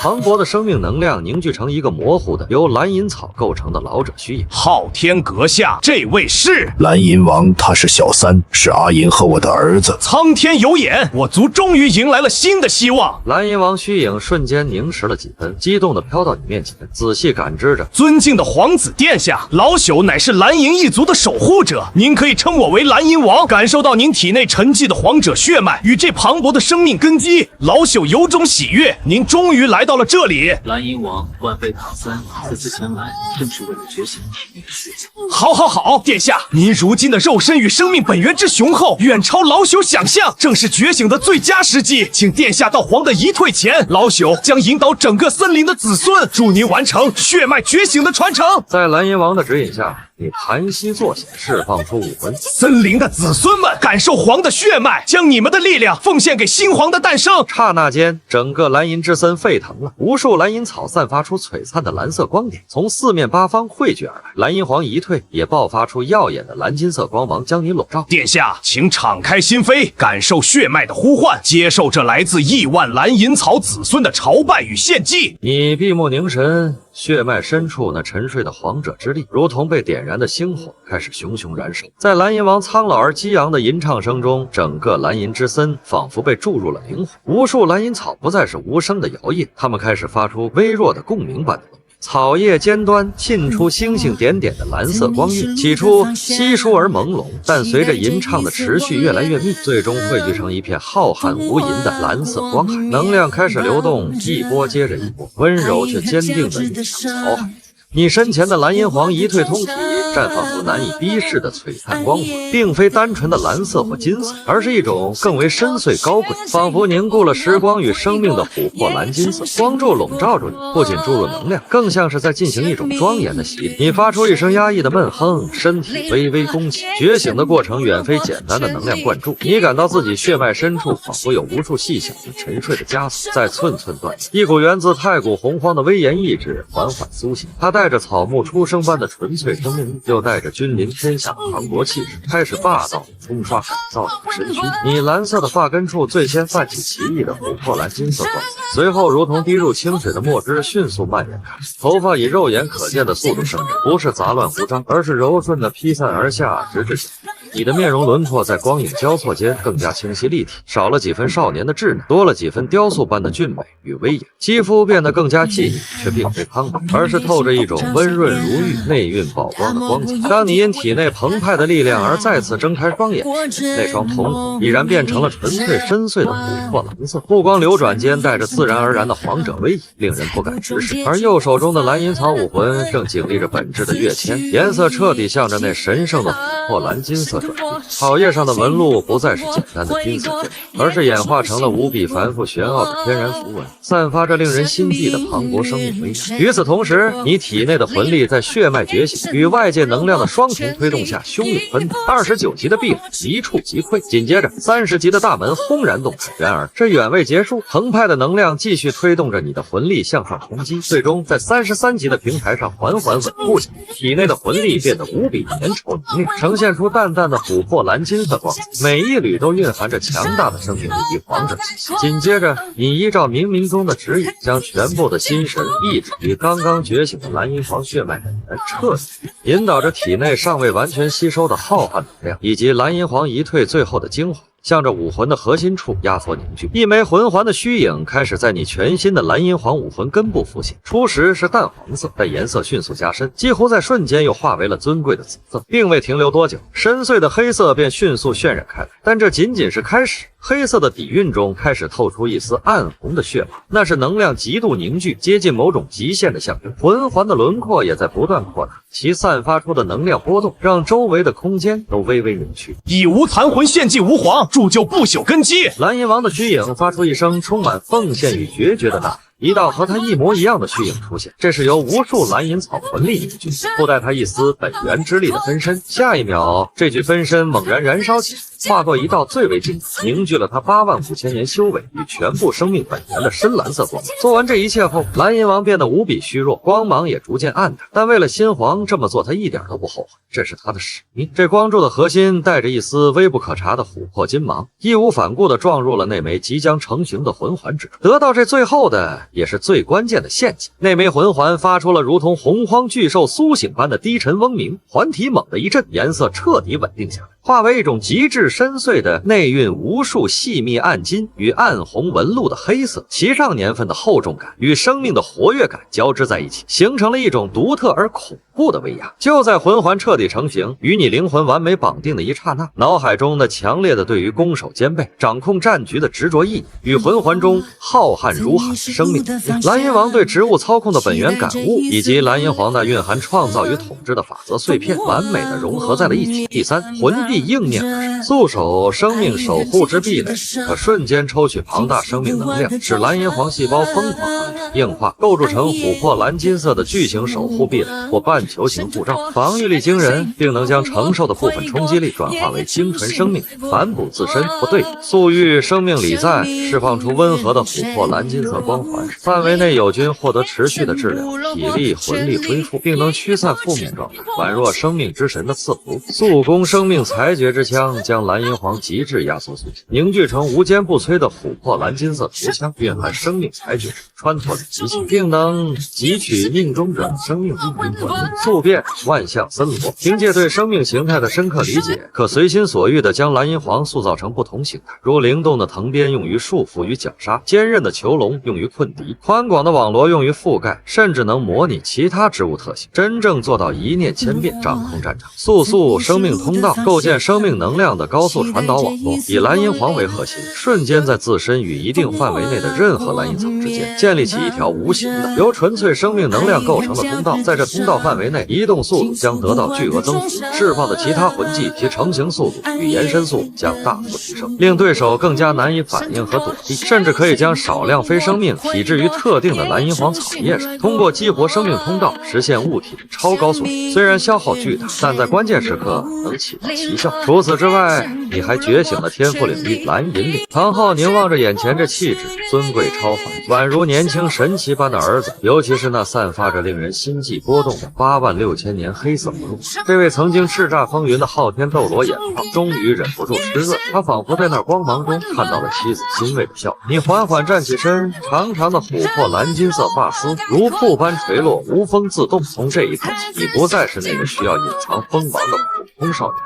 磅礴的生命能量凝聚成一个模糊的由蓝银草构成的老者虚影。昊天阁下，这位是蓝银王，他是小三，是阿银和我的儿子。苍天有眼，我族终于迎来了新的希望。蓝银王虚影瞬间凝实了几分，激动地飘到你面前，仔细感知着。尊敬的皇子殿下，老朽乃是蓝银一族的守护者，您可以称我为蓝银王。感受到您体内沉寂的皇者血脉与这磅礴的生命根基，老朽有种喜悦。您终于来到了这里。蓝银王万辈唐三，此次前来正是为了觉醒体内的血性。好，殿下，您如今的肉身与生命本源之雄厚，远超老朽想象，正是觉醒的最佳时机。请殿下到皇的遗退前，老朽将引导整个森林的子孙，助您完成血脉觉醒的传承。在蓝银王的指引下，你盘膝坐下，释放出武魂。森林的子孙们，感受皇的血脉，将你们的力量奉献给新皇的诞生。刹那间，整个蓝银之森沸腾了，无数蓝银草散发出璀璨的蓝色光点，从4面8方汇聚而来。蓝银皇一退，也爆发出耀眼的蓝金色光芒，将你笼罩。殿下，请敞开心扉，感受血脉的呼唤，接受这来自亿万蓝银草子孙的朝拜与献祭。你闭目凝神，血脉深处那沉睡的皇者之力，如同被点燃的星火，开始熊熊燃烧。在蓝银王苍老而激昂的吟唱声中，整个蓝银之森仿佛被注入了灵魂。无数蓝银草不再是无声的摇曳，它们开始发出微弱的共鸣般的动。草叶尖端沁出星星点点的蓝色光晕，起初稀疏而朦胧，但随着吟唱的持续越来越密，最终汇聚成一片浩瀚无垠的蓝色光海。能量开始流动，一波接着一波，温柔却坚定地涌向草海。你身前的蓝银皇一退通体，绽放出难以逼视的璀璨光辉，并非单纯的蓝色或金色，而是一种更为深邃高贵，仿佛凝固了时光与生命的琥珀蓝金色。光柱笼罩住你，不仅注入能量，更像是在进行一种庄严的洗礼。你发出一声压抑的闷哼，身体微微弓起。觉醒的过程远非简单的能量灌注，你感到自己血脉深处仿佛有无数细小的沉睡的枷锁在寸寸断裂。一股源自太古洪荒的威严意志缓缓苏醒，它带着草木出生般的纯粹生命力，又带着君临天下的磅礴气势，开始霸道地冲刷改造你的身躯。你蓝色的发根处最先泛起奇异的琥珀蓝金色光彩，随后如同滴入清水的墨汁迅速蔓延开来。头发以肉眼可见的速度生长，不是杂乱无章，而是柔顺地披散而下，直至脚底。你的面容轮廓在光影交错间更加清晰立体，少了几分少年的稚嫩，多了几分雕塑般的俊美与威严。肌肤变得更加细腻，却并非苍白，而是透着一种温润如玉、内蕴宝光的光彩。当你因体内澎湃的力量而再次睁开双眼时，那双瞳孔已然变成了纯粹深邃的琥珀蓝色，目光流转间带着自然而然的皇者威仪，令人不敢直视。而右手中的蓝银草武魂正经历着本质的跃迁，颜色彻底向着那神圣的琥珀蓝金色色转变，草叶上的纹路不再是简单的金色线条，而是演化成了无比繁复玄奥的天然符文，散发着令人心悸的磅礴生命威力。与此同时，你体内的魂力在血脉觉醒与外界能量的双重推动下汹涌奔腾。29级的壁垒一触即溃，紧接着30级的大门轰然动开。然而这远未结束，澎湃的能量继续推动着你的魂力向上冲击，最终在33级的平台上缓缓稳固下来。体内的魂力变得无比粘稠凝练，呈现出淡淡的琥珀蓝金色光泽，每一缕都蕴含着强大的生命力与皇者气息。紧接着，你依照冥冥中的指引，将全部的心神意志与刚刚觉醒的蓝银皇血脉本源彻底引导着体内尚未完全吸收的浩瀚能量，以及蓝银皇一退最后的精华，向着武魂的核心处压缩凝聚。一枚魂环的虚影开始在你全新的蓝银皇武魂根部浮现，初时是淡黄色，但颜色迅速加深，几乎在瞬间又化为了尊贵的紫色，并未停留多久，深邃的黑色便迅速渲染开来。但这仅仅是开始，黑色的底蕴中开始透出一丝暗红的血脉，那是能量极度凝聚，接近某种极限的象征。魂环的轮廓也在不断扩大，其散发出的能量波动让周围的空间都微微扭曲。以无残魂献祭吾皇，铸就不朽根基。蓝银王的虚影发出一声充满奉献与决绝的呐喊，一道和他一模一样的虚影出现，这是由无数蓝银草魂力凝聚，附带他一丝本源之力的分身。下一秒，这具分身猛然燃烧起来，化作一道最为精彩，凝聚了他85000年修为与全部生命本源的深蓝色光芒。做完这一切后，蓝银王变得无比虚弱，光芒也逐渐暗淡。但为了新皇这么做，他一点都不后悔，这是他的使命。这光柱的核心带着一丝微不可察的琥珀金芒，义无反顾地撞入了那枚即将成型的魂环之中，得到这最后的也是最关键的陷阱。那枚魂环发出了如同洪荒巨兽苏醒般的低沉嗡鸣，环体猛地一震，颜色彻底稳定下来，化为一种极致深邃的内蕴无数细密暗金与暗红纹路的黑色，其上年份的厚重感与生命的活跃感交织在一起，形成了一种独特而恐怖的威压。就在魂环彻底成型，与你灵魂完美绑定的一刹那，脑海中那强烈的对于攻守兼备、掌控战局的执着意念，与魂环中浩瀚如海的生命能量，蓝银王对植物操控的本源感悟，以及蓝银皇那蕴含创造与统治的法则碎片，完美的融合在了一起。第三，魂壁应念而生，素手生命守护之壁垒，可瞬间抽取庞大生命能量，使蓝银皇细胞疯狂硬化，构筑成琥珀蓝金色的巨型守护壁垒或半球形护罩，防御力惊人，并能将承受的部分冲击力转化为精纯生命，反哺自身或对应。素玉生命礼赞，释放出温和的琥珀蓝金色光环，范围内友军获得持续的治疗、体力、魂力恢复，并能驱散负面状态，宛若生命之神的赐福。速攻生命裁决之枪将蓝银皇极致压缩塑形，凝聚成无坚不摧的琥珀蓝金色图枪，蕴含生命裁决，穿透极限，并能汲取命中者生命之灵魂，速变万象森罗。凭借对生命形态的深刻理解，可随心所欲地将蓝银皇塑造成不同形态，如灵动的藤鞭用于束缚与绞杀，坚韧的囚笼用于困敌，宽广的网罗用于覆盖，甚至能模拟其他植物特性，真正做到一念千变，掌控战场。速生命通道，构建生命能量的高速传导网络，以蓝银皇为核心，瞬间在自身与一定范围内的任何蓝银草之间建立起一条无形的由纯粹生命能量构成的通道。在这通道范围内，移动速度将得到巨额增幅，释放的其他魂技其成型速度与延伸速度将大幅提升，令对手更加难以反应和躲避，甚至可以将少量非生命体置于特定的蓝银皇草叶上，通过激活生命通道实现物体的超高速度。虽然消耗巨大，但在关键时刻能起到奇效。除此之外，你还觉醒了天赋领域蓝银领。唐昊凝望着眼前这气质尊贵超凡，宛如年轻神奇般的儿子，尤其是那散发着令人心悸波动的86000年黑色魔纹。这位曾经叱咤风云的昊天斗罗眼眶终于忍不住湿润，他仿佛在那光芒中看到了妻子欣慰的笑。你缓缓站起身，长长的琥珀蓝金色发丝如瀑般垂落，无风自动。从这一刻起，你不再是那个需要隐藏锋芒的普通少年，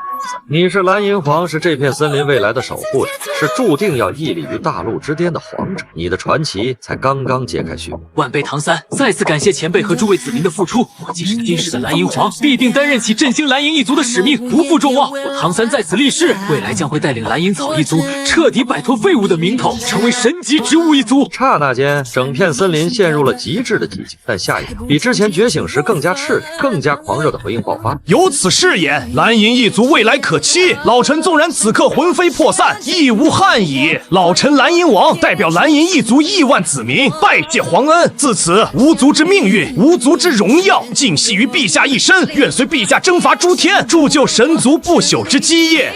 你是蓝银皇，是这片森林未来的守护者，是注定要屹立于大陆之巅的皇者。你的传奇才刚刚揭开序幕。晚辈唐三再次感谢前辈和诸位子民的付出，我既是今世的蓝银皇，必定担任起振兴蓝银一族的使命，不负众望。我唐三在此立誓，未来将会带领蓝银草一族彻底摆脱废物的名头，成为神级植物一族。刹那间，整片森林陷入了极致的寂静，但下一秒，比之前觉醒时更加炽烈、更加狂热的回应爆发。有此誓言，蓝银一族未来来可期。老臣纵然此刻魂飞魄散，亦无憾矣。老臣蓝银王代表蓝银一族亿万子民拜谢皇恩，自此无族之命运，无族之荣耀，尽系于陛下一身。愿随陛下征伐诸天，铸就神族不朽之基业。